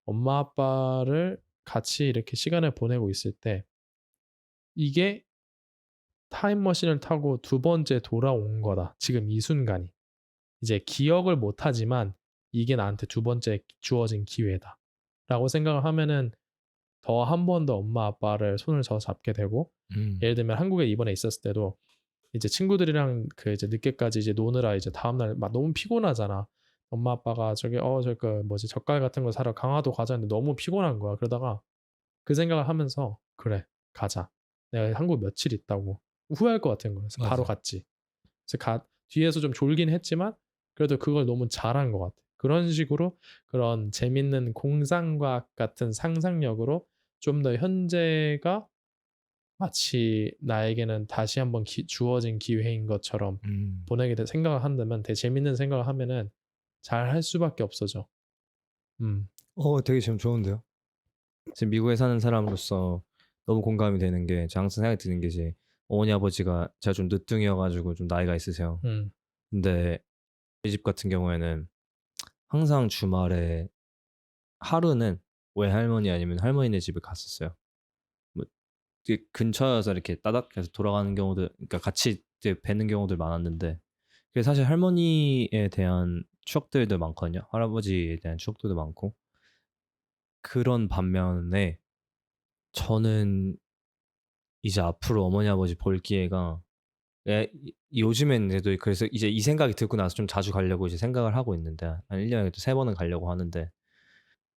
엄마 아빠를 같이 이렇게 시간을 보내고 있을 때 이게 타임머신을 타고 두 번째 돌아온 거다. 지금 이 순간이. 이제 기억을 못 하지만 '이게 나한테 두 번째 주어진 기회다.'라고 생각을 하면은 더 한 번 더 엄마 아빠를 손을 더 잡게 되고 음. 예를 들면 한국에 이번에 있었을 때도 이제 친구들이랑 그 이제 늦게까지 이제 노느라 이제 다음날 막 너무 피곤하잖아. 엄마 아빠가 저기 저 그 뭐지 젓갈 같은 거 사러 강화도 가자는데 너무 피곤한 거야. 그러다가 그 생각을 하면서 '그래 가자. 내가 한국 며칠 있다고.' 후회할 것 같은 거야. 그래서 바로 맞아. 갔지. 그래서 뒤에서 좀 졸긴 했지만 그래도 그걸 너무 잘한 것 같아. 그런 식으로 그런 재밌는 공상과학 같은 상상력으로 좀 더 현재가 마치 나에게는 다시 한번 주어진 기회인 것처럼 음. 보내게 될 생각을 한다면 되게 재밌는 생각을 하면은 잘할 수밖에 없어져. 음. 되게 지금 좋은데요. 지금 미국에 사는 사람으로서 너무 공감이 되는 게 제가 항상 생각이 드는 게 이제 어머니 아버지가 제가 좀 늦둥이여 가지고 좀 나이가 있으세요. 음. 근데 저희 집 같은 경우에는 항상 주말에 하루는 외할머니 아니면 할머니네 집에 갔었어요. 뭐 되게 근처여서 이렇게 따닥해서 돌아가는 경우도 그러니까 같이 이제 뵈는 경우들 많았는데 그게 사실 할머니에 대한 추억들도 많거든요. 할아버지에 대한 추억들도 많고. 그런 반면에 저는 이제 앞으로 어머니 아버지 볼 기회가 요즘엔 그래도 그래서 이제 이 생각이 들고 나서 좀 자주 가려고 이제 생각을 하고 있는데 한 1 년에 또 3 번은 가려고 하는데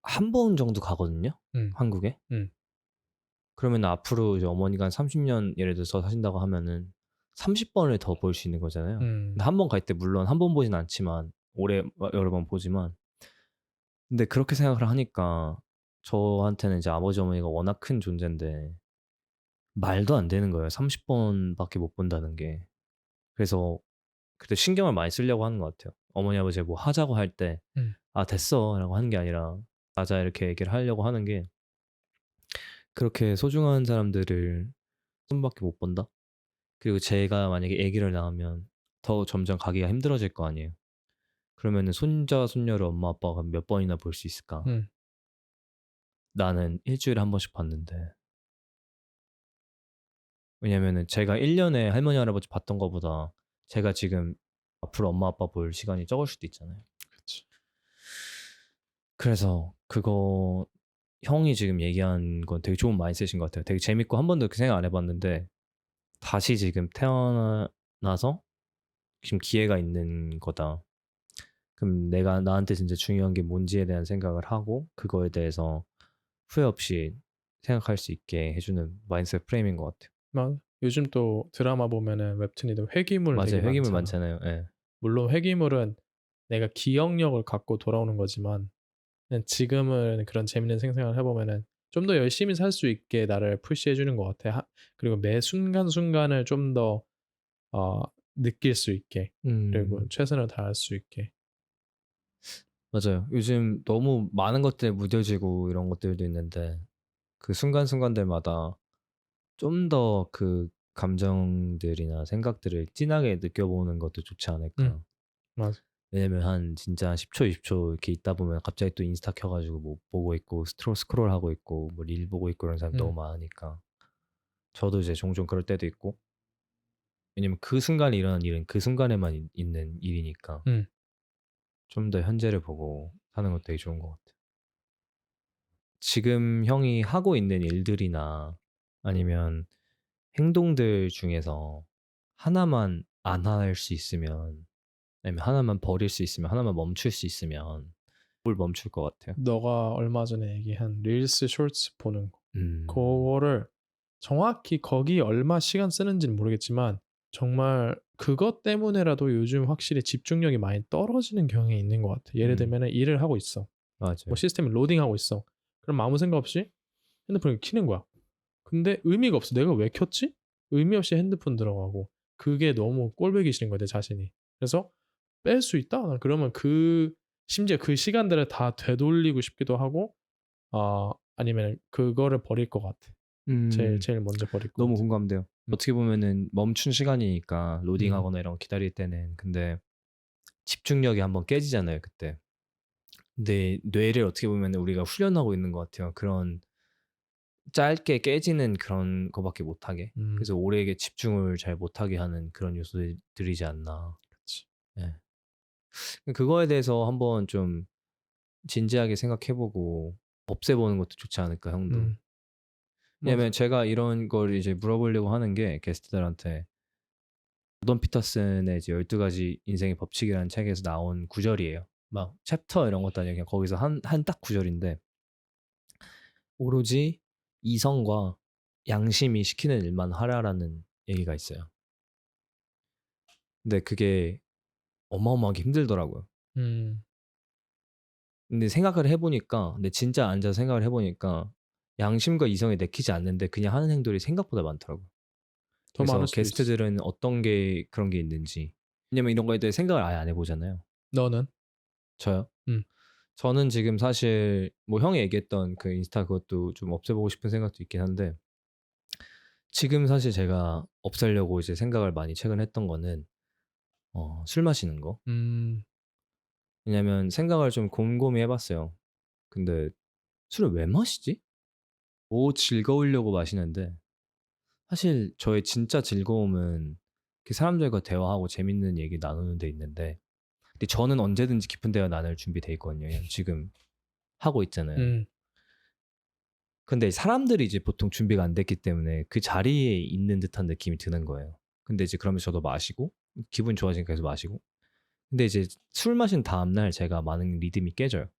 한 번 정도 가거든요, 음. 한국에. 음. 그러면 앞으로 이제 어머니가 한 30년 예를 들어서 사신다고 하면은 30 번을 더 볼 수 있는 거잖아요. 근데 음. 한 번 갈 때 물론 한 번 보진 않지만 오래 여러 번 보지만 근데 그렇게 생각을 하니까 저한테는 이제 아버지 어머니가 워낙 큰 존재인데 말도 안 되는 거예요, 30 번밖에 못 본다는 게. 그래서 그때 신경을 많이 쓰려고 하는 것 같아요. 어머니 아버지가 뭐 하자고 할 때 음. "아 됐어."라고 하는 게 아니라 "가자." 이렇게 얘기를 하려고 하는 게 그렇게 소중한 사람들을 한 번밖에 못 본다? 그리고 제가 만약에 아기를 낳으면 더 점점 가기가 힘들어질 거 아니에요. 그러면은 손자, 손녀를 엄마 아빠가 몇 번이나 볼 수 있을까? 음. 나는 일 주일에 한 번씩 봤는데. 왜냐면은 제가 1 년에 할머니, 할아버지 봤던 거보다 제가 지금 앞으로 엄마 아빠 볼 시간이 적을 수도 있잖아요. 그치. 그래서 그거 형이 지금 얘기한 건 되게 좋은 마인셋인 것 같아요. 되게 재밌고 한 번도 그렇게 생각 안 해 봤는데 다시 지금 태어나서 지금 기회가 있는 거다. 그럼 내가 나한테 진짜 중요한 게 뭔지에 대한 생각을 하고 그거에 대해서 후회 없이 생각할 수 있게 해 주는 마인드셋 프레임인 것 같아요. 요즘 또 드라마 보면은 웹툰에도 회귀물 되게 맞아요. 회기물 많잖아. 많잖아요. 예. 물론 회귀물은 내가 기억력을 갖고 돌아오는 거지만 그냥 지금은 그런 재밌는 생각을 해 보면은 좀 더 열심히 살 수 있게 나를 푸시해 주는 것 같아. 그리고 매 순간순간을 좀 더 어 느낄 수 있게 그리고 음. 최선을 다할 수 있게. 맞아요. 요즘 너무 많은 것들에 무뎌지고 이런 것들도 있는데 그 순간순간들마다 좀 더 그 감정들이나 생각들을 진하게 느껴보는 것도 좋지 음. 않을까. 맞아. 왜냐면 한 진짜 10 초, 20초 이렇게 있다 보면 갑자기 또 인스타 켜 가지고 뭐 보고 있고 스크롤하고 있고 뭐 릴 보고 있고 이런 사람이 너무 음. 많으니까. 저도 이제 종종 그럴 때도 있고 왜냐면 그 순간에 일어난 일은 그 순간에만 있는 일이니까 음. 좀 더 현재를 보고 사는 것도 되게 좋은 것 같아요. 지금 형이 하고 있는 일들이나 아니면 행동들 중에서 하나만 안 할 수 있으면 아니면 하나만 버릴 수 있으면 하나만 멈출 수 있으면 뭘 멈출 것 같아요? 너가 얼마 전에 얘기한 릴스 쇼츠 보는 거. 음. 그거를 정확히 거기 얼마 시간 쓰는지는 모르겠지만 정말 그것 때문에라도 요즘 확실히 집중력이 많이 떨어지는 경향이 있는 것 같아. 예를 음. 들면은 일을 하고 있어. 뭐 맞아요. 시스템이 로딩하고 있어. 그럼 아무 생각 없이 핸드폰을 켜는 거야. 근데 의미가 없어. '내가 왜 켰지?' 의미 없이 핸드폰 들어가고 그게 너무 꼴보기 싫은 거야 내 자신이. 그래서 '뺄 수 있다.' 난 그러면 심지어 그 시간들을 다 되돌리고 싶기도 하고 아니면은 그거를 버릴 것 같아. 음. 제일 먼저 버릴 것 너무 같아. 공감돼요. 음. 어떻게 보면은 멈춘 시간이니까 음. 로딩하거나 이런 거 기다릴 때는. 근데 집중력이 한번 깨지잖아요 그때. 근데 뇌를 어떻게 보면은 우리가 훈련하고 있는 것 같아요. 그런 짧게 깨지는 그런 거밖에 못하게. 음. 그래서 오래 집중을 잘 못하게 하는 그런 요소들이지 않나. 그치. 예. 그거에 대해서 한번 좀 진지하게 생각해 보고 없애 보는 것도 좋지 않을까 형도. 왜냐면 맞아. 제가 이런 걸 이제 물어보려고 하는 게 게스트들한테 조던 피터슨의 이제 12가지 인생의 법칙이라는 책에서 나온 구절이에요. 막 챕터 이런 것도 아니고 그냥 거기서 한 딱 구절인데 오로지 이성과 양심이 시키는 일만 하라라는 얘기가 있어요. 근데 그게 어마어마하게 힘들더라고요. 음. 근데 생각을 해 보니까 근데 진짜 앉아서 생각을 해 보니까 양심과 이성에 내키지 않는데 그냥 하는 행동이 생각보다 많더라고요. 더 많을 그래서 수도 있어. 게스트들은 어떤 게 그런 게 있는지 왜냐면 이런 거에 대해 생각을 아예 안 해 보잖아요. 너는? 저요? 음. 저는 지금 사실 뭐 형이 얘기했던 그 인스타 그것도 좀 없애보고 싶은 생각도 있긴 한데 지금 사실 제가 없애려고 이제 생각을 많이 최근에 했던 거는 술 마시는 거. 음. 왜냐면 생각을 좀 곰곰이 해 봤어요. 근데 '술을 왜 마시지?' 뭐 즐거우려고 마시는데 사실 저의 진짜 즐거움은 그 사람들과 대화하고 재밌는 얘기 나누는 데 있는데 근데 저는 언제든지 깊은 대화 나눌 준비돼 있거든요. 지금 하고 있잖아요. 음. 근데 사람들이 이제 보통 준비가 안 됐기 때문에 그 자리에 있는 듯한 느낌이 드는 거예요. 근데 이제 그러면서 저도 마시고 기분이 좋아지니까 계속 마시고. 근데 이제 술 마신 다음날 제가 많은 리듬이 깨져요.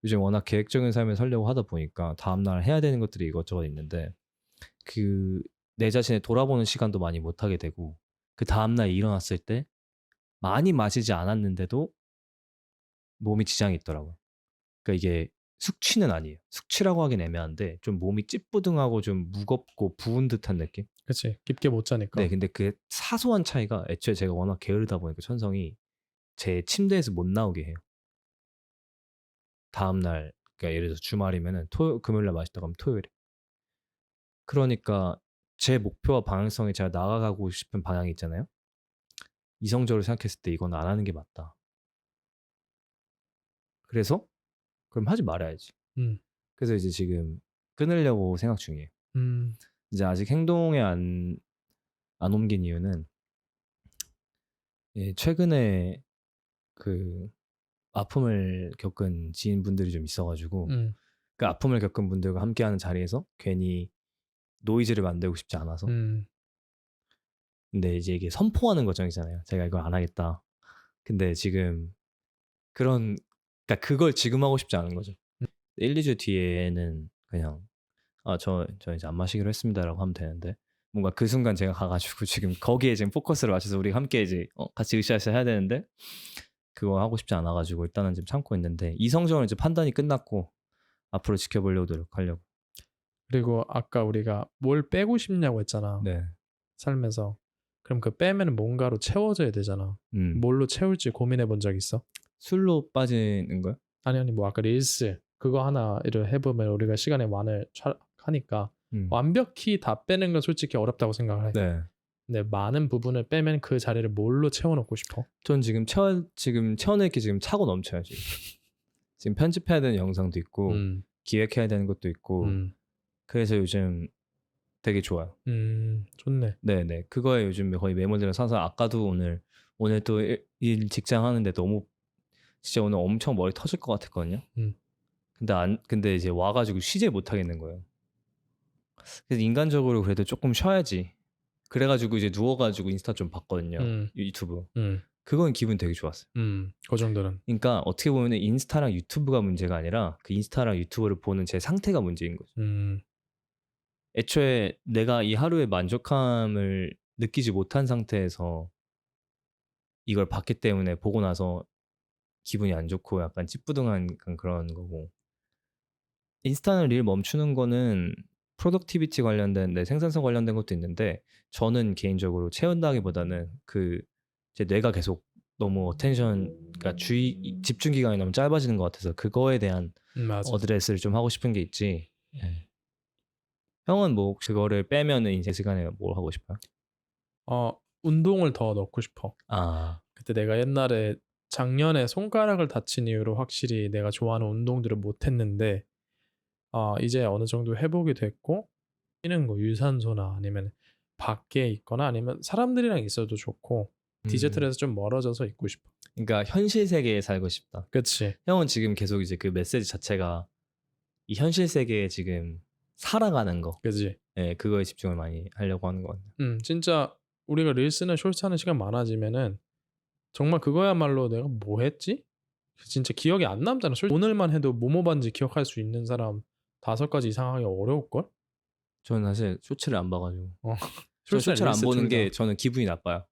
요즘 워낙 계획적인 삶을 살려고 하다 보니까 다음날 해야 되는 것들이 이것저것 있는데 그 내 자신을 돌아보는 시간도 많이 못 하게 되고 그다음 날 일어났을 때 많이 마시지 않았는데도 몸에 지장이 있더라고요. 그러니까 이게 숙취는 아니에요. 숙취라고 하긴 애매한데 좀 몸이 찌뿌둥하고 좀 무겁고 부은 듯한 느낌? 그치. 깊게 못 네 자니까. 근데 그 사소한 차이가 애초에 제가 워낙 게으르다 보니까 천성이 제 침대에서 못 나오게 해요. 다음 날 그러니까 예를 들어서 주말이면은 금요일 날 마셨다 그러면 토요일에. 그러니까 제 목표와 방향성에 제가 나아가고 싶은 방향이 있잖아요. 이성적으로 생각했을 때 '이건 안 하는 게 맞다.' 그래서 '그럼 하지 말아야지.' 음. 그래서 이제 지금 끊으려고 생각 중이에요. 음. 이제 아직 행동에 안 옮긴 이유는 예 최근에 그 아픔을 겪은 지인분들이 좀 있어 가지고 음. 그 아픔을 겪은 분들과 함께하는 자리에서 괜히 노이즈를 만들고 싶지 않아서. 음. 근데 이제 이게 선포하는 과정이잖아요. '제가 이걸 안 하겠다.' 근데 지금 그런 그러니까 그걸 지금 하고 싶지 않은 거죠. 음. 1-2주 뒤에는 그냥 "아 저 이제 안 마시기로 했습니다."라고 하면 되는데 뭔가 그 순간 제가 가 가지고 지금 거기에 지금 포커스를 맞춰서 우리가 함께 이제 같이 으쌰으쌰 해야 되는데 그거 하고 싶지 않아 가지고 일단은 지금 참고 있는데 이성적으로 이제 판단이 끝났고 앞으로 지켜보려고 노력하려고. 그리고 아까 우리가 뭘 빼고 싶냐고 했잖아, 네. 살면서. 그럼 그 빼면은 뭔가로 채워져야 되잖아. 음. 뭘로 채울지 고민해 본 적 있어? 술로 빠지는 거요? 아니 뭐 아까 릴스 그거 하나를 해 보면 우리가 시간에 많을 하니까 음. 완벽히 다 빼는 건 솔직히 어렵다고 생각을 해. 네. 근데 많은 부분을 빼면 그 자리를 뭘로 채워 넣고 싶어? 전 지금 채워낼 게 지금 차고 넘쳐요 지금. 지금 편집해야 되는 영상도 있고 음. 기획해야 되는 것도 있고 음. 그래서 요즘 되게 좋아요. 좋네. 네네. 그거에 요즘 거의 매몰되어 서서 아까도 오늘 또 일 직장 하는데 너무 진짜 오늘 엄청 머리 터질 것 같았거든요. 음. 근데 이제 와 가지고 쉬질 못하겠는 거예요. 그래서 인간적으로 그래도 쪼끔 쉬어야지. 그래 가지고 이제 누워 가지고 인스타 좀 봤거든요, 음. 유튜브. 음. 그건 기분 되게 좋았어요. 그 정도는. 그러니까 어떻게 보면 인스타랑 유튜브가 문제가 아니라 그 인스타랑 유튜브를 보는 제 상태가 문제인 거죠. 음. 애초에 내가 이 하루의 만족감을 느끼지 못한 상태에서 이걸 봤기 때문에 보고 나서 기분이 안 좋고 약간 찌뿌둥한 약간 그런 거고. 인스타는 릴 멈추는 거는 프로덕티비티 관련된 내 생산성 관련된 것도 있는데 저는 개인적으로 채운다기보다는 제 뇌가 계속 너무 그러니까 집중 기간이 너무 짧아지는 것 같아서 그거에 대한 맞아. 어드레스를 좀 하고 싶은 게 있지. 예. 형은 뭐 그거를 빼면은 인생 시간에 뭘 하고 싶어요? 운동을 더 넣고 싶어. 아. 그때 내가 옛날에 작년에 손가락을 다친 이후로 확실히 내가 좋아하는 운동들을 못 했는데 이제 어느 정도 회복이 됐고 뛰는 거 유산소나 아니면 밖에 있거나 아니면 사람들이랑 있어도 좋고 디지털에서 좀 멀어져서 있고 싶어. 그러니까 현실 세계에 살고 싶다. 그치. 형은 지금 계속 이제 그 메시지 자체가 이 현실 세계에 지금 살아가는 거. 그지. 예, 그거에 집중을 많이 하려고 하는 것 같아요. 진짜 우리가 릴스나 쇼츠 하는 시간 많아지면은 정말 그거야말로 내가 뭐 했지? 진짜 기억이 안 남잖아. 오늘만 해도 뭐뭐 봤는지 기억할 수 있는 사람 5가지 이상 하기 어려울걸? 저는 사실 쇼츠를 안 봐가지고. 저 쇼츠나 쇼츠를 안 릴스 보는 둘 다. 게 저는 기분이 나빠요.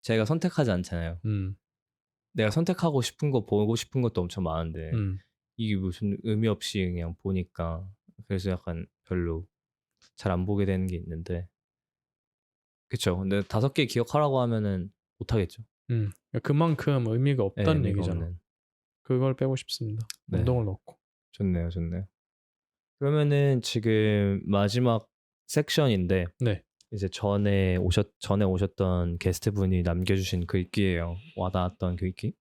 제가 선택하지 않잖아요. 음. 내가 선택하고 싶은 거 보고 싶은 것도 엄청 많은데 음. 이게 무슨 의미 없이 그냥 보니까 그래서 약간 별로 잘 안 보게 되는 게 있는데 그쵸. 근데 5개 기억하라고 하면은 못 하겠죠. 그만큼 의미가 예, 없다는 의미가 얘기잖아. 없는. 그걸 빼고 싶습니다. 네. 운동을 넣고. 좋네요, 좋네요. 그러면은 지금 마지막 섹션인데 네. 이제 전에 오셨던 게스트분이 남겨주신 글귀예요. 와닿았던 글귀.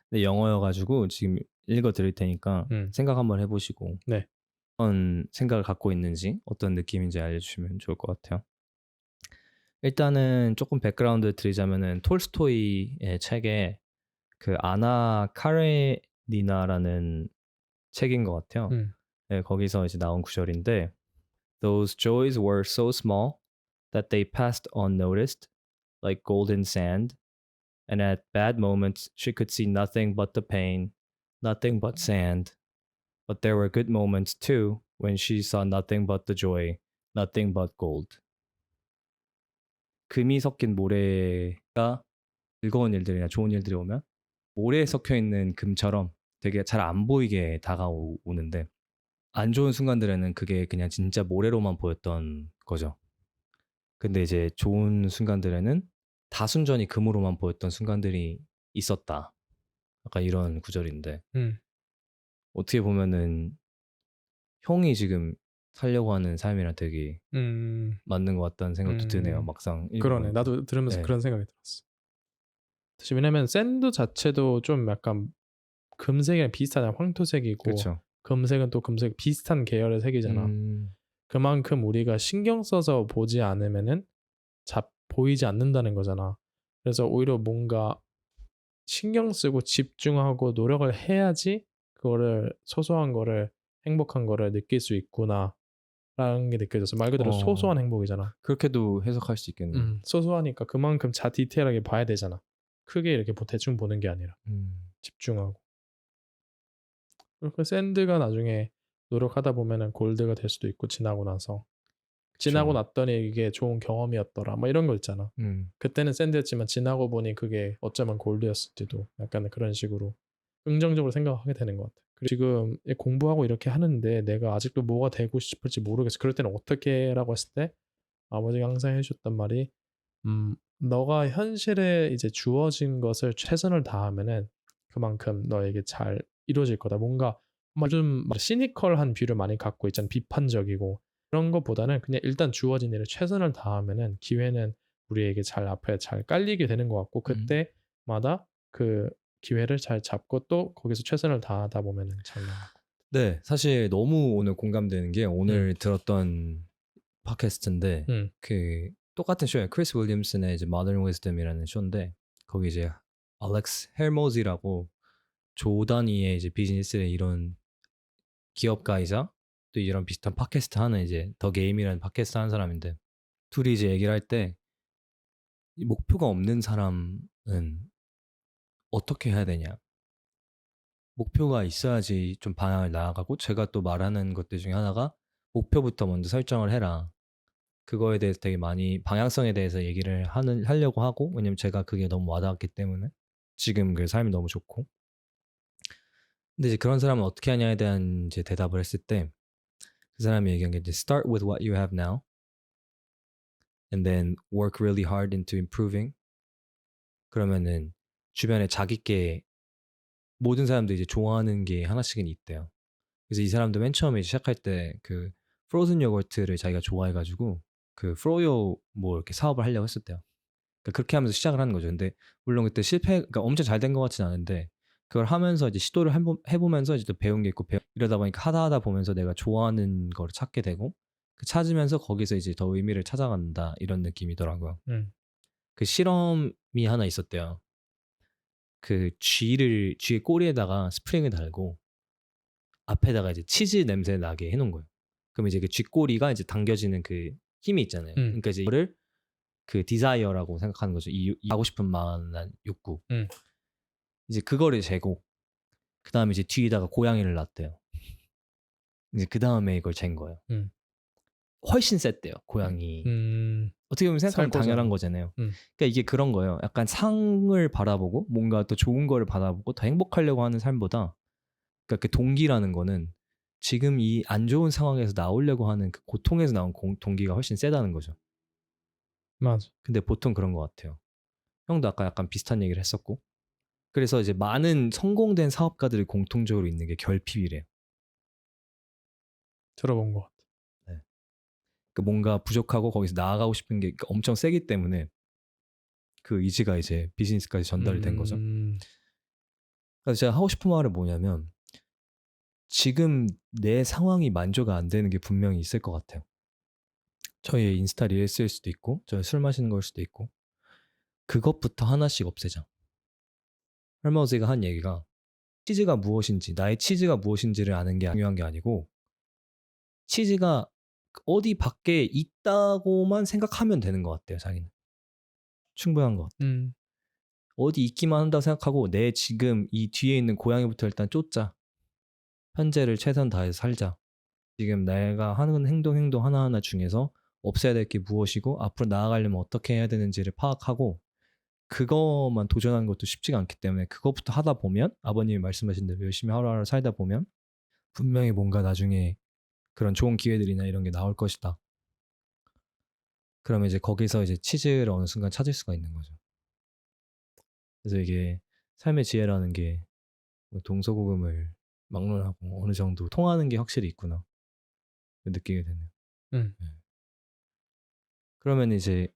근데 영어여가지고 지금 읽어 드릴 테니까 생각 한번 해보시고 네. 어떤 생각을 갖고 있는지 어떤 느낌인지 알려주시면 좋을 것 같아요. 일단은 조금 백그라운드 드리자면은 톨스토이의 책에 그 아나 카레니나라는 책인 것 같아요. 네, 거기서 이제 나온 구절인데 Those joys were so small that they passed unnoticed, like golden sand, and at bad moments she could see nothing but the pain, nothing but sand. But there were good moments too when she saw nothing but the joy, nothing but gold. 금이 섞인 모래가 즐거운 일들이나 좋은 일들이 오면 모래에 섞여 있는 금처럼 되게 잘 안 보이게 다가오는데 안 좋은 순간들에는 그게 그냥 진짜 모래로만 보였던 거죠. 근데 이제 좋은 순간들에는 다 순전히 금으로만 보였던 순간들이 있었다. 약간 이런 구절인데 어떻게 보면은 형이 지금 살려고 하는 삶이랑 되게 맞는 것 같다는 생각도 드네요. 막상 그러네. 읽어보니까. 나도 들으면서 네. 그런 생각이 들었어. 사실 왜냐면 샌드 자체도 좀 약간 금색이랑 비슷하잖아. 황토색이고 그렇죠. 금색은 또 금색 비슷한 계열의 색이잖아. 그만큼 우리가 신경 써서 보지 않으면은 보이지 않는다는 거잖아. 그래서 오히려 뭔가 신경 쓰고 집중하고 노력을 해야지 그거를 소소한 거를 행복한 거를 느낄 수 있구나라는 게 느껴졌어. 말 그대로 소소한 행복이잖아. 그렇게도 해석할 수 있겠네요. 소소하니까 그만큼 디테일하게 봐야 되잖아. 크게 이렇게 대충 보는 게 아니라 집중하고. 그리고 샌드가 나중에 노력하다 보면은 골드가 될 수도 있고 지나고 나서 지나고 났더니 이게 좋은 경험이었더라. 뭐 이런 거 있잖아. 그때는 샌드였지만 지나고 보니 그게 어쩌면 골드였을지도 약간 그런 식으로 긍정적으로 생각하게 되는 것 같아. 그리고 지금 공부하고 이렇게 하는데 내가 아직도 뭐가 되고 싶을지 모르겠어. 그럴 때는 어떻게 라고 했을 때 아버지가 항상 해주셨단 말이 너가 현실에 이제 주어진 것을 최선을 다하면은 그만큼 너에게 잘 이루어질 거다. 뭔가 좀 시니컬한 뷰를 많이 갖고 있잖아. 비판적이고 그런 것보다는 그냥 일단 주어진 일에 최선을 다하면은 기회는 우리에게 앞에 잘 깔리게 되는 것 같고 그때마다 그 기회를 잘 잡고 또 거기서 최선을 다하다 보면은 잘 나가고. 네, 사실 너무 오늘 공감되는 게 오늘 들었던 팟캐스트인데 그 똑같은 쇼예요. 크리스 윌리엄슨의 이제 Modern Wisdom이라는 쇼인데 거기 이제 알렉스 헬모지라고 조 단위의 이제 비즈니스의 이런 기업가이자 또 이런 비슷한 팟캐스트 하는 이제 더 게임이라는 팟캐스트 하는 사람인데 둘이 이제 얘기를 할 때 목표가 없는 사람은 어떻게 해야 되냐. 목표가 있어야지 좀 방향을 나아가고 제가 또 말하는 것들 중에 하나가 목표부터 먼저 설정을 해라. 그거에 대해서 되게 많이 방향성에 대해서 얘기를 하려고 하고 왜냐면 제가 그게 너무 와닿았기 때문에 지금 그 삶이 너무 좋고 근데 이제 그런 사람은 어떻게 하냐에 대한 이제 대답을 했을 때 그 사람이 얘기한 게 이제 start with what you have now and then work really hard into improving 그러면은 주변에 자기께 모든 사람들이 이제 좋아하는 게 하나씩은 있대요. 그래서 이 사람도 맨 처음에 시작할 때 그 프로즌 요거트를 자기가 좋아해가지고 그 프로요 뭐 이렇게 사업을 하려고 했었대요. 그러니까 그렇게 하면서 시작을 하는 거죠. 근데 물론 그때 그러니까 엄청 잘 된 것 같진 않은데 그걸 하면서 이제 시도를 해보면서 이제 또 배운 게 있고 이러다 보니까 하다 보면서 내가 좋아하는 거를 찾게 되고 그 찾으면서 거기서 이제 더 의미를 찾아간다 이런 느낌이더라고요. 그 실험이 하나 있었대요. 그 쥐의 꼬리에다가 스프링을 달고 앞에다가 이제 치즈 냄새 나게 해놓은 거예요. 그럼 이제 그 쥐꼬리가 이제 당겨지는 그 힘이 있잖아요. 그러니까 이제 이거를 그 디자이어라고 생각하는 거죠. 이 하고 싶은 만한 욕구. 이제 그거를 재고 그 다음에 이제 뒤에다가 고양이를 놨대요. 이제 그 다음에 이걸 잰 거예요. 훨씬 셌대요. 고양이. 어떻게 보면 생각하면 당연한 거잖아요. 그러니까 이게 그런 거예요. 약간 상을 바라보고 뭔가 또 좋은 거를 바라보고 더 행복하려고 하는 삶보다 그러니까 그 동기라는 거는 지금 이 안 좋은 상황에서 나오려고 하는 그 고통에서 나온 동기가 훨씬 세다는 거죠. 맞아. 근데 보통 그런 것 같아요. 형도 아까 약간 비슷한 얘기를 했었고 그래서 이제 많은 성공된 사업가들이 공통적으로 있는 게 결핍이래요. 들어본 것 같아. 네. 그 뭔가 부족하고 거기서 나아가고 싶은 게 엄청 세기 때문에 그 의지가 이제 비즈니스까지 전달이 된 거죠. 그래서 제가 하고 싶은 말은 뭐냐면 지금 내 상황이 만족이 안 되는 게 분명히 있을 것 같아요. 저희 인스타 릴스일 수도 있고 저희 술 마시는 걸 수도 있고 그것부터 하나씩 없애자. 할머니가 한 얘기가 치즈가 무엇인지 나의 치즈가 무엇인지를 아는 게 중요한 게 아니고 치즈가 어디 밖에 있다고만 생각하면 되는 것 같아요. 자기는 충분한 것 같아요. 어디 있기만 한다고 생각하고 내 지금 이 뒤에 있는 고양이부터 일단 쫓자. 현재를 최선 다해서 살자. 지금 내가 하는 행동 하나하나 중에서 없애야 될 게 무엇이고 앞으로 나아가려면 어떻게 해야 되는지를 파악하고 그것만 도전하는 것도 쉽지가 않기 때문에 그것부터 하다 보면 아버님이 말씀하신 대로 열심히 하루하루 살다 보면 분명히 뭔가 나중에 그런 좋은 기회들이나 이런 게 나올 것이다. 그러면 이제 거기서 이제 치즈를 어느 순간 찾을 수가 있는 거죠. 그래서 이게 삶의 지혜라는 게 동서고금을 막론하고 어느 정도 통하는 게 확실히 있구나 느끼게 되네요. 네. 그러면 이제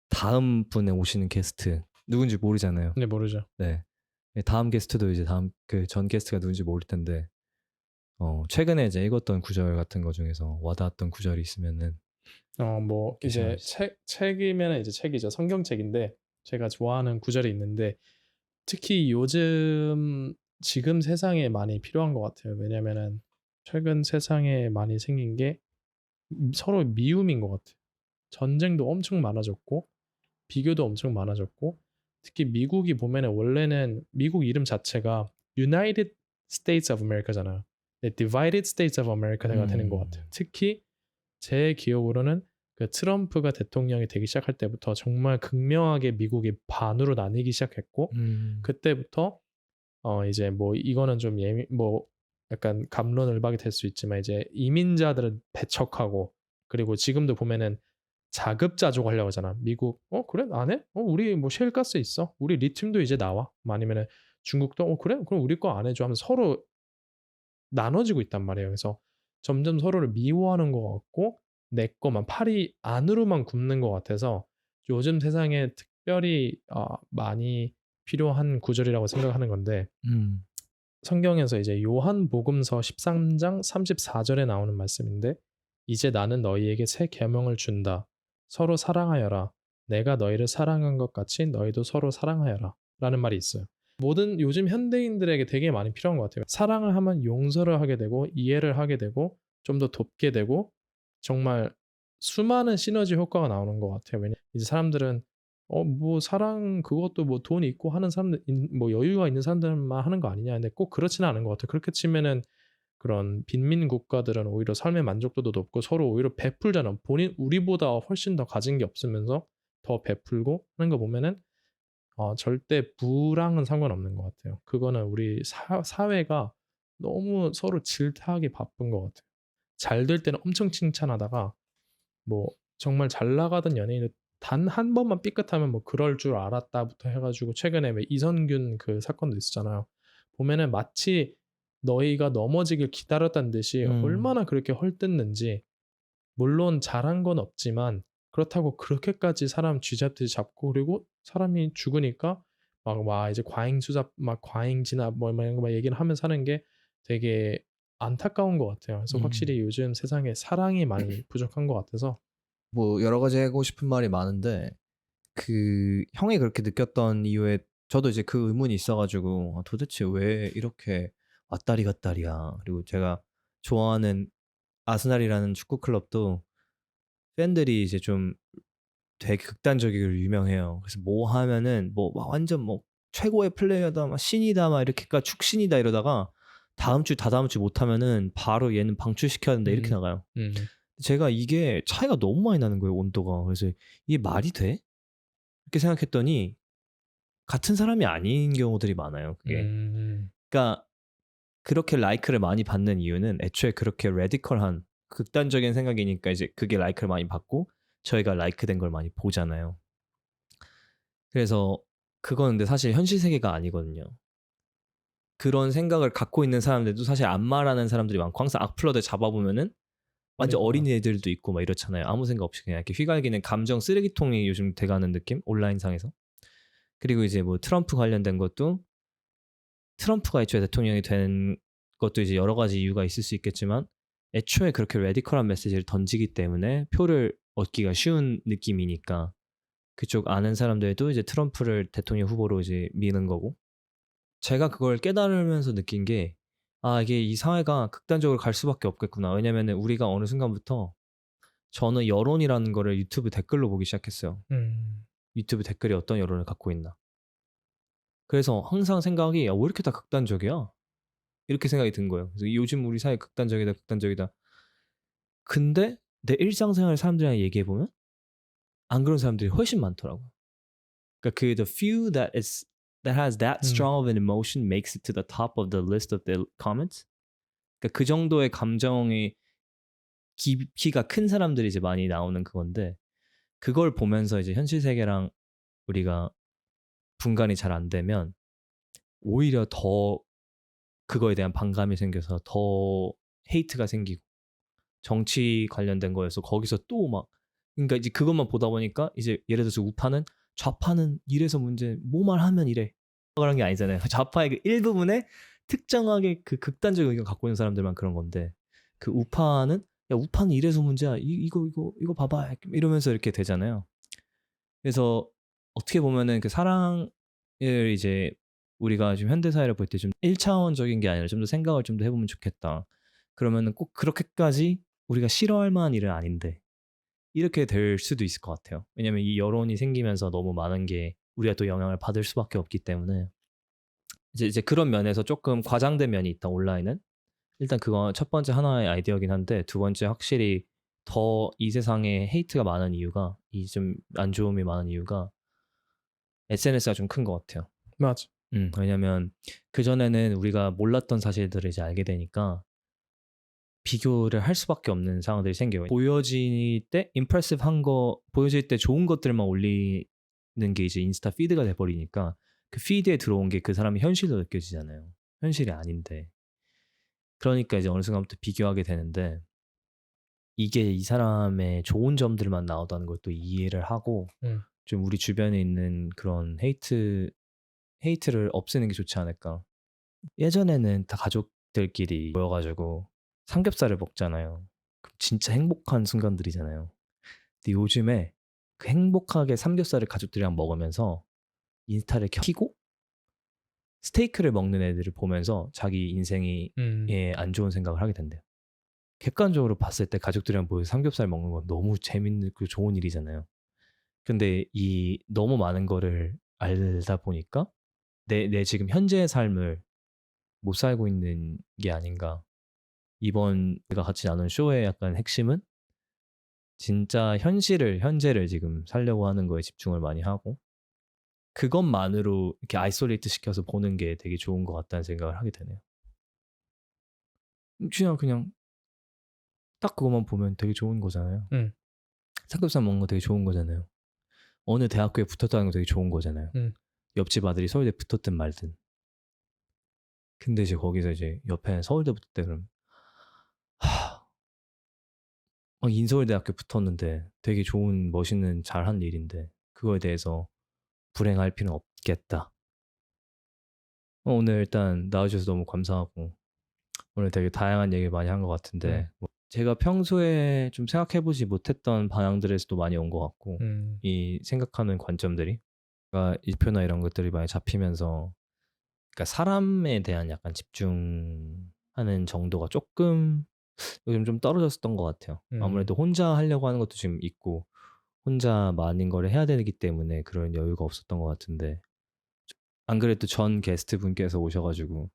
다음 분에 오시는 게스트 누군지 모르잖아요. 네, 모르죠. 네. 다음 게스트도 이제 그 전 게스트가 누군지 모를 텐데 최근에 이제 읽었던 구절 같은 거 중에서 와닿았던 구절이 있으면은 뭐 이제 책이면 이제 책이죠. 성경책인데 제가 좋아하는 구절이 있는데 특히 요즘 지금 세상에 많이 필요한 것 같아요. 왜냐면은 최근 세상에 많이 생긴 게 서로 미움인 것 같아요. 전쟁도 엄청 많아졌고 비교도 엄청 많아졌고 특히 미국이 보면은 원래는 미국 이름 자체가 United States of America잖아요. 네, Divided States of America가 되는 것 같아요. 특히 제 기억으로는 그 트럼프가 대통령이 되기 시작할 때부터 정말 극명하게 미국이 반으로 나뉘기 시작했고 그때부터 이제 뭐 이거는 좀 뭐 약간 갑론을박이 될 수 있지만 이제 이민자들을 배척하고 그리고 지금도 보면은 자급자족하려고 하잖아. 미국 그래 안 해? 우리 뭐 셰일가스 있어. 우리 리튬도 이제 나와. 뭐 아니면은 중국도 그래 그럼 우리 거 안 해줘 하면서 서로 나눠지고 있단 말이에요. 그래서 점점 서로를 미워하는 것 같고 내 것만 팔이 안으로만 굽는 것 같아서 요즘 세상에 특별히 많이 필요한 구절이라고 생각하는 건데 성경에서 이제 요한복음서 13장 34절에 나오는 말씀인데 이제 나는 너희에게 새 계명을 준다. 서로 사랑하여라. 내가 너희를 사랑한 것 같이 너희도 서로 사랑하여라. 라는 말이 있어요. 모든 요즘 현대인들에게 되게 많이 필요한 것 같아요. 사랑을 하면 용서를 하게 되고 이해를 하게 되고 좀 더 돕게 되고 정말 수많은 시너지 효과가 나오는 것 같아요. 왜냐면 이제 사람들은 뭐 사랑 그것도 뭐 돈 있고 하는 사람들 뭐 여유가 있는 사람들만 하는 거 아니냐. 근데 꼭 그렇지는 않은 것 같아요. 그렇게 치면은 그런 빈민 국가들은 오히려 삶의 만족도도 높고 서로 오히려 베풀잖아. 본인 우리보다 훨씬 더 가진 게 없으면서 더 베풀고 하는 거 보면은 절대 부랑은 상관없는 것 같아요. 그거는 우리 사회가 너무 서로 질타하기 바쁜 것 같아요. 잘 될 때는 엄청 칭찬하다가 뭐 정말 잘 나가던 연예인을 단 한 번만 삐끗하면 뭐 "그럴 줄 알았다."부터 해 가지고 최근에 왜 이선균 그 사건도 있었잖아요. 보면은 마치 너희가 넘어지길 기다렸다는 듯이 음. 얼마나 그렇게 헐뜯는지. 물론 잘한 건 없지만 그렇다고 그렇게까지 사람 쥐잡듯이 잡고 그리고 사람이 죽으니까 막 와 이제 과잉 수잡 막 과잉 진압 뭐 이런 거 막 얘기를 하면서 하는 게 되게 안타까운 것 같아요. 그래서 음. 확실히 요즘 세상에 사랑이 많이 부족한 것 같아서. 뭐 여러 가지 하고 싶은 말이 많은데 그 형이 그렇게 느꼈던 이유에 저도 이제 그 의문이 있어 가지고 '아 도대체 왜 이렇게 왔다리 갔다리야.' 그리고 제가 좋아하는 아스날이라는 축구 클럽도 팬들이 이제 좀 되게 극단적이기로 유명해요. 그래서 뭐 하면은 뭐 막 완전 뭐 "최고의 플레이어다." 막 "신이다." 막 이렇게까 "축신이다." 이러다가 다음 주 다다음 주 못하면은 바로 "얘는 방출시켜야 된다." 이렇게 음. 나가요. 음. 제가 이게 차이가 너무 많이 나는 거예요, 온도가. 그래서 '이게 말이 돼?' 이렇게 생각했더니 같은 사람이 아닌 경우들이 많아요, 그게. 음. 그러니까 그렇게 라이크를 많이 받는 이유는 애초에 그렇게 레디컬한 극단적인 생각이니까 이제 그게 라이크를 많이 받고 저희가 라이크된 걸 많이 보잖아요. 그래서 그건 근데 사실 현실 세계가 아니거든요. 그런 생각을 갖고 있는 사람들도 사실 안 말하는 사람들이 많고 항상 악플러들 잡아보면은 완전 어린거나. 어린애들도 있고 막 이렇잖아요. 아무 생각 없이 그냥 이렇게 휘갈기는 감정 쓰레기통이 요즘 돼가는 느낌? 온라인상에서. 그리고 이제 뭐 트럼프 관련된 것도 트럼프가 애초에 대통령이 된 것도 이제 여러 가지 이유가 있을 수 있겠지만 애초에 그렇게 레디컬한 메시지를 던지기 때문에 표를 얻기가 쉬운 느낌이니까 그쪽 아는 사람들도 이제 트럼프를 대통령 후보로 이제 미는 거고 제가 그걸 깨달으면서 느낀 게 '아 이게 이 사회가 극단적으로 갈 수밖에 없겠구나.' 왜냐면은 우리가 어느 순간부터 저는 여론이라는 거를 유튜브 댓글로 보기 시작했어요. 음. 유튜브 댓글이 어떤 여론을 갖고 있나. 그래서 항상 생각이 '야 왜 이렇게 다 극단적이야?' 이렇게 생각이 든 거예요. 그래서 '요즘 우리 사회 극단적이다, 극단적이다.' 근데 내 일상생활 사람들이랑 얘기해 보면 안 그런 사람들이 훨씬 많더라고요. 그러니까 그 the few that has that 음. strong of an emotion makes it to the top of the list of the comments. 그러니까 그 정도의 감정의 깊이가 큰 사람들이 이제 많이 나오는 그건데 그걸 보면서 이제 현실 세계랑 우리가 분간이 잘 안 되면 오히려 더 그거에 대한 반감이 생겨서 더 헤이트가 생기고 정치 관련된 거여서 거기서 또 막 그러니까 이제 그것만 보다 보니까 이제 예를 들어서 우파는 좌파는 이래서 문제 뭐 말하면 이래. 그런 게 아니잖아요. 좌파의 그 일부분에 특정하게 그 극단적 의견 갖고 있는 사람들만 그런 건데 그 우파는 "야 우파는 이래서 문제야. 이거 봐봐." 이러면서 이렇게 되잖아요. 그래서 어떻게 보면은 그 사랑을 이제 우리가 지금 현대 사회를 볼 때 좀 1차원적인 게 아니라 좀 더 생각을 좀 더 해 보면 좋겠다. 그러면은 꼭 그렇게까지 우리가 싫어할 만한 일은 아닌데 이렇게 될 수도 있을 것 같아요. 왜냐면 이 여론이 생기면서 너무 많은 게 우리가 또 영향을 받을 수밖에 없기 때문에 이제 그런 면에서 쪼끔 과장된 면이 있다 온라인은. 일단 그건 첫 번째 하나의 아이디어긴 한데 두 번째 확실히 더 이 세상에 헤이트가 많은 이유가 이 좀 안 좋음이 많은 이유가 SNS가 좀 큰 것 같아요. 맞아. 왜냐면 그전에는 우리가 몰랐던 사실들을 이제 알게 되니까 비교를 할 수밖에 없는 상황들이 생겨요. 보여질 때 임프레시브한 거 보여질 때 좋은 것들만 올리는 게 이제 인스타 피드가 돼 버리니까 그 피드에 들어온 게 그 사람의 현실로 느껴지잖아요. 현실이 아닌데. 그러니까 이제 어느 순간부터 비교하게 되는데 이게 이 사람의 좋은 점들만 나오다는 걸 또 이해를 하고 음. 좀 우리 주변에 있는 그런 헤이트를 없애는 게 좋지 않을까. 예전에는 다 가족들끼리 모여 가지고 삼겹살을 먹잖아요. 그럼 진짜 행복한 순간들이잖아요. 근데 요즘에 그 행복하게 삼겹살을 가족들이랑 먹으면서 인스타를 켜고 스테이크를 먹는 애들을 보면서 자기 인생이 음. 안 좋은 생각을 하게 된대요. 객관적으로 봤을 때 가족들이랑 모여서 삼겹살 먹는 건 너무 재밌고 좋은 일이잖아요. 근데 이 너무 많은 거를 알다 보니까 내 지금 현재의 삶을 못 살고 있는 게 아닌가. 이번 우리가 같이 나눈 쇼의 약간 핵심은 진짜 현재를 지금 살려고 하는 거에 집중을 많이 하고 그것만으로 이렇게 아이솔레이트 시켜서 보는 게 되게 좋은 것 같다는 생각을 하게 되네요. 그냥 딱 그것만 보면 되게 좋은 거잖아요. 음. 삼겹살 먹는 거 되게 좋은 거잖아요. 어느 대학교에 붙었다는 거 되게 좋은 거잖아요. 옆집 아들이 서울대 붙었든 말든. 근데 이제 거기서 이제 옆에 서울대 붙었대 그럼 인서울대학교 붙었는데 되게 좋은 멋있는 잘한 일인데 그거에 대해서 불행할 필요는 없겠다. 오늘 일단 나와주셔서 너무 감사하고 오늘 되게 다양한 얘기 많이 한 것 같은데 뭐 제가 평소에 좀 생각해보지 못했던 방향들에서도 많이 온 것 같고 이 생각하는 관점들이 그러니까 일표나 이런 것들이 많이 잡히면서 그러니까 사람에 대한 약간 집중하는 정도가 조금 요즘 좀 떨어졌었던 것 같아요. 아무래도 혼자 하려고 하는 것도 지금 있고 혼자 많은 거를 해야 되기 때문에 그런 여유가 없었던 것 같은데 안 그래도 전 게스트 분께서 오셔가지고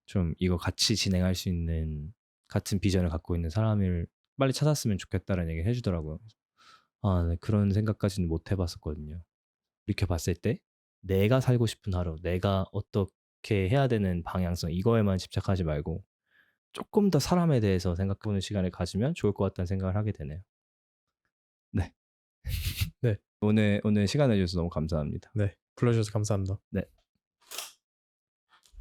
좀 이거 같이 진행할 수 있는 같은 비전을 갖고 있는 사람을 빨리 찾았으면 좋겠다라는 얘기를 해주더라고요. 네, 그런 생각까지는 못 해봤었거든요. 이렇게 봤을 때 내가 살고 싶은 하루, 내가 어떻게 해야 되는 방향성 이거에만 집착하지 말고 조금 더 사람에 대해서 생각해보는 시간을 가지면 좋을 것 같다는 생각을 하게 되네요. 네. 네. 오늘 시간 내주셔서 너무 감사합니다. 네. 불러주셔서 감사합니다. 네.